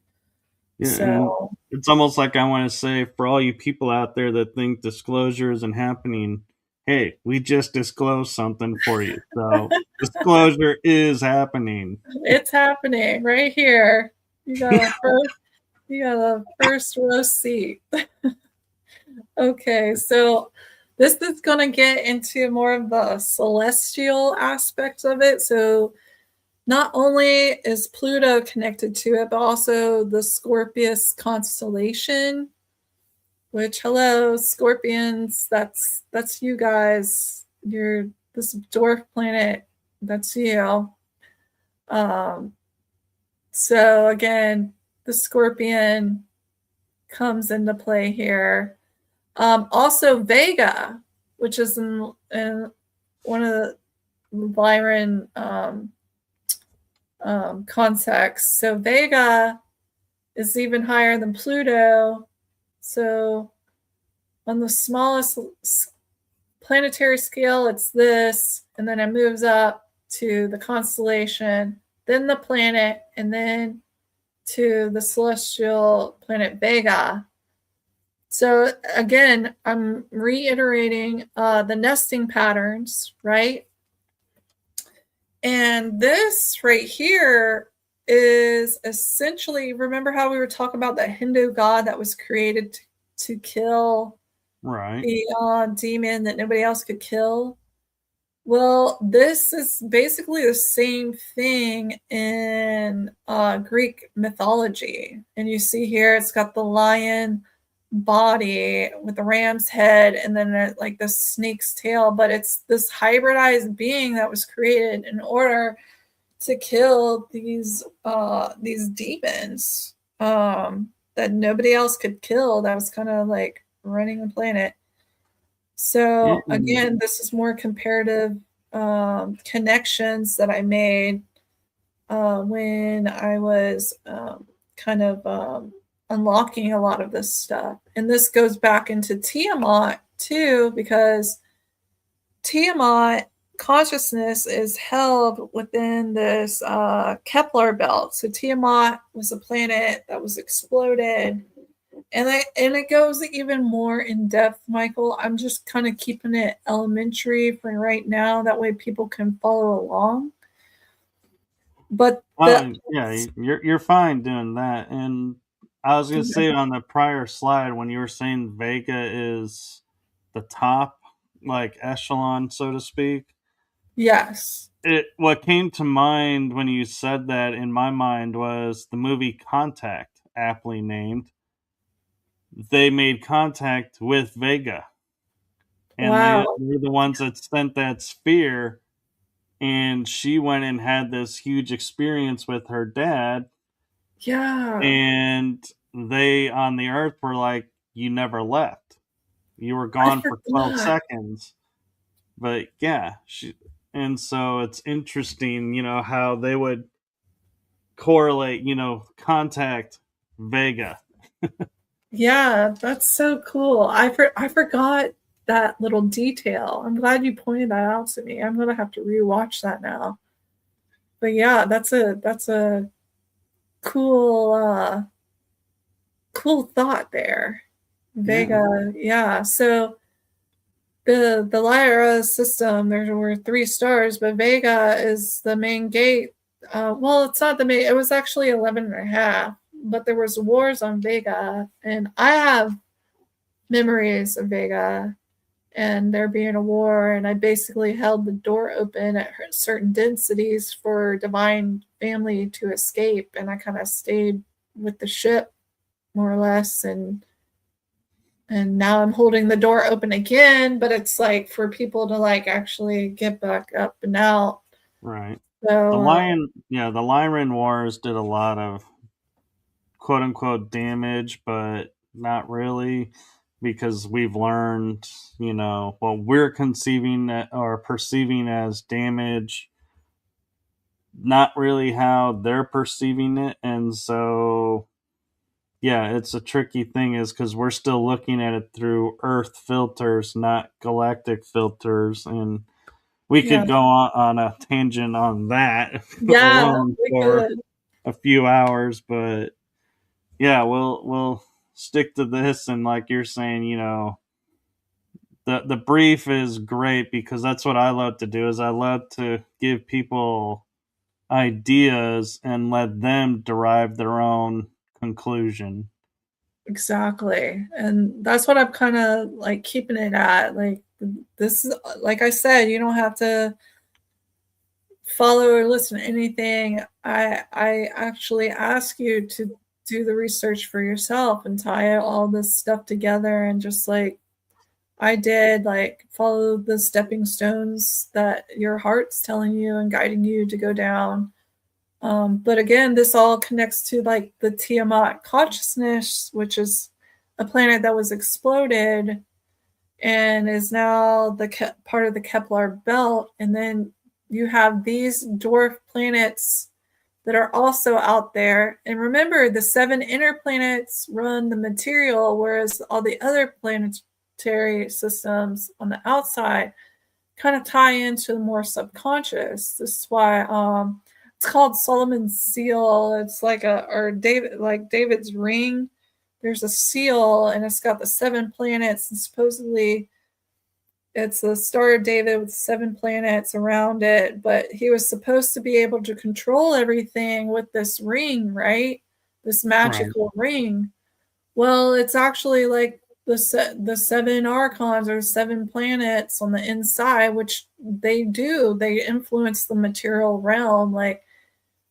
Yeah, and So, it's almost like I want to say, for all you people out there that think disclosure isn't happening, hey, we just disclosed something for you. So disclosure is happening. it's happening right here. You got a first row seat. Okay, so this is going to get into more of the celestial aspects of it. So not only is Pluto connected to it, but also the Scorpius constellation, which, hello, Scorpions, that's you guys. You're this dwarf planet, that's you. Um, so again, the Scorpion comes into play here. Also, Vega, which is in one of the Lyran contexts. So Vega is even higher than Pluto. So on the smallest planetary scale, it's this. and then it moves up to the constellation, then the planet, and then to the celestial planet Vega. So again, I'm reiterating the nesting patterns, right? And this right here is essentially, remember how we were talking about that Hindu god that was created to kill the demon that nobody else could kill? Well, this is basically the same thing in Greek mythology. And you see here, it's got the lion body with the ram's head and then like the snake's tail, but it's this hybridized being that was created in order to kill these demons that nobody else could kill, that was kind of like running the planet. So again, this is more comparative connections that I made when I was kind of unlocking a lot of this stuff. And this goes back into Tiamat too, because Tiamat consciousness is held within this Kepler belt. So Tiamat was a planet that was exploded. And it goes even more in depth, Michael. I'm just kind of keeping it elementary for right now. That way people can follow along. But you're fine doing that. And I was going to say on the prior slide, when you were saying Vega is the top, like echelon, so to speak. Yes. What came to mind when you said that in my mind was the movie Contact, aptly named. They made contact with Vega. And they were the ones that sent that sphere. And she went and had this huge experience with her dad. Yeah. And they on the Earth were like, you never left. You were gone for 12 seconds. But yeah, and so it's interesting, how they would correlate, contact Vega. Yeah, that's so cool. I forgot that little detail. I'm glad you pointed that out to me. I'm gonna have to rewatch that now. But yeah, that's a cool cool thought there. Vega, yeah. So the Lyra system, there were 3 stars, but Vega is the main gate. Well, it's not the main, it was actually 11 and a half, but there was wars on Vega, and I have memories of Vega and there being a war, and I basically held the door open at certain densities for divine family to escape, and I kind of stayed with the ship more or less, and now I'm holding the door open again, but it's like for people to like actually get back up and out. Right. So the Lyran Wars did a lot of quote unquote damage, but not really, because we've learned, what we're conceiving or perceiving as damage, not really how they're perceiving it. And so yeah, it's a tricky thing, is because we're still looking at it through Earth filters, not galactic filters, and we could go on a tangent on that alone for a few hours. But yeah, we'll stick to this, and like you're saying, the brief is great, because that's what I love to do. Is I love to give people ideas and let them derive their own conclusion. Exactly. And that's what I'm kind of like keeping it at. Like, this is, like I said, you don't have to follow or listen to anything. I actually ask you to do the research for yourself and tie all this stuff together, and just like I did, like follow the stepping stones that your heart's telling you and guiding you to go down. But again, this all connects to like the Tiamat consciousness, which is a planet that was exploded and is now the part of the Kepler belt. And then you have these dwarf planets that are also out there. And remember, the 7 inner planets run the material, whereas all the other planetary systems on the outside, kind of tie into the more subconscious. This is why it's called Solomon's seal. It's like David's ring. There's a seal and it's got the 7 planets, and supposedly it's the Star of David with 7 planets around it, but he was supposed to be able to control everything with this ring, right? This magical ring. Well, it's actually like the 7 archons or 7 planets on the inside, which they influence the material realm. Like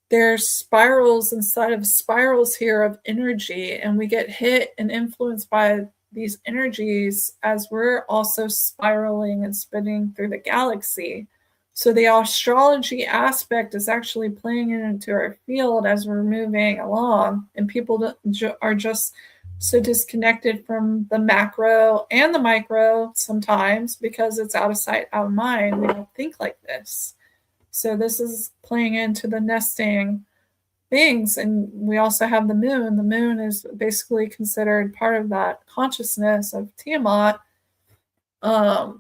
there's spirals inside of spirals here of energy, and we get hit and influenced by these energies as we're also spiraling and spinning through the galaxy. So the astrology aspect is actually playing into our field as we're moving along, and people are just so disconnected from the macro and the micro sometimes because it's out of sight, out of mind. We don't think like this. So this is playing into the nesting things. And we also have the moon. The moon is basically considered part of that consciousness of Tiamat. But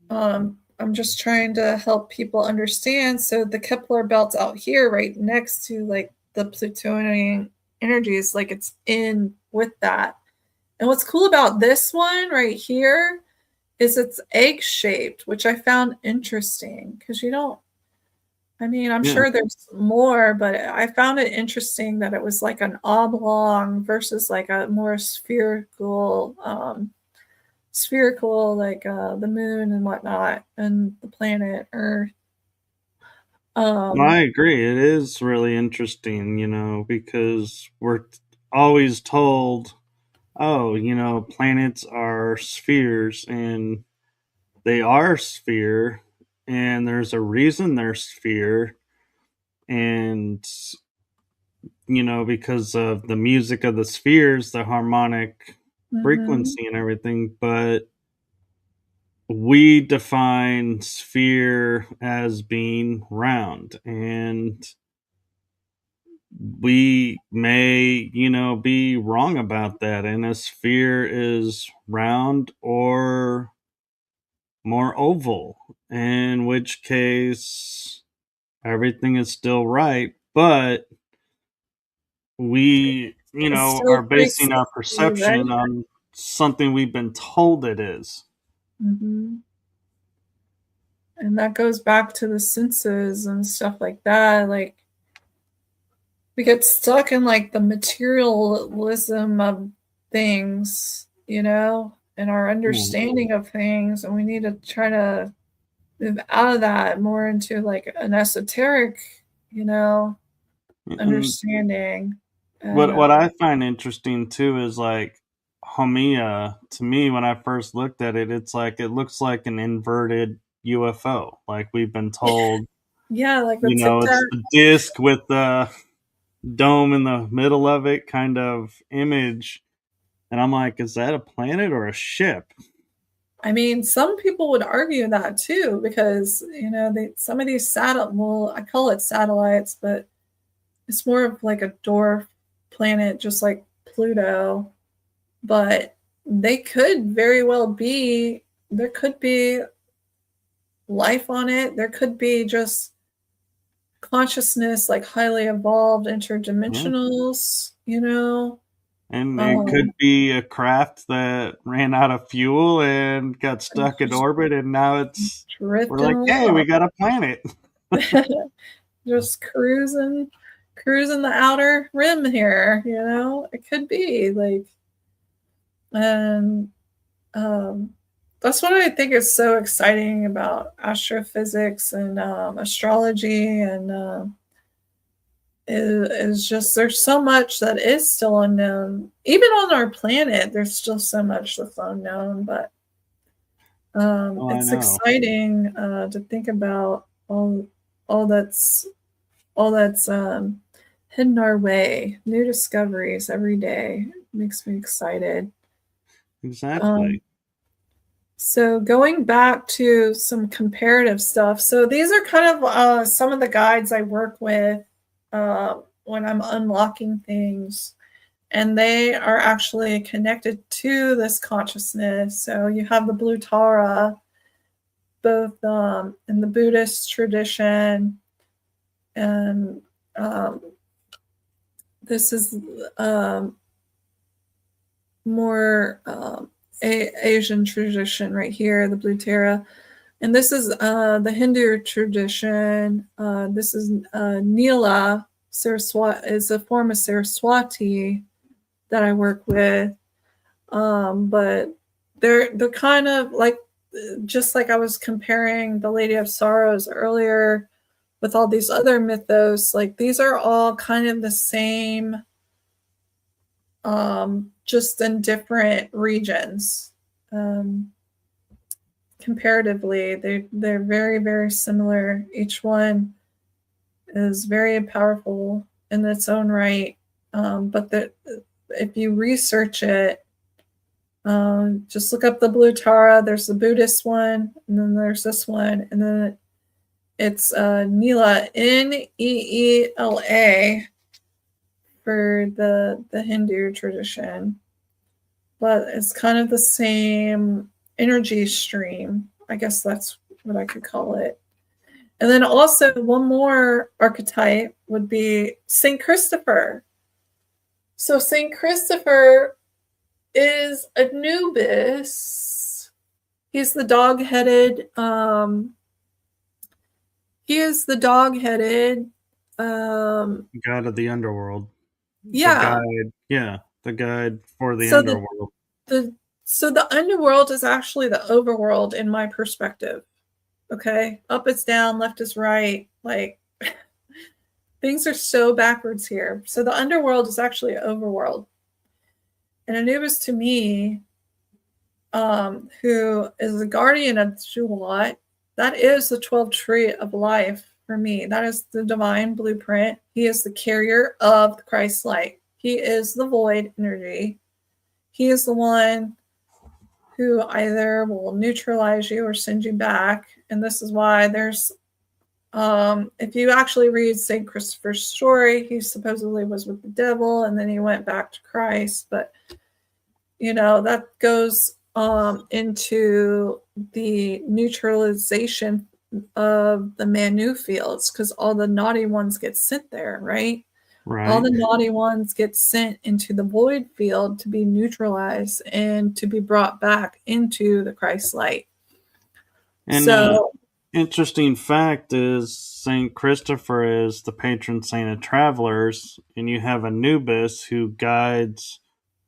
I'm just trying to help people understand. So the Kepler belt's out here right next to like the Plutonian energies, like it's in with that. And what's cool about this one right here is it's egg shaped, which I found interesting because I'm sure there's more, but I found it interesting that it was like an oblong versus like a more spherical, like the moon and whatnot, and the planet Earth. I agree. It is really interesting, because we're always told, oh, planets are spheres, and they are sphere, and there's a reason they're sphere, and because of the music of the spheres, the harmonic frequency and everything. But we define sphere as being round, and we may be wrong about that, and a sphere is round or more oval, in which case everything is still right, but we are basing our perception on something we've been told it is. And that goes back to the senses and stuff like that. Like we get stuck in like the materialism of things, and our understanding of things, and we need to try to move out of that more into like an esoteric, understanding. What I find interesting too is like Haumea. To me, when I first looked at it, it looks like an inverted UFO. Like we've been told, like it's the disc with the dome in the middle of it kind of image. And I'm like, is that a planet or a ship? I mean, some people would argue that too, because some of these I call it satellites, but it's more of like a dwarf planet, just like Pluto. But they could very well be. There could be life on it. There could be just consciousness, like highly evolved interdimensionals. And it could be a craft that ran out of fuel and got stuck in orbit, and now we're like, hey, we got a planet. Just cruising the outer rim here, it could be like, and that's what I think is so exciting about astrophysics and astrology, and is just there's so much that is still unknown. Even on our planet, there's still so much that's unknown, but it's exciting to think about all that's hidden our way. New discoveries every day. It makes me excited. Exactly. So going back to some comparative stuff. So these are kind of some of the guides I work with when I'm unlocking things, and they are actually connected to this consciousness. So you have the blue Tara, both in the Buddhist tradition, and this is more Asian tradition right here, the Blue Tara. And this is the Hindu tradition. This is Nila Saraswati, is a form of Saraswati that I work with. But they're kind of like, just like I was comparing the Lady of Sorrows earlier with all these other mythos, like these are all kind of the same, just in different regions. Comparatively, they're very, very similar. Each one is very powerful in its own right. But if you research it, just look up the Blue Tara. There's the Buddhist one, and then there's this one, and then it's Neela, Neela, for the Hindu tradition. But it's kind of the same energy stream. I guess that's what I could call it. And then also one more archetype would be Saint Christopher. So Saint Christopher is Anubis. He's the dog-headed. He is the dog-headed god of the underworld. Yeah. The guide for the underworld. So the underworld is actually the overworld in my perspective. Okay? Up is down, left is right. Like, things are so backwards here. So the underworld is actually overworld. And Anubis, to me, who is the guardian of Shulat, that is the 12 tree of life for me. That is the divine blueprint. He is the carrier of the Christ light. He is the void energy. He is the one who either will neutralize you or send you back. And this is why there's, if you actually read St. Christopher's story, he supposedly was with the devil and then he went back to Christ. But, that goes into the neutralization of the Manu fields, because all the naughty ones get sent there, right? Right. All the naughty ones get sent into the void field to be neutralized and to be brought back into the Christ light. And so, interesting fact is Saint Christopher is the patron saint of travelers, and you have Anubis who guides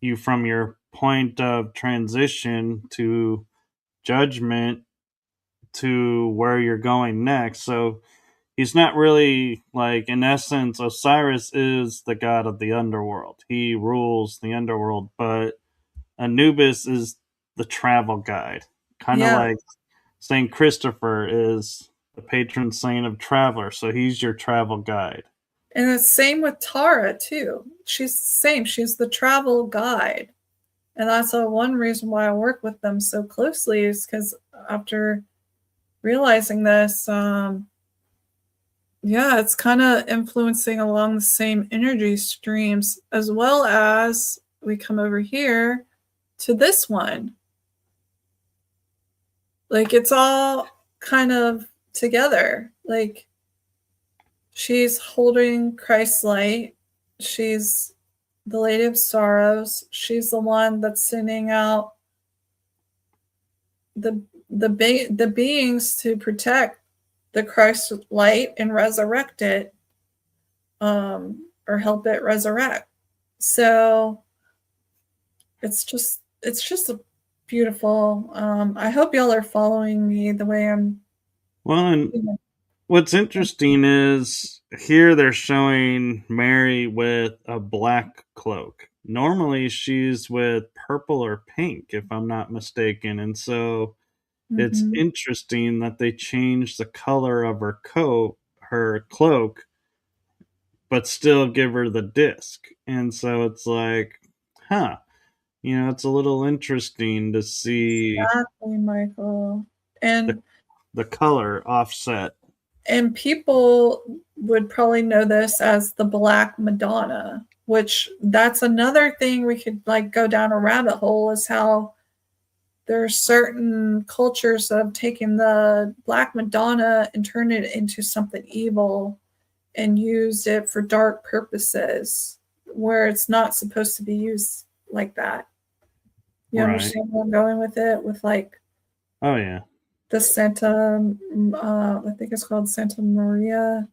you from your point of transition to judgment to where you're going next. So he's not really, like, in essence, Osiris is the god of the underworld. He rules the underworld, but Anubis is the travel guide. Kind of like St. Christopher is the patron saint of travelers, so he's your travel guide. And the same with Tara, too. She's the same. She's the travel guide. And that's one reason why I work with them so closely, is because after realizing this, it's kind of influencing along the same energy streams, as well as we come over here to this one. Like, it's all kind of together. Like, she's holding Christ's light. She's the Lady of Sorrows. She's the one that's sending out the beings to protect the Christ light and resurrect it, or help it resurrect. So it's just a beautiful. I hope y'all are following me the way I'm. Well, and what's interesting is here they're showing Mary with a black cloak. Normally she's with purple or pink, if I'm not mistaken. And so it's interesting that they changed the color of her cloak, but still give her the disc. And so it's like, it's a little interesting to see exactly, Michael, and the color offset. And people would probably know this as the Black Madonna, which that's another thing we could, like, go down a rabbit hole, is how there are certain cultures that have taken the Black Madonna and turned it into something evil and used it for dark purposes where it's not supposed to be used like that. You understand where I'm going with it? With like, oh yeah, the Santa, I think it's called Santa Maria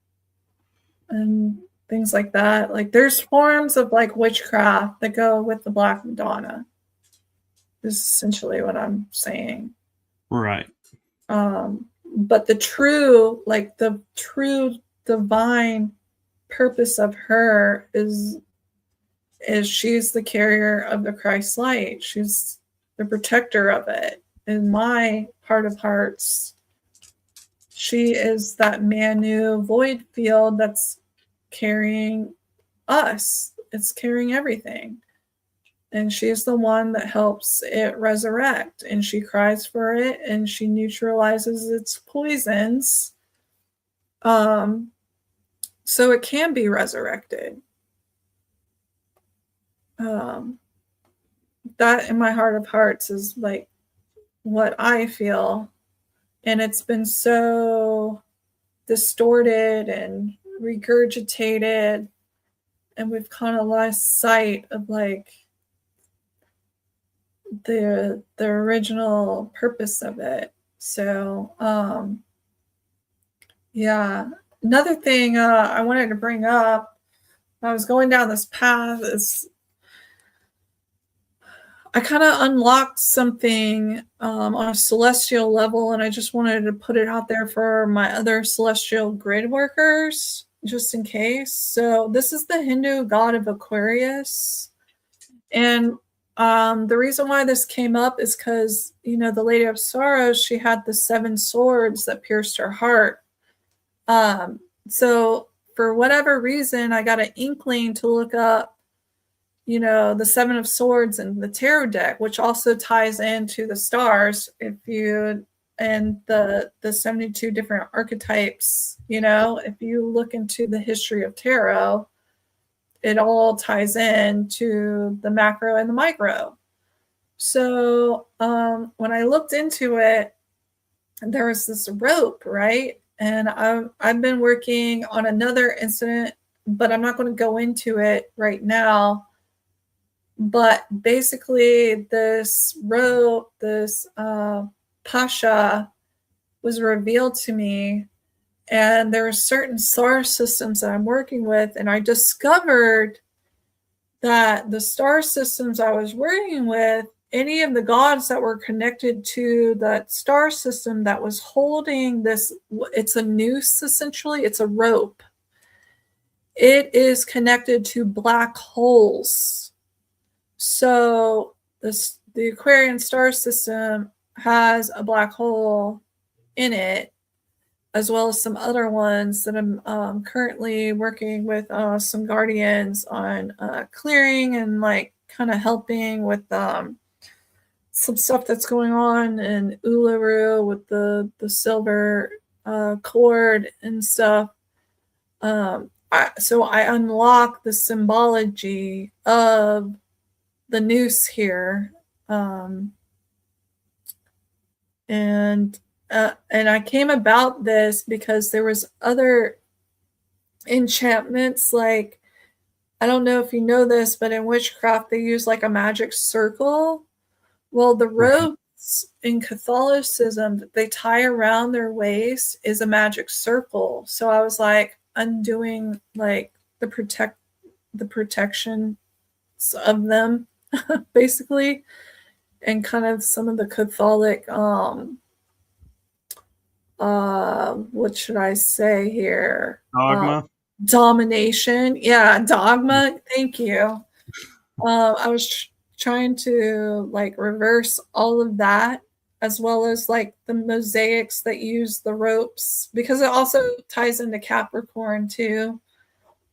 and things like that. Like there's forms of like witchcraft that go with the Black Madonna. Is essentially what I'm saying. Right. But the true divine purpose of her is she's the carrier of the Christ light. She's the protector of it. In my heart of hearts, she is that Manu void field that's carrying us. It's carrying everything. And she's the one that helps it resurrect. And she cries for it and she neutralizes its poisons. So it can be resurrected. That in my heart of hearts is like what I feel. And it's been so distorted and regurgitated. And we've kind of lost sight of like the original purpose of it. So yeah, another thing I wanted to bring up, I was going down this path, is I kind of unlocked something on a celestial level, and I just wanted to put it out there for my other celestial grid workers just in case. So this is the Hindu god of Aquarius, and the reason why this came up is because, you know, the Lady of Sorrows, she had the 7 swords that pierced her heart. So for whatever reason, I got an inkling to look up, you know, the 7 of Swords and the tarot deck, which also ties into the stars. If you, and the 72 different archetypes, you know, if you look into the history of tarot, it all ties in to the macro and the micro. So when I looked into it, there was this rope, right? And I've been working on another incident, but I'm not going to go into it right now. But basically, this rope, this pasha, was revealed to me. And there are certain star systems that I'm working with, and I discovered that the star systems I was working with, any of the gods that were connected to that star system that was holding this, it's a noose essentially, it's a rope. It is connected to black holes. So the Aquarian star system has a black hole in it, as well as some other ones that I'm currently working with some guardians on clearing and like kind of helping with some stuff that's going on in Uluru with the silver cord and stuff. So I unlock the symbology of the noose here. And I came about this because there was other enchantments. Like, I don't know if you know this, but in witchcraft, they use like a magic circle. Well, the ropes in Catholicism that they tie around their waist is a magic circle. So I was like undoing like the protection of them, basically, and kind of some of the Catholic what should I say here? Dogma. Domination. Yeah, dogma. Thank you. I was trying to like reverse all of that, as well as like the mosaics that use the ropes, because it also ties into Capricorn too,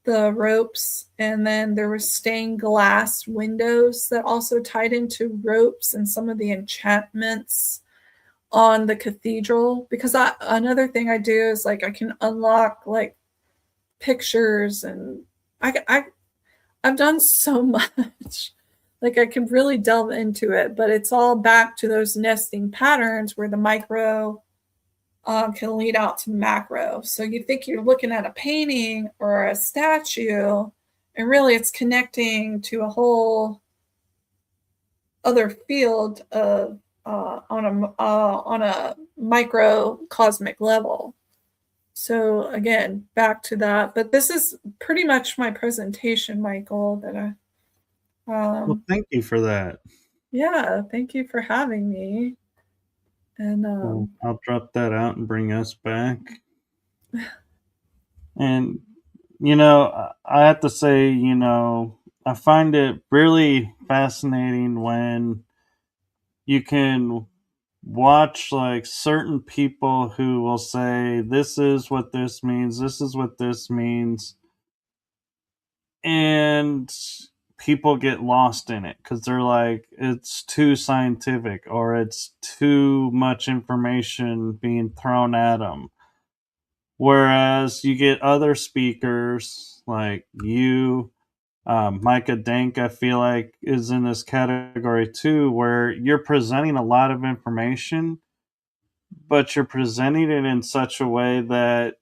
the ropes. And then there was stained glass windows that also tied into ropes and some of the enchantments on the cathedral. Because another thing I do is like I can unlock like pictures, and I've done so much. Like I could really delve into it, but it's all back to those nesting patterns where the micro can lead out to macro. So you think you're looking at a painting or a statue, and really it's connecting to a whole other field of on a microcosmic level. So again, back to that. But this is pretty much my presentation, Michael. That I Well, thank you for that. yeah, thank you for having me. And Well, I'll drop that out and bring us back. And, I have to say, I find it really fascinating when you can watch like certain people who will say, this is what this means, this is what this means. And people get lost in it because they're like, it's too scientific or it's too much information being thrown at them. Whereas you get other speakers like you, Micah Dank, I feel like is in this category too, where you're presenting a lot of information, but you're presenting it in such a way that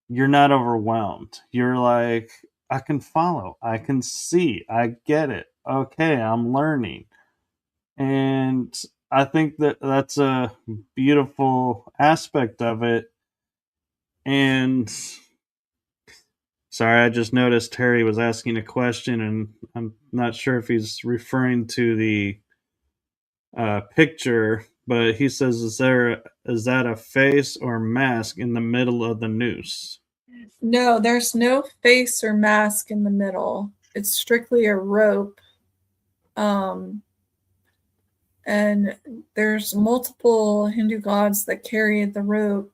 you're not overwhelmed. You're like, I can follow, I can see, I get it. Okay, I'm learning. And I think that that's a beautiful aspect of it. And sorry, I just noticed Terry was asking a question, and I'm not sure if he's referring to the picture, but he says, is that a face or mask in the middle of the noose? no, there's no face or mask in the middle. It's strictly a rope. Um, and there's multiple Hindu gods that carry the rope,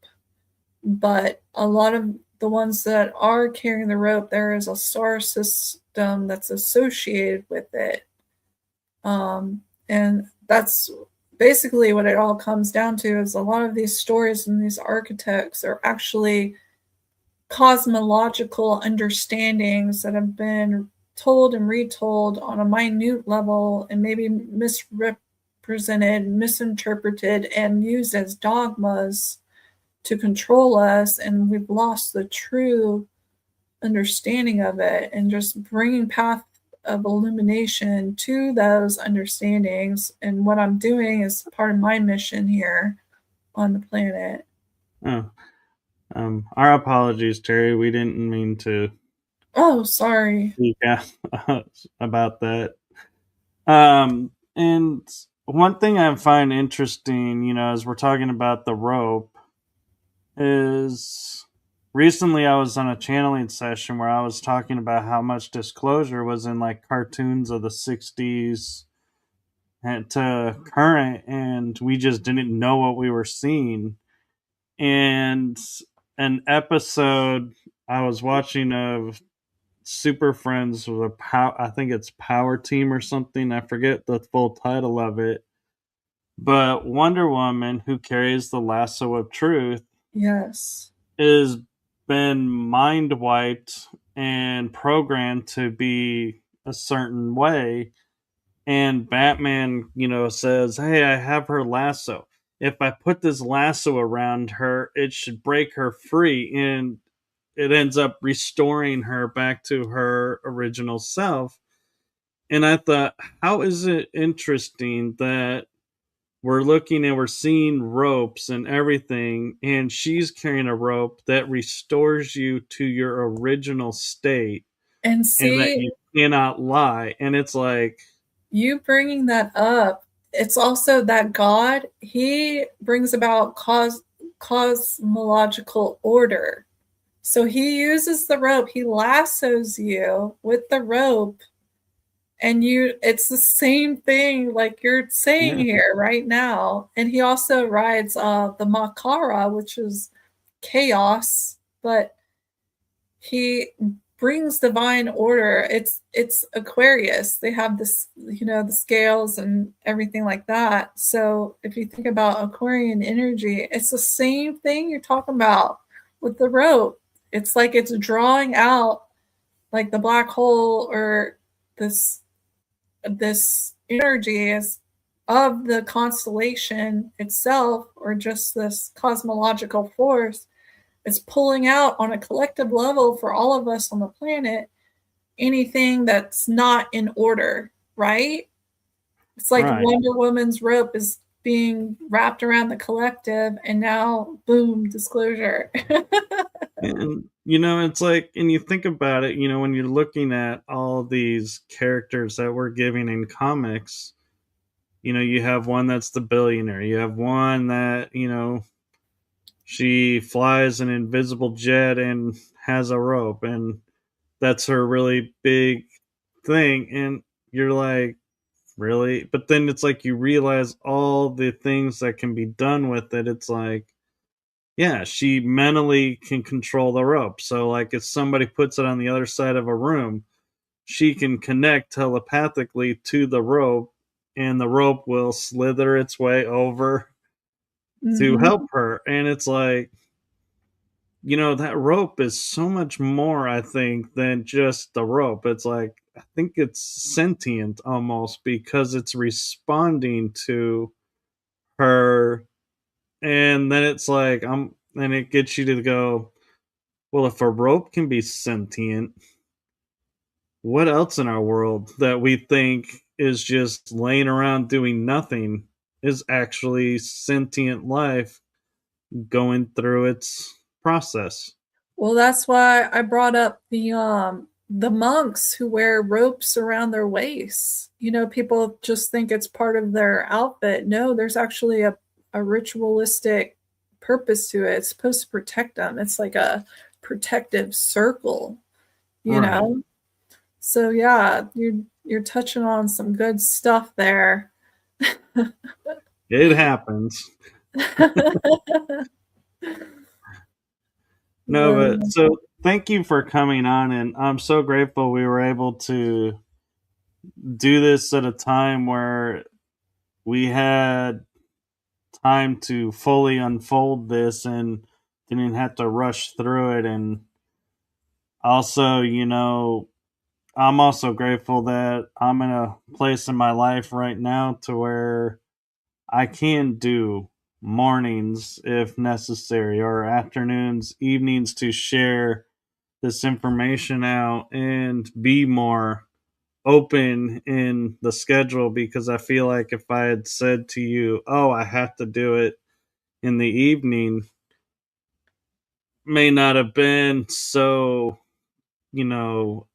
but a lot of the ones that are carrying the rope, there is a star system that's associated with it. And that's basically what it all comes down to is a lot of these stories and these archetypes are actually cosmological understandings that have been told and retold on a minute level and maybe misrepresented, misinterpreted, and used as dogmas to control us. And we've lost the true understanding of it, and just bringing path of illumination to those understandings. And what I'm doing is part of my mission here on the planet. Oh, our apologies, Terry. We didn't mean to Oh, sorry. speak out about that. And one thing I find interesting, as we're talking about the rope, is recently I was on a channeling session where I was talking about how much disclosure was in like cartoons of the 60s and to current, and we just didn't know what we were seeing. And an episode I was watching of Super Friends with I think it's Power Team or something. I forget the full title of it. But Wonder Woman, who carries the lasso of truth, Yes. is been mind wiped and programmed to be a certain way. And Batman, says, hey, I have her lasso. If I put this lasso around her, it should break her free. And it ends up restoring her back to her original self. And I thought, how is it interesting that we're looking and we're seeing ropes and everything, and she's carrying a rope that restores you to your original state And and that see, you cannot lie. And it's like, you bringing that up, it's also that God, he brings about cosmological order. So he uses the rope, he lassos you with the rope, and it's the same thing like you're saying yeah, here right now. And he also rides the Makara, which is chaos, but he brings divine order. It's Aquarius. They have this, the scales and everything like that. So if you think about Aquarian energy, it's the same thing you're talking about with the rope. It's like it's drawing out like the black hole or this this energy is of the constellation itself, or just this cosmological force, is pulling out on a collective level for all of us on the planet anything that's not in order, right? It's like Right. Wonder Woman's rope is being wrapped around the collective, and now, boom, disclosure. And, it's like, and you think about it, when you're looking at all these characters that we're giving in comics, you have one that's the billionaire. You have one that, she flies an invisible jet and has a rope, and that's her really big thing. And you're like, really? But then it's like you realize all the things that can be done with it. It's like, yeah, she mentally can control the rope. So, like, if somebody puts it on the other side of a room, she can connect telepathically to the rope, and the rope will slither its way over to Mhm. help her. And it's like, that rope is so much more, I think, than just the rope. It's like, I think it's sentient almost, because it's responding to her. And then it's like, and it gets you to go, well, if a rope can be sentient, what else in our world that we think is just laying around doing nothing is actually sentient life going through its process? Well, that's why I brought up the monks who wear ropes around their waists. People just think it's part of their outfit. No, there's actually a ritualistic purpose to it. It's supposed to protect them. It's like a protective circle, you Right. know? So yeah, you're touching on some good stuff there. It happens. No, but The- so thank you for coming on, and I'm so grateful we were able to do this at a time where we had time to fully unfold this and didn't have to rush through it. And also, I'm also grateful that I'm in a place in my life right now to where I can do mornings if necessary, or afternoons, evenings, to share this information out and be more open in the schedule. Because I feel like if I had said to you, oh, I have to do it in the evening, may not have been so,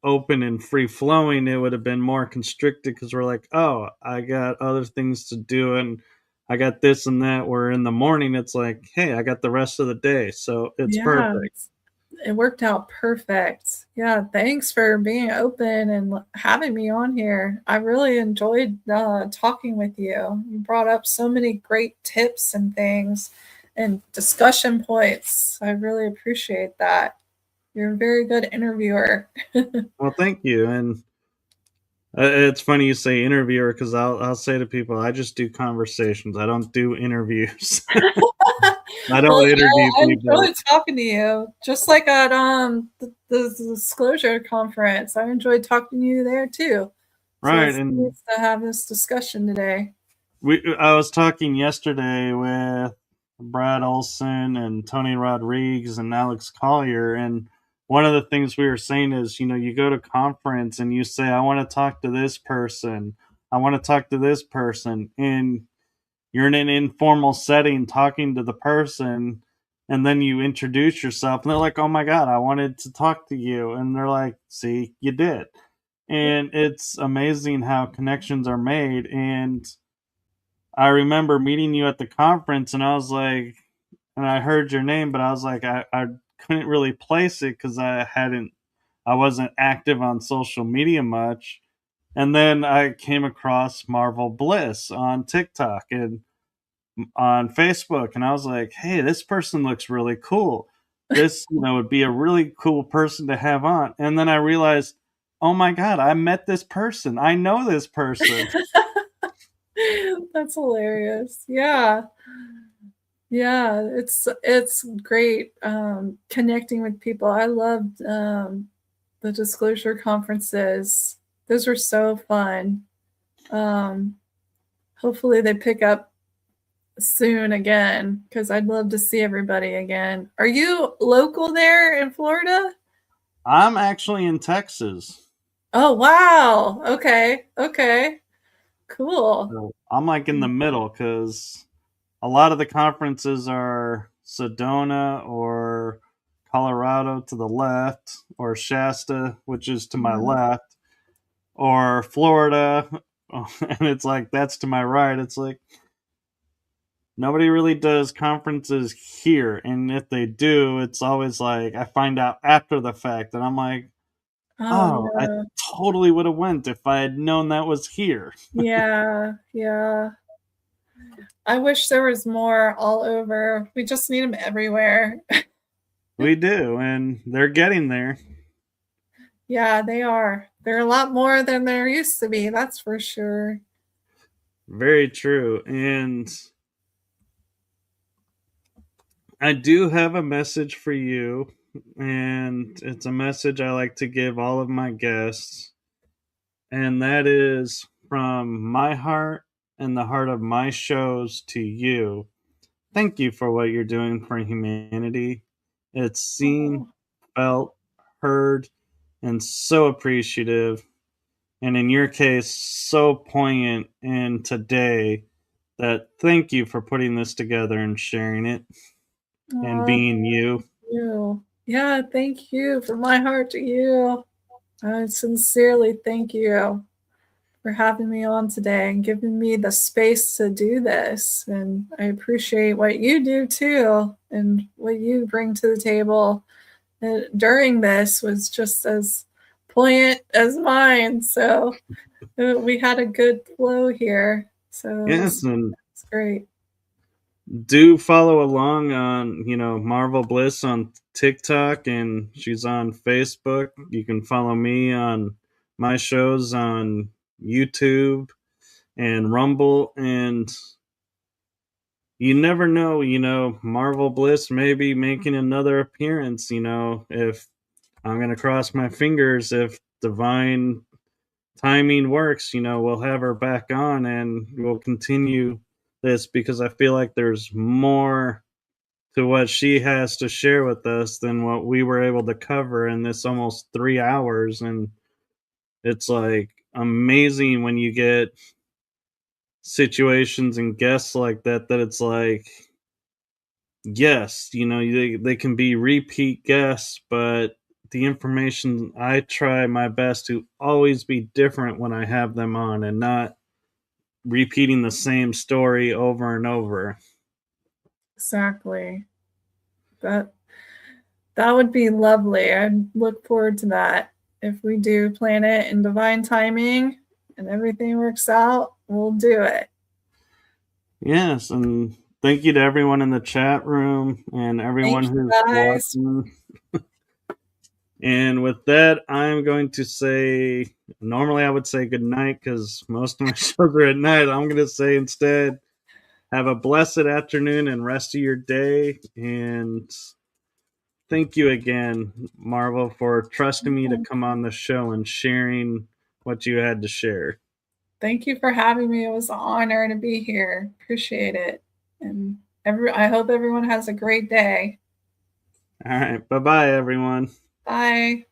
open and free flowing. It would have been more constricted, because we're like, oh, I got other things to do, and I got this and that. Where in the morning, it's like, hey, I got the rest of the day. So it's yeah, perfect. it worked out perfect. Yeah, thanks for being open and having me on here. I really enjoyed talking with you. You brought up so many great tips and things and discussion points. I really appreciate that. You're a very good interviewer. Well, thank you. And it's funny you say interviewer, because I'll say to people, I just do conversations. I don't do interviews. I Well, don't interview I people. enjoyed talking to you, just like at the disclosure conference. I enjoyed talking to you there too. So Right. it's And nice to have this discussion today. I was talking yesterday with Brad Olson and Tony Rodriguez and Alex Collier, and one of the things we were saying is, you go to conference and you say, I want to talk to this person, I want to talk to this person, and you're in an informal setting talking to the person, and then you introduce yourself, and they're like, oh my god, I wanted to talk to you, and they're like, see, you did. And it's amazing how connections are made. And I remember meeting you at the conference, and I was like, and I heard your name, but I was like, I couldn't really place it because I wasn't active on social media much. And then I came across Marvel Bliss on TikTok and on Facebook, and I was like, hey, this person looks really cool. This, would be a really cool person to have on. And then I realized, oh my God, I met this person. I know this person. That's hilarious. Yeah. Yeah, it's great connecting with people. I loved the disclosure conferences. Those were so fun. Hopefully they pick up soon again, because I'd love to see everybody again. Are you local there in Florida? I'm actually in Texas. Oh, wow. Okay. Cool. So I'm like in the middle because a lot of the conferences are Sedona or Colorado to the left, or Shasta, which is to my left, or Florida. And it's like, that's to my right. It's like, nobody really does conferences here. And if they do, it's always like, I find out after the fact. And I'm like, oh, I no. totally would have went if I had known that was here. Yeah. I wish there was more all over. We just need them everywhere. We do, and they're getting there. Yeah, they are. They're a lot more than there used to be, that's for sure. Very true. And I do have a message for you, and it's a message I like to give all of my guests, and that is from my heart and the heart of my shows to you. Thank you for what you're doing for humanity. It's seen, felt, heard, and so appreciative. And in your case, so poignant in today, that thank you for putting this together and sharing it and being you. Thank you. Yeah, thank you from my heart to you. I sincerely thank you for having me on today and giving me the space to do this. And I appreciate what you do too, and what you bring to the table during this was just as poignant as mine. So we had a good flow here. So Yes, and it's great. do follow along on, Marvel Bliss on TikTok, and she's on Facebook. You can follow me on my shows on YouTube and Rumble, and you never know, Marvel Bliss may be making another appearance, if I'm going to cross my fingers, if divine timing works, we'll have her back on and we'll continue this, because I feel like there's more to what she has to share with us than what we were able to cover in this almost 3 hours. And it's like amazing when you get situations and guests like that, that it's like, yes, they can be repeat guests, but the information, I try my best to always be different when I have them on and not repeating the same story over and over. Exactly. That would be lovely. I'd look forward to that. If we do plan it in divine timing and everything works out, we'll do it. Yes, and thank you to everyone in the chat room and everyone who's watching. And with that, I'm going to say, normally I would say good night because most of my shows are at night. I'm going to say instead, have a blessed afternoon and rest of your day. And thank you again, Marvel, for trusting me to come on the show and sharing what you had to share. Thank you for having me. It was an honor to be here. Appreciate it. And I hope everyone has a great day. All right. Bye-bye, everyone. Bye.